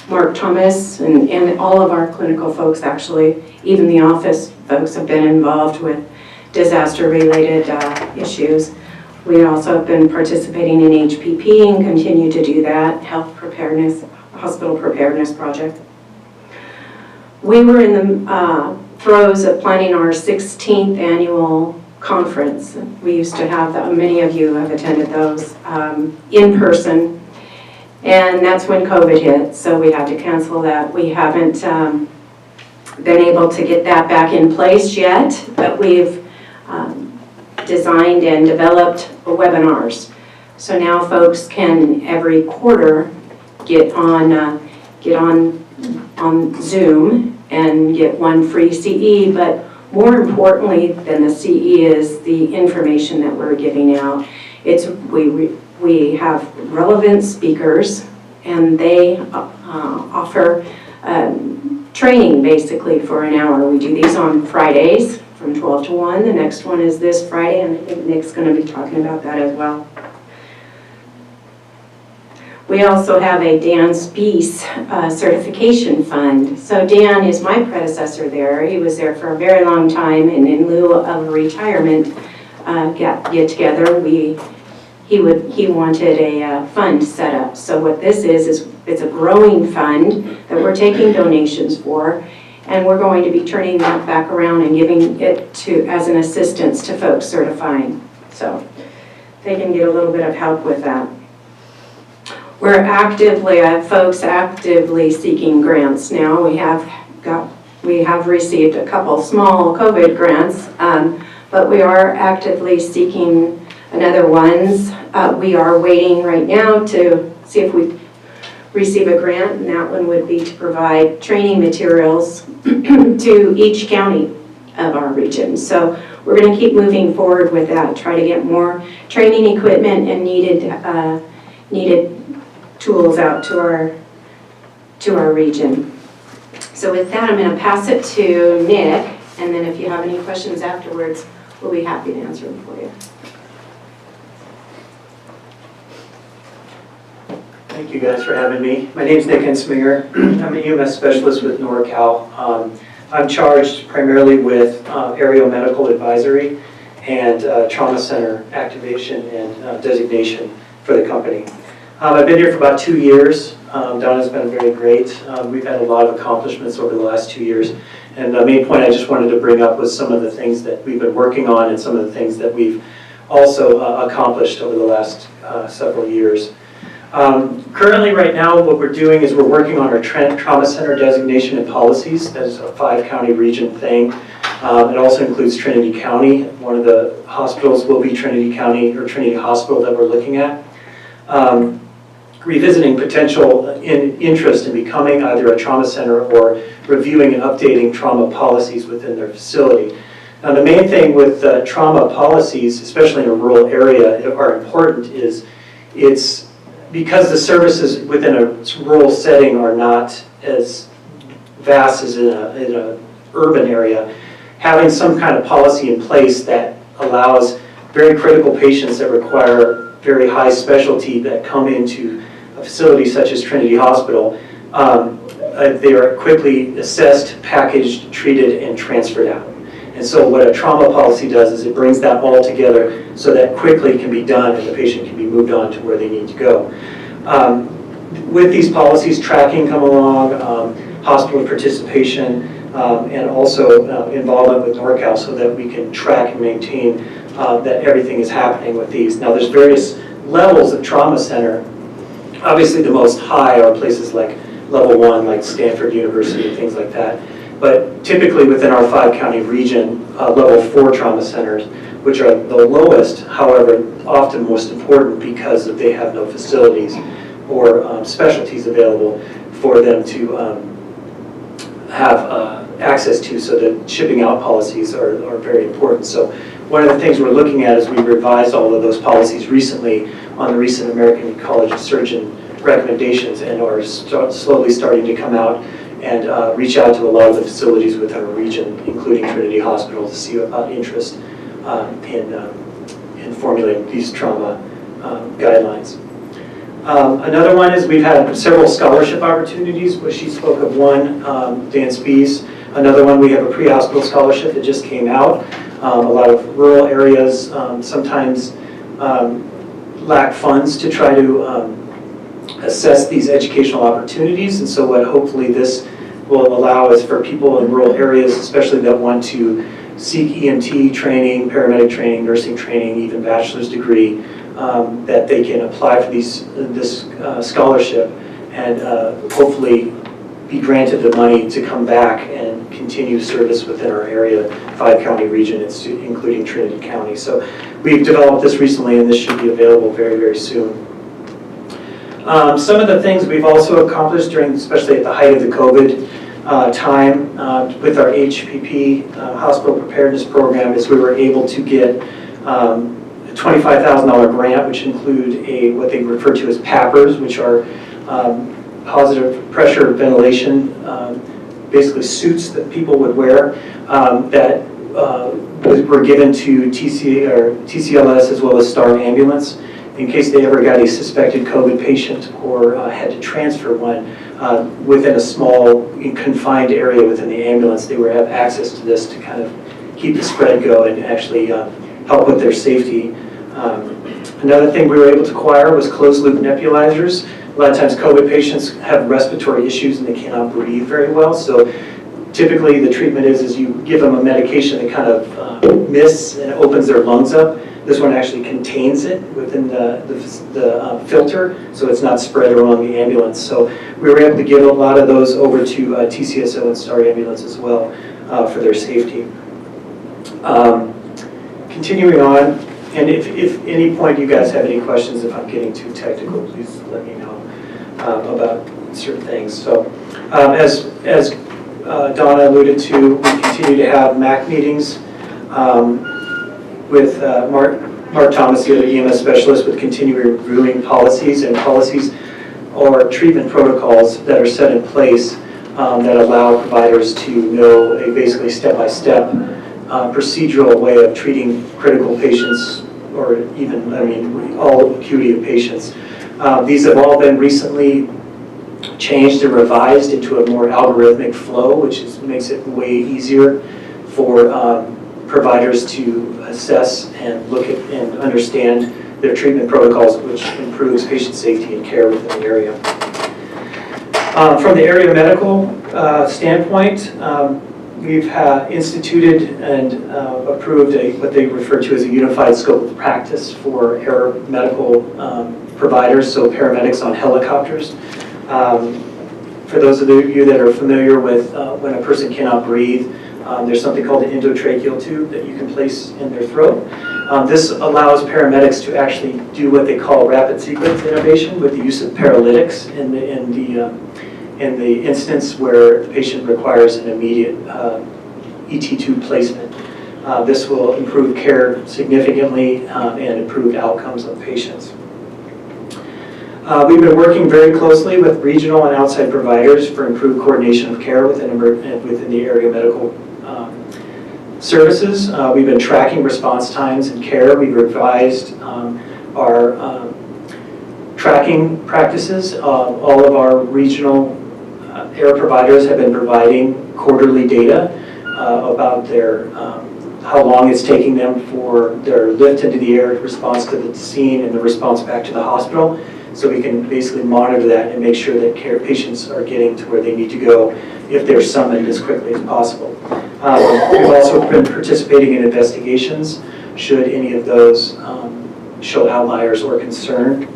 Speaker 13: Mark Thomas and all of our clinical folks, actually, even the office folks, have been involved with disaster-related issues. We also have been participating in HPP and continue to do that, health preparedness, hospital preparedness project. We were in the throes of planning our 16th annual conference. We used to have, many of you have attended those in person, and that's when COVID hit, so we had to cancel that. We haven't been able to get that back in place yet, but we've designed and developed webinars. So now folks can every quarter get on Zoom and get 1 free CE, but more importantly than the CE is the information that we're giving out. We have relevant speakers, and they offer training basically for an hour. We do these on Fridays from 12 to 1. The next one is this Friday, and I think Nick's going to be talking about that as well. We also have a Dan Spees certification fund. So Dan is my predecessor there. He was there for a very long time, and in lieu of a retirement get together, he wanted a fund set up. So what this is it's a growing fund that we're taking donations for, and we're going to be turning that back around and giving it as an assistance to folks certifying. So they can get a little bit of help with that. We're actively, folks actively seeking grants now. We have received a couple small COVID grants, but we are actively seeking another ones. We are waiting right now to see if we receive a grant, and that one would be to provide training materials to each county of our region. So we're going to keep moving forward with that, try to get more training equipment and needed tools out to our region. So with that, I'm going to pass it to Nick, and then if you have any questions afterwards, we'll be happy to answer them for you.
Speaker 15: Thank you guys for having me. My name is Nick Ensminger. I'm an EMS specialist with NorCal. I'm charged primarily with aerial medical advisory and trauma center activation and designation for the company. I've been here for about 2 years. Donna's been very great. We've had a lot of accomplishments over the last 2 years. And the main point I just wanted to bring up was some of the things that we've been working on and some of the things that we've also accomplished over the last several years. Currently, right now, what we're doing is we're working on our trauma center designation and policies. That is a 5-county region thing. It also includes Trinity County. One of the hospitals will be Trinity County or Trinity Hospital that we're looking at. Revisiting potential interest in becoming either a trauma center or reviewing and updating trauma policies within their facility. Now, the main thing with trauma policies, especially in a rural area, are important is it's because the services within a rural setting are not as vast as in a urban area, having some kind of policy in place that allows very critical patients that require very high specialty that come into a facility such as Trinity Hospital, they are quickly assessed, packaged, treated, and transferred out. And so what a trauma policy does is it brings that all together so that quickly can be done and the patient can be moved on to where they need to go. With these policies, tracking come along, hospital participation, and also involvement with NorCal so that we can track and maintain that everything is happening with these. Now there's various levels of trauma center. Obviously the most high are places like level 1, like Stanford University and things like that. But typically within our 5-county region, level 4 trauma centers, which are the lowest, however, often most important because they have no facilities or specialties available for them to have access to, so that shipping out policies are very important. So one of the things we're looking at is we revised all of those policies recently on the recent American College of Surgeon recommendations and are slowly starting to come out and reach out to a lot of the facilities within our region, including Trinity Hospital, to see about interest in formulating these trauma guidelines. Another one is we've had several scholarship opportunities, where she spoke of one, Dan Spees. Another one, we have a pre-hospital scholarship that just came out. A lot of rural areas sometimes lack funds to try to assess these educational opportunities, and so what hopefully this will allow is for people in rural areas, especially that want to seek EMT training, paramedic training, nursing training, even bachelor's degree, that they can apply for this scholarship and hopefully be granted the money to come back and continue service within our area, 5-county region, including Trinity County. So we've developed this recently, and this should be available very, very soon. Some of the things we've also accomplished during, especially at the height of the COVID time, with our HPP hospital preparedness program, is we were able to get a $25,000 grant, which include what they refer to as PAPRs, which are positive pressure ventilation, basically suits that people would wear that were given to TCLS as well as Star Ambulance in case they ever got a suspected COVID patient or had to transfer one within a small confined area within the ambulance. They would have access to this to kind of keep the spread going and actually help with their safety. Another thing we were able to acquire was closed loop nebulizers. A lot of times COVID patients have respiratory issues and they cannot breathe very well. So typically the treatment is you give them a medication that kind of mists and opens their lungs up. This one actually contains it within the filter, so it's not spread around the ambulance. So we were able to give a lot of those over to TCSO and Star Ambulance as well for their safety. Continuing on, and if any point you guys have any questions, if I'm getting too technical, please let me know about certain things. So as Donna alluded to, we continue to have MAC meetings with Mark Thomas, the other EMS specialist, with continuing reviewing policies or treatment protocols that are set in place that allow providers to know a basically step-by-step procedural way of treating critical patients, or even, all acuity of patients. These have all been recently changed and revised into a more algorithmic flow, which makes it way easier for providers to assess and look at and understand their treatment protocols, which improves patient safety and care within the area. From the area medical standpoint, we've instituted and approved what they refer to as a unified scope of practice for air medical providers, so paramedics on helicopters. For those of you that are familiar with when a person cannot breathe, there's something called an endotracheal tube that you can place in their throat. This allows paramedics to actually do what they call rapid sequence intubation with the use of paralytics in the instance where the patient requires an immediate ET tube placement. This will improve care significantly and improve outcomes of patients. We've been working very closely with regional and outside providers for improved coordination of care within the area medical services. We've been tracking response times and care. We've revised our tracking practices. All of our regional air providers have been providing quarterly data about their how long it's taking them for their lift into the air response to the scene and the response back to the hospital. So we can basically monitor that and make sure that patients are getting to where they need to go if they're summoned as quickly as possible. We've also been participating in investigations should any of those show outliers or concern.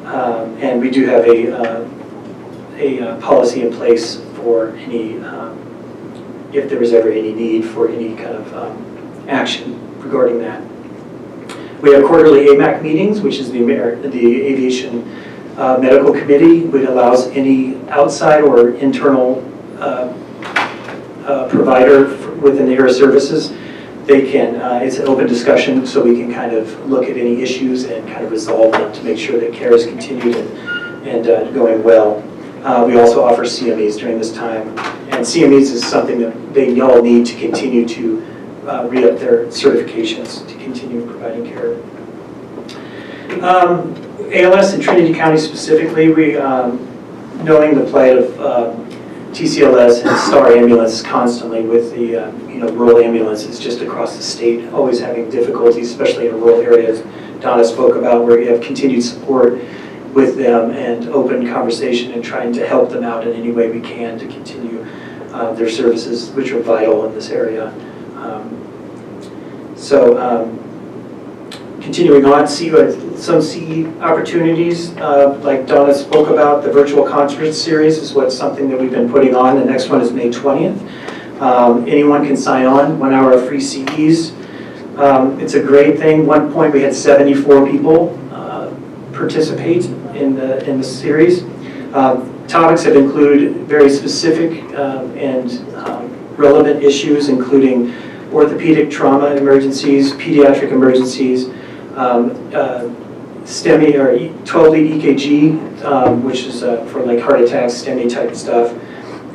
Speaker 15: And we do have a policy in place for any, if there is ever any need for any kind of action regarding that. We have quarterly Amac meetings, which is the Aviation Medical Committee, which allows any outside or internal provider within the air services. They can, it's an open discussion, so we can kind of look at any issues and kind of resolve them to make sure that care is continued and going well. We also offer CMEs during this time, and CMEs is something that they all need to continue to re-up their certifications to continue providing care. ALS in Trinity County specifically, we, knowing the plight of TCLS and Star Ambulance constantly with the rural ambulances just across the state, always having difficulties, especially in rural areas. Donna spoke about where we have continued support with them and open conversation and trying to help them out in any way we can to continue their services, which are vital in this area. Continuing on, some CE opportunities, like Donna spoke about, the virtual conference series is something that we've been putting on. The next one is May 20th. Anyone can sign on, 1 hour of free CEs. It's a great thing. One point we had 74 people participate in the series. Topics have included very specific and relevant issues, including orthopedic trauma emergencies, pediatric emergencies, STEMI or 12-lead EKG, which is for like heart attacks, STEMI type stuff,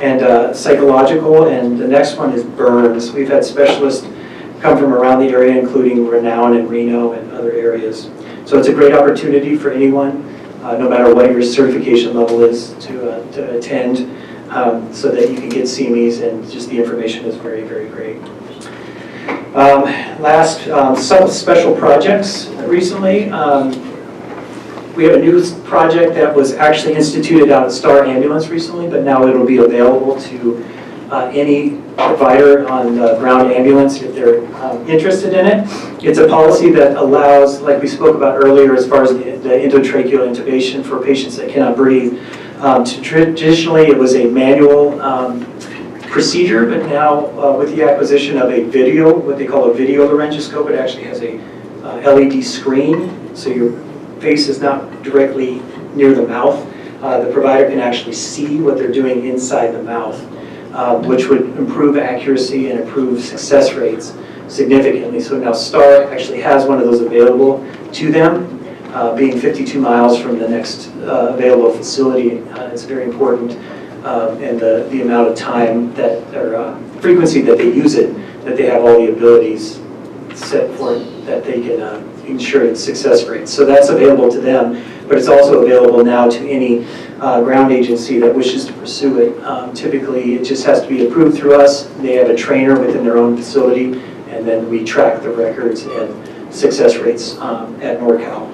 Speaker 15: and psychological, and the next one is burns. We've had specialists come from around the area, including Renown and Reno and other areas. So it's a great opportunity for anyone, no matter what your certification level is, to attend, so that you can get CMEs, and just the information is very, very great. Some special projects recently. We have a new project that was actually instituted out at Star Ambulance recently, but now it'll be available to any provider on the ground ambulance if they're interested in it. It's a policy that allows, like we spoke about earlier, as far as the endotracheal intubation for patients that cannot breathe. Traditionally, it was a manual procedure, but now with the acquisition of a video, what they call a video laryngoscope, it actually has a LED screen, so your face is not directly near the mouth. The provider can actually see what they're doing inside the mouth, which would improve accuracy and improve success rates significantly. So now STAR actually has one of those available to them, being 52 miles from the next available facility. It's very important, and the amount of time that, or frequency that they use it, that they have all the abilities set for it, that they can ensure its success rates. So that's available to them, but it's also available now to any ground agency that wishes to pursue it. Typically, it just has to be approved through us. They have a trainer within their own facility, and then we track the records and success rates at NorCal.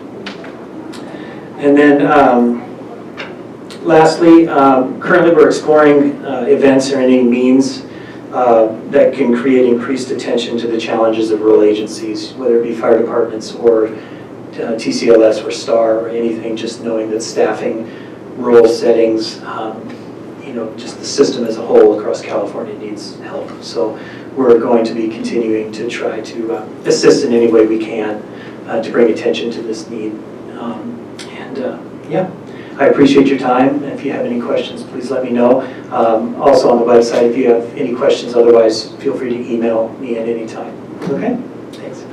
Speaker 15: And then lastly, currently we're exploring events or any means that can create increased attention to the challenges of rural agencies, whether it be fire departments or TCLS or STAR or anything, just knowing that staffing, rural settings, just the system as a whole across California needs help. So we're going to be continuing to try to assist in any way we can to bring attention to this need. Yeah, I appreciate your time. If you have any questions, please let me know. Also on the website, if you have any questions, otherwise feel free to email me at any time. Okay? Thanks.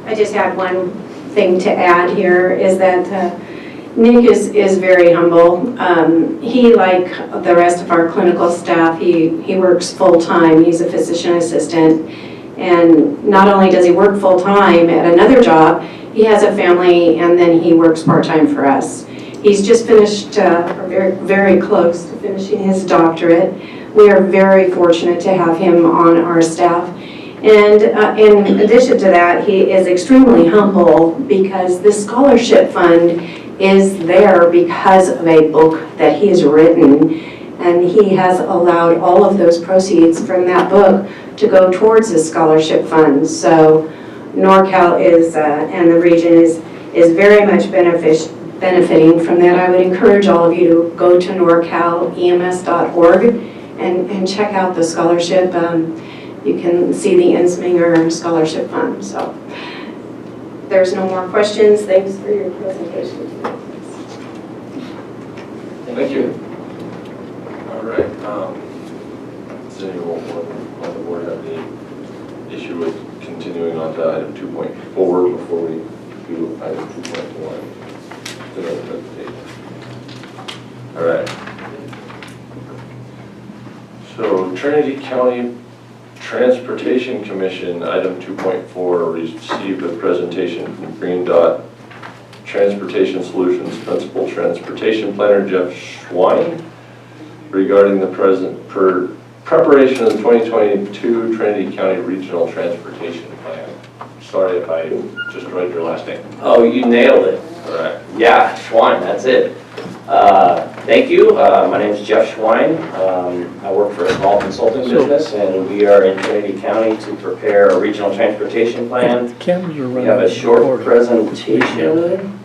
Speaker 13: I just had one thing to add here, is that Nick is very humble. He, like the rest of our clinical staff, he works full-time. He's a physician assistant. And not only does he work full-time at another job, he has a family, and then he works part-time for us. He's just finished, or very, very close to finishing his doctorate. We are very fortunate to have him on our staff. And in addition to that, he is extremely humble because this scholarship fund is there because of a book that he's written. And he has allowed all of those proceeds from that book to go towards his scholarship fund. So NorCal is, and the region is very much benefiting from that. I would encourage all of you to go to norcalems.org and check out the scholarship. You can see the Insminger Scholarship Fund. So there's no more questions. Thanks for your presentation.
Speaker 4: Thank you. All right. Does anyone on the board have any issue with continuing on to item 2.4 before we do item 2.1? All right. So Trinity County Transportation Commission, item 2.4, received a presentation from Green Dot Transportation Solutions Principal Transportation Planner Jeff Schwein regarding the preparation of the 2022 Trinity County Regional Transportation Plan. Sorry if I just read your last name.
Speaker 16: Oh, you nailed it.
Speaker 4: All right.
Speaker 16: Yeah, Schwein, that's it. Thank you. My name is Jeff Schwein. I work for a small consulting business, and we are in Trinity County to prepare a regional transportation plan. We have a short presentation.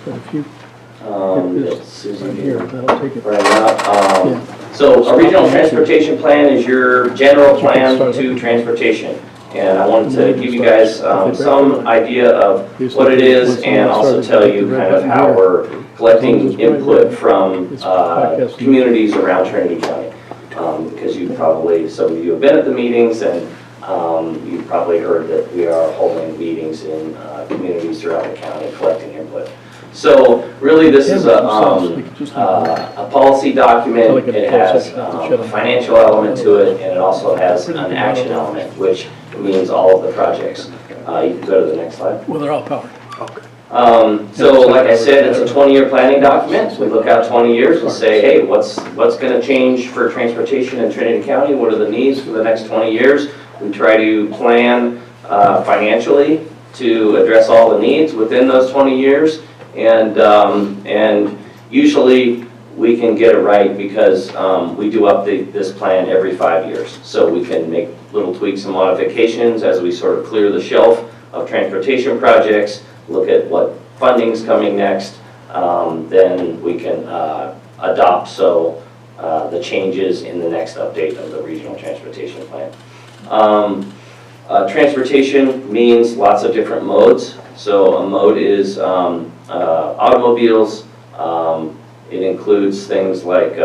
Speaker 16: That Susan can bring up. So a regional transportation plan is your general plan to transportation. And I wanted to give you guys some idea of what it is, and also tell you kind of how we're collecting input from communities around Trinity County. Because you probably, some of you have been at the meetings, and you've probably heard that we are holding meetings in communities throughout the county collecting input. So really this is a policy document. It has a financial element to it, and it also has an action element, which means all of the projects. You can go to the next slide.
Speaker 18: Well, they're all powered. Okay.
Speaker 16: So like I said, it's a 20-year planning document. We look out 20 years and say, hey, what's going to change for transportation in Trinity County? What are the needs for the next 20 years? We try to plan financially to address all the needs within those 20 years. And usually we can get it right because we do update this plan every 5 years. So we can make little tweaks and modifications as we sort of clear the shelf of transportation projects, look at what funding's coming next, then we can adopt the changes in the next update of the regional transportation plan. Transportation means lots of different modes. So a mode is automobiles. It includes things like,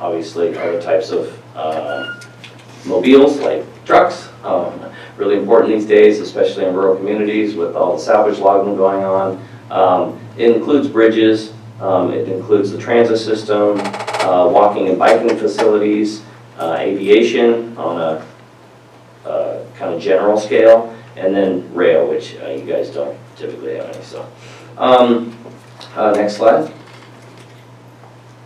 Speaker 16: obviously, other types of mobiles like trucks. Really important these days, especially in rural communities with all the salvage logging going on. It includes bridges. It includes the transit system, walking and biking facilities, aviation on a kind of general scale, and then rail, which you guys don't typically have any. So, next slide.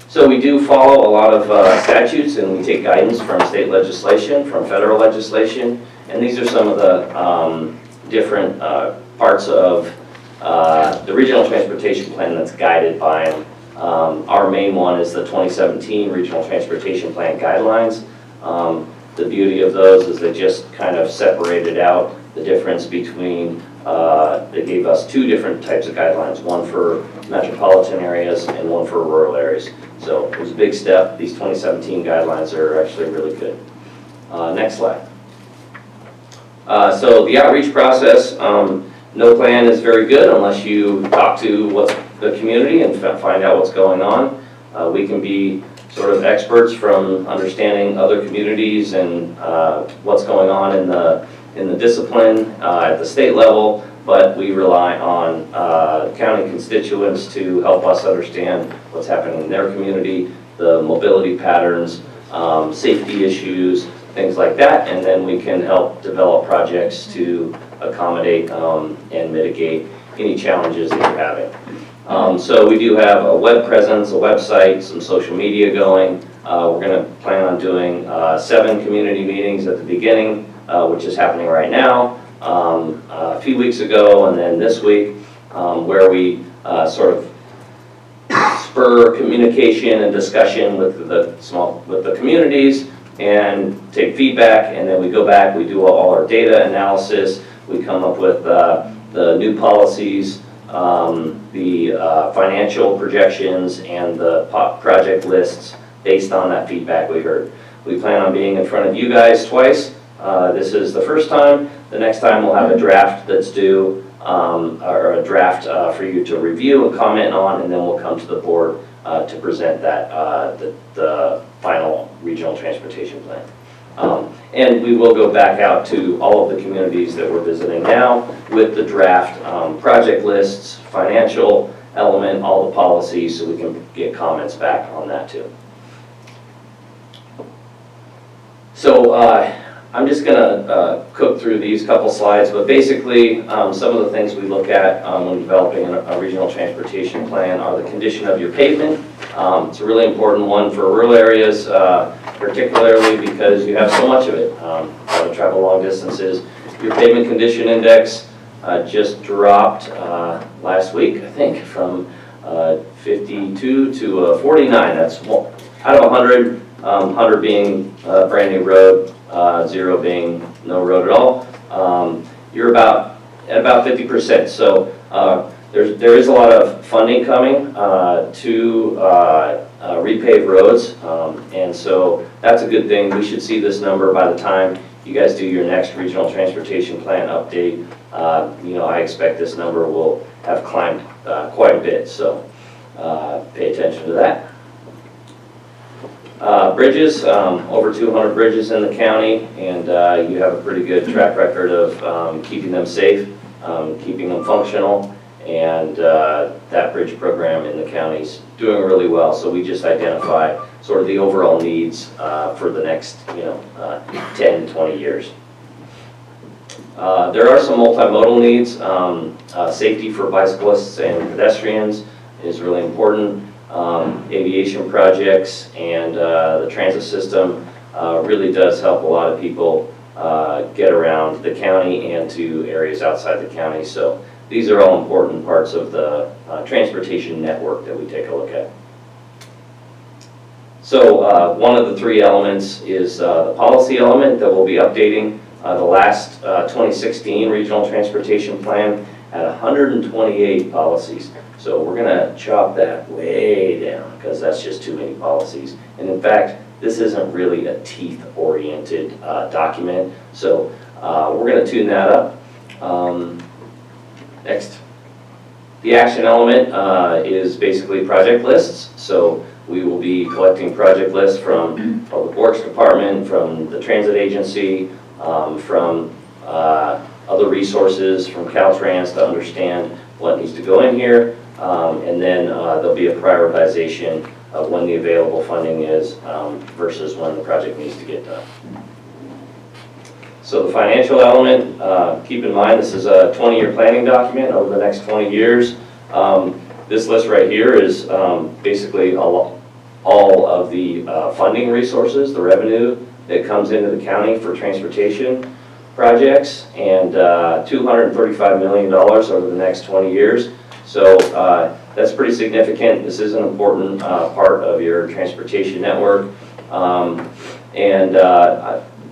Speaker 16: So we do follow a lot of statutes, and we take guidance from state legislation, from federal legislation, and these are some of the different parts of the regional transportation plan that's guided by them. Our main one is the 2017 Regional Transportation Plan Guidelines. The beauty of those is they just kind of separated out the difference between, they gave us 2 different types of guidelines, one for metropolitan areas and one for rural areas. So it was a big step. These 2017 guidelines are actually really good. Next slide. So the outreach process, no plan is very good unless you talk to the community and find out what's going on. We can be sort of experts from understanding other communities and what's going on in the discipline at the state level, but we rely on county constituents to help us understand what's happening in their community, the mobility patterns, safety issues, things like that, and then we can help develop projects to accommodate and mitigate any challenges that you're having. So we do have a web presence, a website, some social media going. We're going to plan on doing 7 community meetings at the beginning, which is happening right now, a few weeks ago, and then this week, where we sort of spur communication and discussion with the communities and take feedback, and then we go back, we do all our data analysis, we come up with the new policies, the financial projections, and the project lists based on that feedback we heard. We plan on being in front of you guys twice. This is the first time. The next time we'll have a draft that's due, or a draft for you to review and comment on, and then we'll come to the board to present that, the final regional transportation plan. And we will go back out to all of the communities that we're visiting now with the draft project lists, financial element, all the policies, so we can get comments back on that too. So I'm just going to cook through these couple slides, but basically some of the things we look at when developing a regional transportation plan are the condition of your pavement. It's a really important one for rural areas, particularly because you have so much of it. Got to travel long distances. Your pavement condition index just dropped last week, I think, from 52 to 49. That's out of 100, 100 being a brand new road, 0 being no road at all. You're at about 50%. So there is a lot of funding coming to repave roads, and so that's a good thing. We should see this number by the time you guys do your next regional transportation plan update. I expect this number will have climbed quite a bit, so pay attention to that. Bridges, over 200 bridges in the county, and you have a pretty good track record of keeping them safe, keeping them functional, and that bridge program in the county is doing really well. So we just identify sort of the overall needs for the next 10, 20 years. There are some multimodal needs. Safety for bicyclists and pedestrians is really important. Aviation projects and the transit system really does help a lot of people get around the county and to areas outside the county. So these are all important parts of the transportation network that we take a look at. So one of the three elements is the policy element that we'll be updating. The last 2016 Regional Transportation Plan had 128 policies. So we're gonna chop that way down because that's just too many policies. And in fact, this isn't really a teeth-oriented document. So we're gonna tune that up. Next. The action element is basically project lists. So we will be collecting project lists from Public Works Department, from the Transit Agency, from other resources, from Caltrans to understand what needs to go in here. And then there'll be a prioritization of when the available funding is versus when the project needs to get done. So the financial element, keep in mind this is a 20-year planning document over the next 20 years. This list right here is basically all of the funding resources, the revenue that comes into the county for transportation projects, and $235 million over the next 20 years. So that's pretty significant. This is an important part of your transportation network.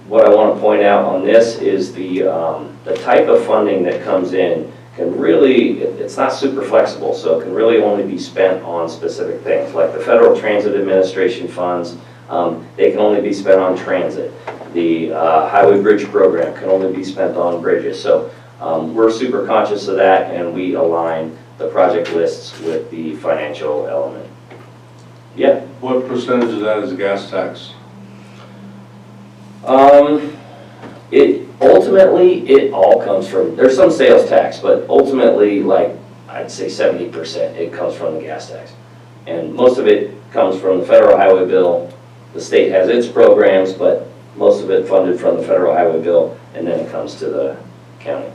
Speaker 16: What I want to point out on this is the type of funding that comes in can really, it's not super flexible, so it can really only be spent on specific things. Like the Federal Transit Administration funds, they can only be spent on transit. The Highway Bridge Program can only be spent on bridges. So we're super conscious of that, and we align the project lists with the financial element. Yeah?
Speaker 24: What percentage of that is gas tax?
Speaker 16: Ultimately, it all comes from, there's some sales tax, but ultimately, like, I'd say 70% it comes from the gas tax. And most of it comes from the federal highway bill. The state has its programs, but most of it funded from the federal highway bill, and then it comes to the county.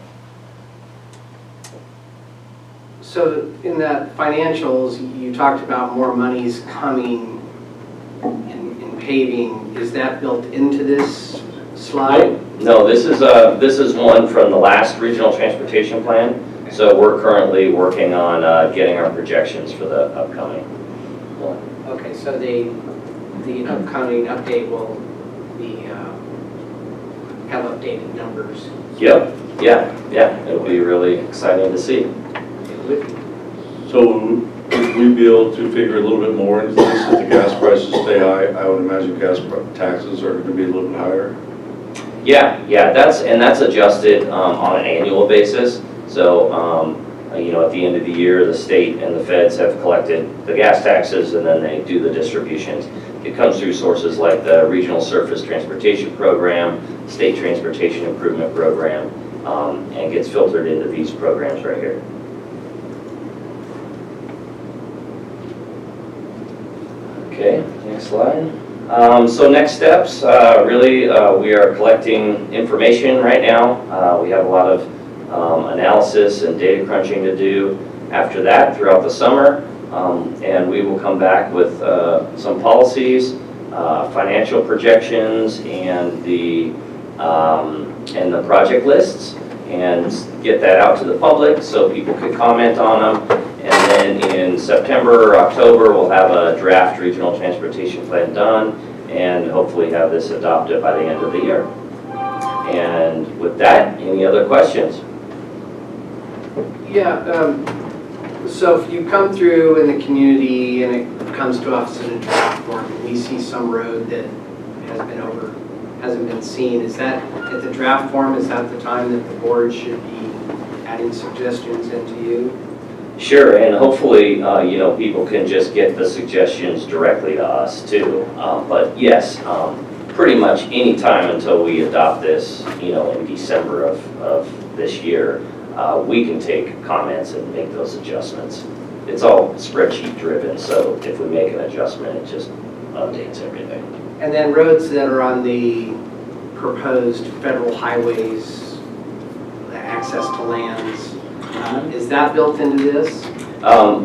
Speaker 10: So in that financials, you talked about more monies coming in paving. Is that built into this slide?
Speaker 16: No, this is one from the last regional transportation plan. So we're currently working on getting our projections for the upcoming one.
Speaker 10: Okay, so the upcoming update will be have updated numbers.
Speaker 16: Yep. Yeah. It'll be really exciting to see.
Speaker 24: So would we be able to figure a little bit more into this if the gas prices stay high? I would imagine gas taxes are going to be a little bit higher.
Speaker 16: Yeah, that's adjusted on an annual basis. So, at the end of the year, the state and the feds have collected the gas taxes, and then they do the distributions. It comes through sources like the Regional Surface Transportation Program, State Transportation Improvement Program, and gets filtered into these programs right here. Okay, next slide. So next steps, we are collecting information right now. We have a lot of analysis and data crunching to do after that throughout the summer. And we will come back with some policies, financial projections, and the project lists, and get that out to the public so people can comment on them. And then in September or October, we'll have a draft regional transportation plan done and hopefully have this adopted by the end of the year. And with that, any other questions?
Speaker 10: Yeah, so if you come through in the community and it comes to us in a draft form, and we see some road that hasn't been seen, is that at the draft form, is that the time that the board should be adding suggestions into you?
Speaker 16: Sure, and hopefully, people can just get the suggestions directly to us too. But yes, pretty much any time until we adopt this, in December of this year, we can take comments and make those adjustments. It's all spreadsheet driven, so if we make an adjustment, it just updates everything.
Speaker 10: And then roads that are on the proposed federal highways, the access to lands, is that built into this?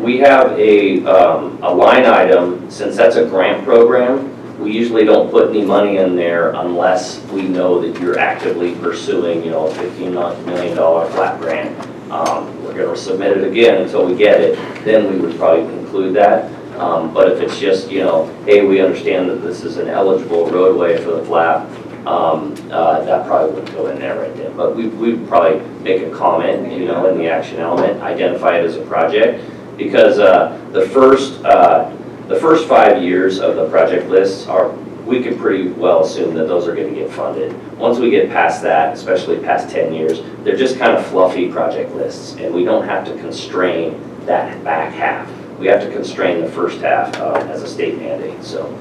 Speaker 16: We have a line item, since that's a grant program, we usually don't put any money in there unless we know that you're actively pursuing, a $15 million flat grant. We're going to submit it again until we get it, then we would probably include that. But if it's just, hey, we understand that this is an eligible roadway for the flap, that probably wouldn't go in there right then. But we'd probably make a comment, in the action element, identify it as a project, because the first 5 years of the project lists we can pretty well assume that those are going to get funded. Once we get past that, especially past 10 years, they're just kind of fluffy project lists, and we don't have to constrain that back half. We have to constrain the first half as a state mandate. So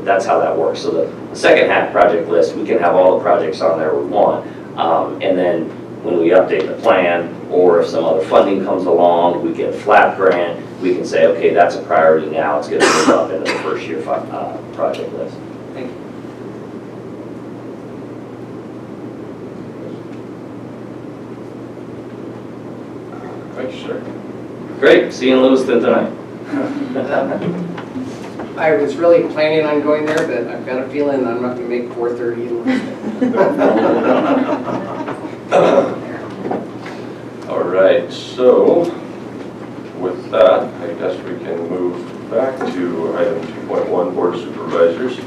Speaker 16: that's how that works. So the second half project list, we can have all the projects on there we want, and then when we update the plan, or if some other funding comes along, we get a flap grant, we can say, okay, that's a priority now, it's going to move up into the first year project list.
Speaker 10: Thank you.
Speaker 4: Thank you, sir.
Speaker 16: Great, see you in Lewiston tonight.
Speaker 10: I was really planning on going there, but I've got a feeling I'm not going to make 4:30 in Lewiston.
Speaker 4: All right, so with that, I guess we can move back to item 2.1, Board of Supervisors.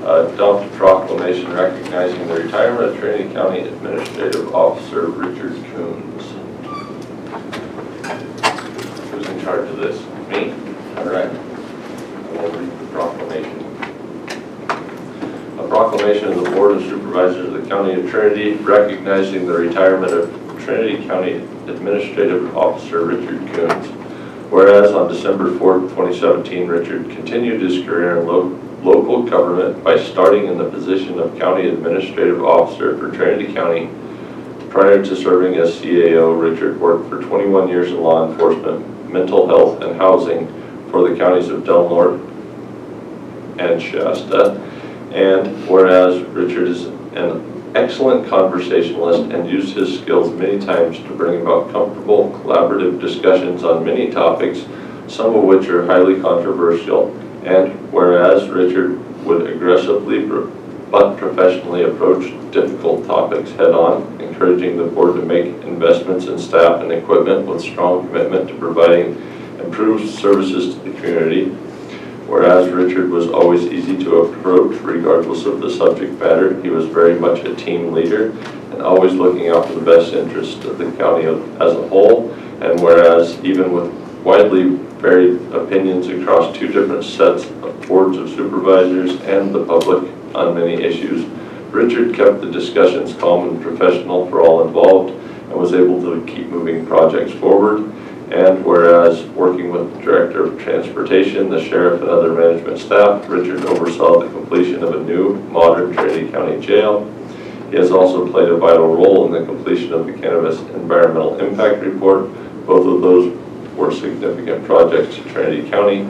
Speaker 4: Adopt a proclamation recognizing the retirement of Trinity County Administrative Officer Richard Coons. Who's in charge of this? Me? All right. I will read the proclamation. A proclamation of the Board of Supervisors of the County of Trinity recognizing the retirement of Trinity County Administrative Officer Richard Coons. Whereas on December 4th, 2017, Richard continued his career in local government by starting in the position of County Administrative Officer for Trinity County. Prior to serving as CAO, Richard worked for 21 years in law enforcement, mental health, and housing for the counties of Del Norte and Shasta. And whereas Richard is an excellent conversationalist and used his skills many times to bring about comfortable, collaborative discussions on many topics, some of which are highly controversial. And whereas Richard would aggressively but professionally approach difficult topics head-on, encouraging the board to make investments in staff and equipment with strong commitment to providing improved services to the community. Whereas Richard was always easy to approach regardless of the subject matter, he was very much a team leader and always looking out for the best interest of the county as a whole. And whereas even with widely varied opinions across two different sets of boards of supervisors and the public on many issues, Richard kept the discussions calm and professional for all involved and was able to keep moving projects forward. And whereas working with the Director of Transportation, the Sheriff, and other management staff, Richard oversaw the completion of a new, modern Trinity County jail. He has also played a vital role in the completion of the Cannabis Environmental Impact Report. Both of those were significant projects to Trinity County.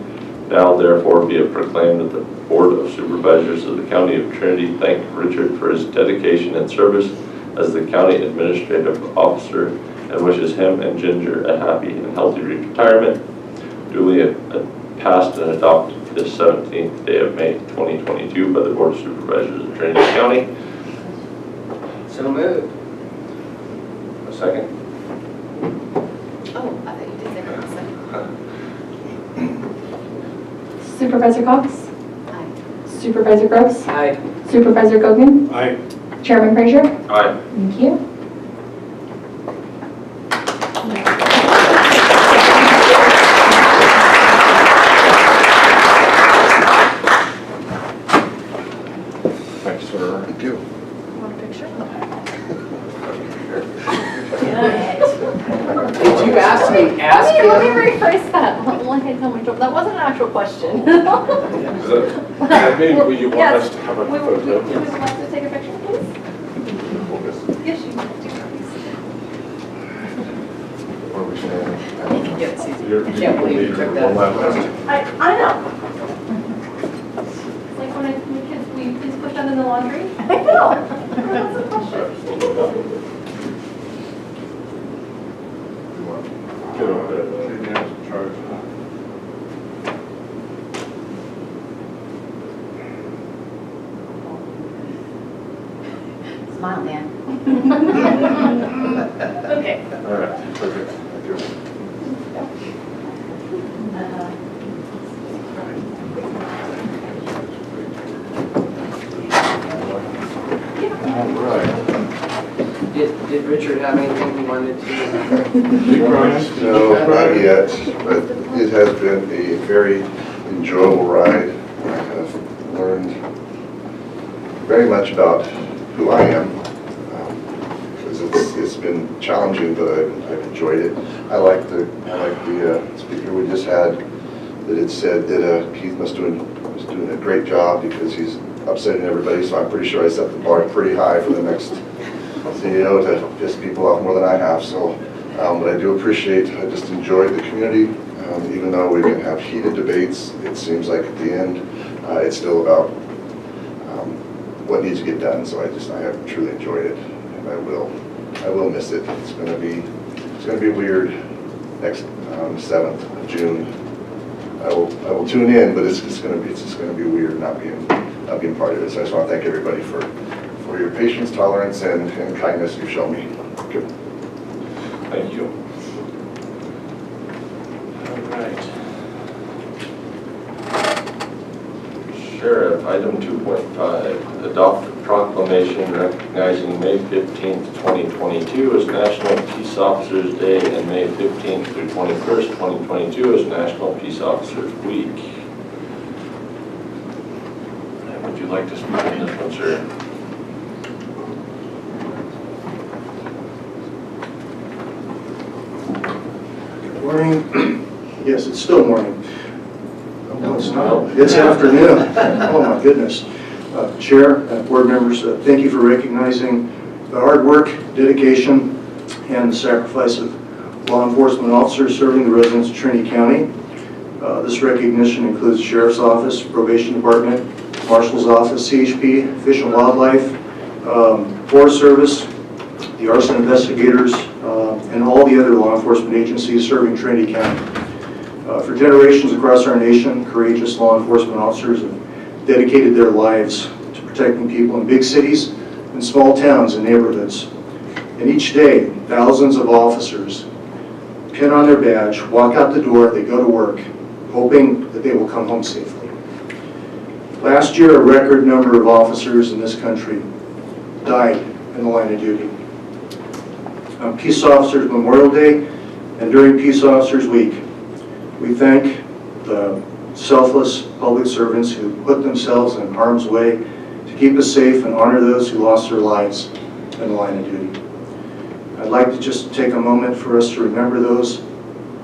Speaker 4: Now, therefore, be it proclaimed that the Board of Supervisors of the County of Trinity thank Richard for his dedication and service as the County Administrative Officer and wishes him and Ginger a happy and healthy retirement. Duly passed and adopted this 17th day of May 2022 by the Board of Supervisors of Trinity County.
Speaker 10: So moved.
Speaker 4: A second?
Speaker 2: Oh, I thought you did say that in a second.
Speaker 8: Supervisor Cox?
Speaker 2: Aye.
Speaker 8: Supervisor Gross?
Speaker 10: Aye.
Speaker 8: Supervisor Gogan?
Speaker 24: Aye.
Speaker 8: Chairman Frazier?
Speaker 4: Aye.
Speaker 8: Thank you.
Speaker 12: Thanks, sir. Thank you.
Speaker 2: Want a picture?
Speaker 10: Did you ask me?
Speaker 2: Let me rephrase that. Like I tell my job, that wasn't an actual question.
Speaker 12: Does that mean you want us to have a
Speaker 2: We would
Speaker 12: photo?
Speaker 2: like to take a picture, please. Yes, you can do
Speaker 12: Where are we standing?
Speaker 2: Yes, Susan.
Speaker 12: You're-
Speaker 10: I can't believe you took that.
Speaker 12: One last question.
Speaker 2: I know. It's like when kids, will you please push that in the laundry? I know. That's a question.
Speaker 12: Get over there. Sidman's in charge.
Speaker 2: Smile, Dan. Okay.
Speaker 12: All right, perfect. Thank you.
Speaker 10: Did Richard have anything he wanted to?
Speaker 18: No, not yet, but it has been a very enjoyable ride. I have learned very much about who I am. Because it's been challenging, but I've enjoyed it. I like the speaker we just had, that it said that Keith was doing a great job because he's upsetting everybody, so I'm pretty sure I set the bar pretty high for the next CEO to piss people off more than I have. So, but I do appreciate, I just enjoyed the community. Even though we can have heated debates, it seems like at the end, it's still about what needs to get done. So I have truly enjoyed it, and I will miss it. It's going to be weird next 7th of June. I will tune in, but it's just going to be weird not being part of it. So I just want to thank everybody for your patience, tolerance, and kindness you've shown me. Good.
Speaker 4: Thank you. All right. Sheriff, item 2.5, adopt a proclamation recognizing May 15th, 2022 as National Peace Officers Day and May 15th through 21st, 2022 as National Peace Officers Week. And would you like to speak on this one, sir?
Speaker 19: Morning. Yes, it's still morning. No, it's not. It's afternoon. Oh my goodness. Chair, board members, thank you for recognizing the hard work, dedication, and the sacrifice of law enforcement officers serving the residents of Trinity County. This recognition includes Sheriff's Office, Probation Department, Marshal's Office, CHP, Fish and Wildlife, Forest Service, the arson investigators, and all the other law enforcement agencies serving Trinity County. For generations across our nation, courageous law enforcement officers have dedicated their lives to protecting people in big cities and small towns and neighborhoods. And each day, thousands of officers pin on their badge, walk out the door, they go to work, hoping that they will come home safely. Last year, a record number of officers in this country died in the line of duty. On Peace Officers Memorial Day and during Peace Officers Week, we thank the selfless public servants who put themselves in harm's way to keep us safe and honor those who lost their lives in the line of duty. I'd like to just take a moment for us to remember those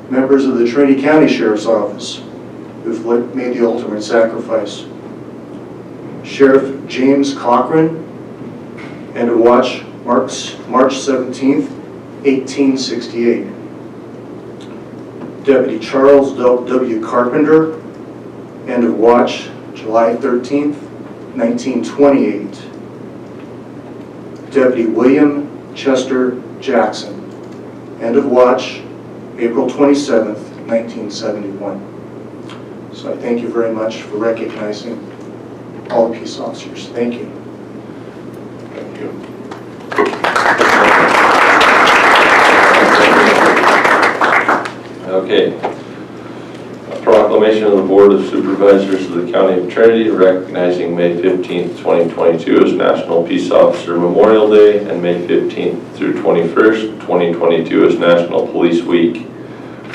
Speaker 19: members of the Trinity County Sheriff's Office who've made the ultimate sacrifice. Sheriff James Cochran, end of watch March 17th, 1868. Deputy Charles W. Carpenter, end of watch July 13th, 1928. Deputy William Chester Jackson, end of watch April 27th, 1971. So I thank you very much for recognizing all the peace officers. Thank you.
Speaker 4: Thank you. Okay. A proclamation of the Board of Supervisors of the County of Trinity recognizing May 15th, 2022 as National Peace Officer Memorial Day and May 15th through 21st, 2022 as National Police Week.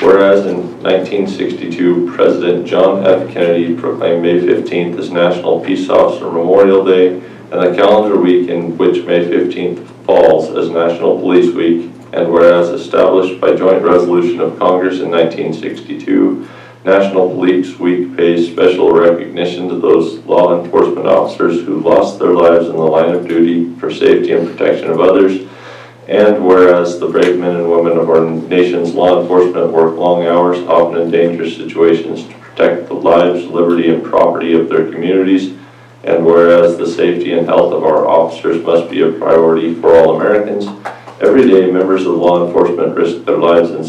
Speaker 4: Whereas in 1962, President John F. Kennedy proclaimed May 15th as National Peace Officer Memorial Day and the calendar week in which May 15th falls as National Police Week, and whereas established by joint resolution of Congress in 1962, National Police Week pays special recognition to those law enforcement officers who lost their lives in the line of duty for safety and protection of others, and whereas the brave men and women of our nation's law enforcement work long hours, often in dangerous situations, to protect the lives, liberty, and property of their communities, and whereas the safety and health of our officers must be a priority for all Americans, every day members of law enforcement risk their lives in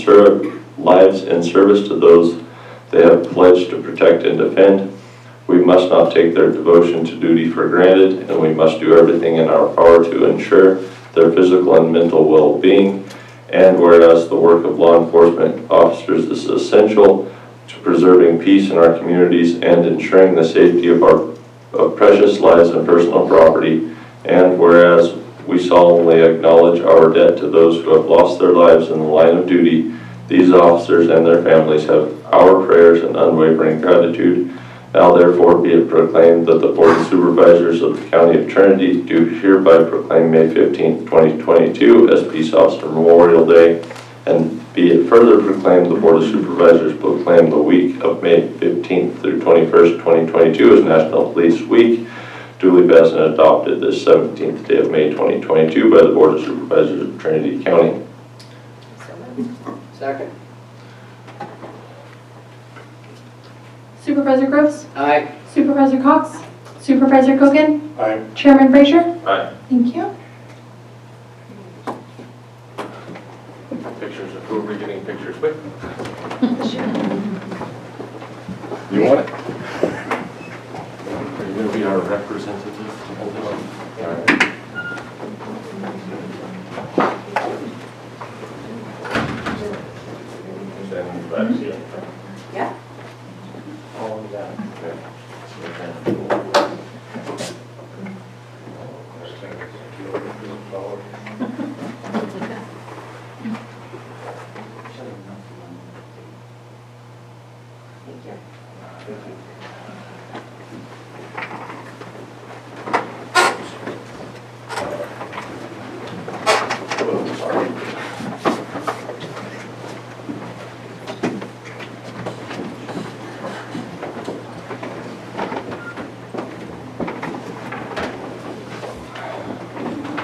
Speaker 4: service to those they have pledged to protect and defend. We must not take their devotion to duty for granted, and we must do everything in our power to ensure their physical and mental well-being. And whereas the work of law enforcement officers is essential to preserving peace in our communities and ensuring the safety of our precious lives and personal property, And whereas we solemnly acknowledge our debt to those who have lost their lives in the line of duty, these officers and their families have our prayers and unwavering gratitude. Now therefore be it proclaimed that the Board of Supervisors of the County of Trinity do hereby proclaim May 15th, 2022 as Peace Officer Memorial Day, and be it further proclaimed the Board of Supervisors proclaim the week of May 15th through 21st, 2022 as National Police Week, duly passed and adopted this 17th day of May 2022 by the Board of Supervisors of Trinity County.
Speaker 10: Second.
Speaker 8: Supervisor Groves?
Speaker 10: Aye.
Speaker 8: Supervisor Cox? Supervisor Coogan?
Speaker 24: Aye.
Speaker 8: Chairman Frazier?
Speaker 4: Aye.
Speaker 8: Thank you.
Speaker 4: Pictures of who are we getting pictures with? You want it? Are you going to be our representative? Hold it on. All right. Stand in the back seat.
Speaker 13: Yeah.
Speaker 4: All in that. Okay.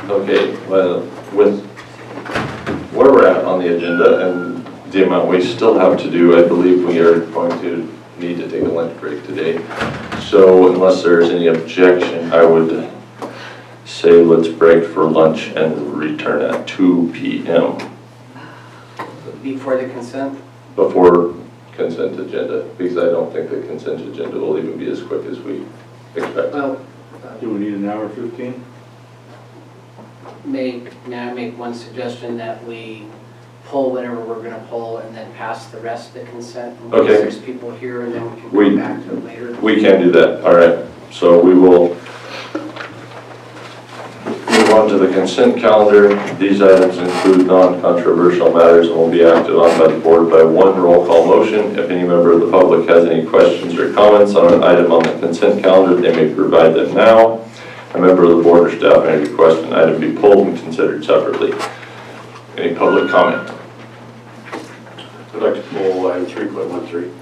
Speaker 4: Okay, well, with where we're at on the agenda and the amount we still have to do, I believe we are going to need to take a lunch break today. So unless there's any objection, I would say let's break for lunch and return at 2 p.m.
Speaker 10: Before the consent?
Speaker 4: before consent agenda, because I don't think the consent agenda will even be as quick as we expect.
Speaker 10: Well,
Speaker 24: Do we need an hour 15?
Speaker 10: may I make one suggestion that we pull whatever we're going to pull and then pass the rest of the consent in case
Speaker 4: Okay.
Speaker 10: there's people here, and then we can go back to it later.
Speaker 4: We can do that, all right. So we will move on to the consent calendar. These items include non-controversial matters and will be acted on by the board by one roll call motion. If any member of the public has any questions or comments on an item on the consent calendar, they may provide them now. A member of the board or staff may request an item be pulled and considered separately. Any public comment?
Speaker 24: I'd like to pull item 3.13.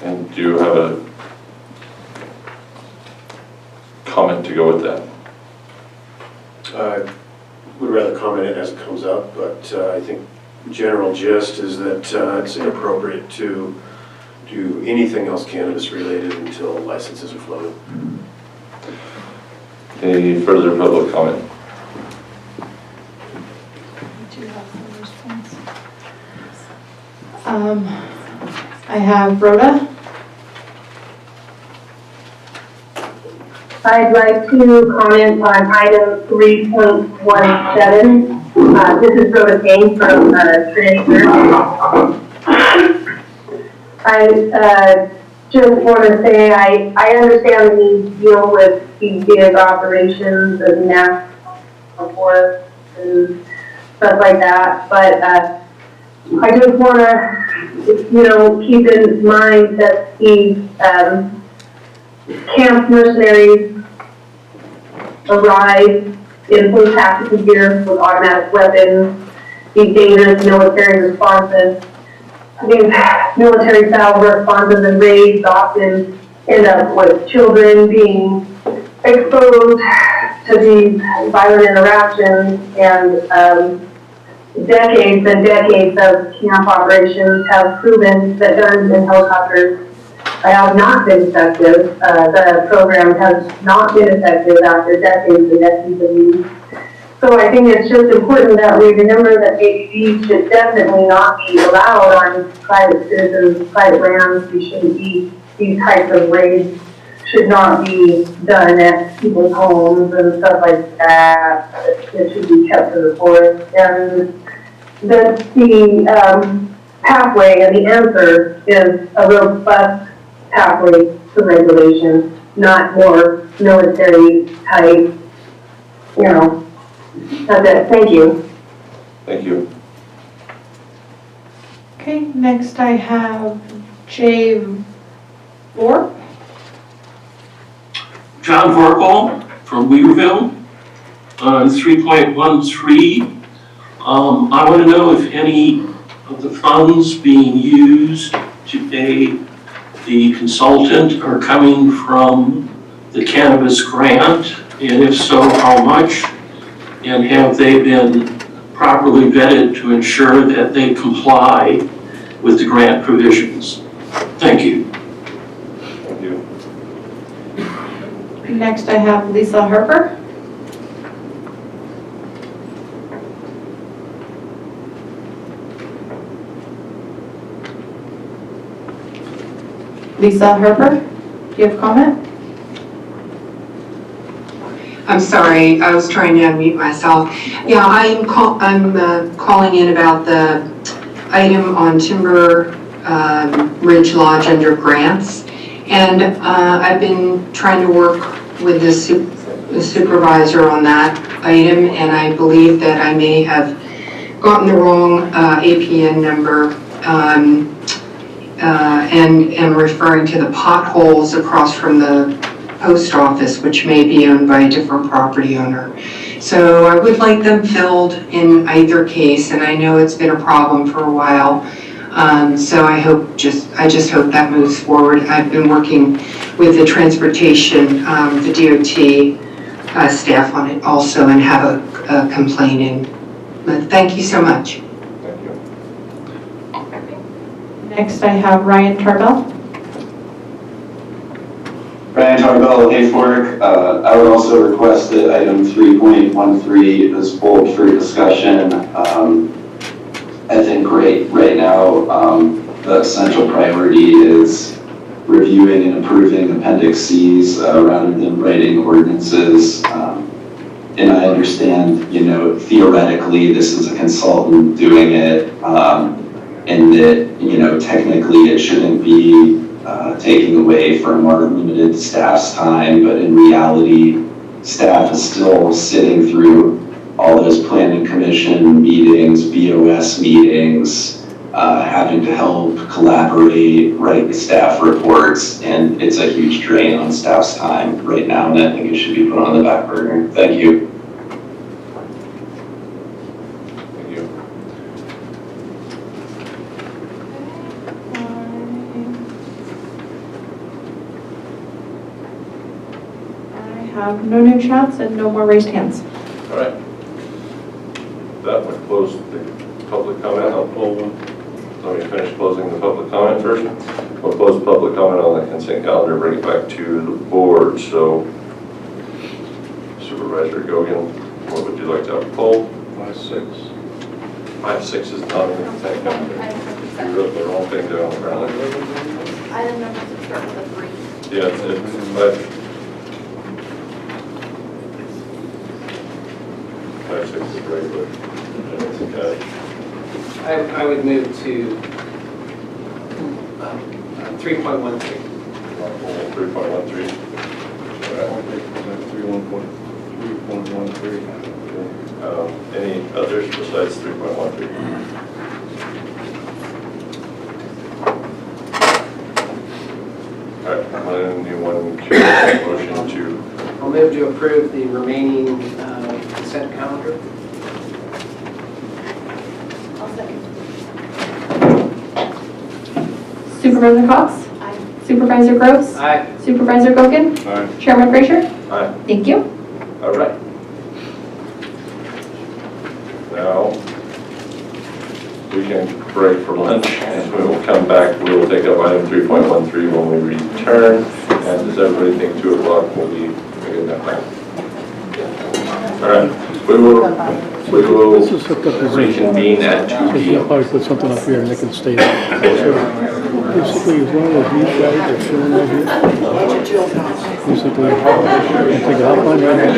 Speaker 4: And do you have a comment to go with that?
Speaker 12: I would rather comment it as it comes up, but I think general gist is that it's inappropriate to do anything else cannabis related until licenses are flowing.
Speaker 4: Any further public comment?
Speaker 2: I have Rhoda.
Speaker 3: I'd like to comment on item 3.17. This is Rhoda Kane from Trinity. I just want to say I understand the need to deal with these big operations and national forests and stuff like that, but I just want to, keep in mind that these camp mercenaries arrive in full tactical gear with automatic weapons, these dangerous military responses. These military-style responses and raids often end up with children being exposed to these violent interactions, and decades and decades of camp operations have proven that guns and helicopters have not been effective. The program has not been effective after decades and decades of use. So I think it's just important that we remember that ATVs should definitely not be allowed on private citizens, private lands. We shouldn't be, these types of raids should not be done at people's homes and stuff like that. It should be kept to the forest. And the pathway and the answer is a robust pathway to regulation. not more military type, that's it, thank you.
Speaker 4: Thank you.
Speaker 2: Okay, next I have Jay Vorp.
Speaker 14: John Vorpal from Weaverville, 3.13. I want to know if any of the funds being used to pay the consultant are coming from the cannabis grant, and if so, how much? And have they been properly vetted to ensure that they comply with the grant provisions? Thank you.
Speaker 4: Thank you.
Speaker 2: Next I have Lisa Harper. Lisa Harper, do you have a comment?
Speaker 3: I'm sorry, I was trying to unmute myself. Yeah, I'm calling in about the item on Timber Ridge Lodge under grants. And I've been trying to work with the supervisor on that item, and I believe that I may have gotten the wrong APN number and am referring to the potholes across from the post office, which may be owned by a different property owner. So I would like them filled in either case, and I know it's been a problem for a while. So I just hope that moves forward. I've been working with the transportation, the DOT staff on it also, and have a complaint in. But thank you so much.
Speaker 4: Thank you.
Speaker 2: Next I have Ryan Tarbell.
Speaker 17: Ryan Tarbell, Hayfork. I would also request that item 3.13 is pulled for discussion. I think right now the essential priority is reviewing and approving Appendix Cs rather than writing ordinances. And I understand, theoretically this is a consultant doing it, and that, technically it shouldn't be taking away from our limited staff's time, but in reality, staff is still sitting through all those planning commission meetings, BOS meetings, having to help collaborate, write staff reports, and it's a huge drain on staff's time right now, and I think it should be put on the back burner. Thank you.
Speaker 4: Thank you.
Speaker 2: I have no new chats and no more raised hands.
Speaker 4: All right. That would close the public comment. I'll pull one. Let me finish closing the public comment first. We'll close the public comment on the consent calendar, bring it back to the board. So, Supervisor Gogan, what would you like to have pulled?
Speaker 24: 5-6.
Speaker 4: 5-6 is not on the consent calendar. You wrote the wrong thing down apparently.
Speaker 8: Item numbers that start with a 3.
Speaker 4: Yeah, it's 5-6 is regular.
Speaker 10: I would move to 3.13.
Speaker 4: 3.13. 3.13. Any others besides 3.13? All right, anyone to make a motion to?
Speaker 10: I'll move to approve the remaining consent calendar.
Speaker 8: I'll second.
Speaker 2: Supervisor Cox?
Speaker 8: Aye.
Speaker 2: Supervisor Groves?
Speaker 10: Aye.
Speaker 2: Supervisor Gogan?
Speaker 24: Aye.
Speaker 2: Chairman Frazier?
Speaker 4: Aye.
Speaker 2: Thank you.
Speaker 4: All right. Now, we can break for lunch, and we will come back. We will take up item 3.13 when we return. And does everybody think 2 o'clock will be a good enough time? All right, we will reconvene at 2 p.m.
Speaker 22: Probably put something up here and they can stay there. Basically, as long as these guys are showing right here, basically, I think I'll find right now.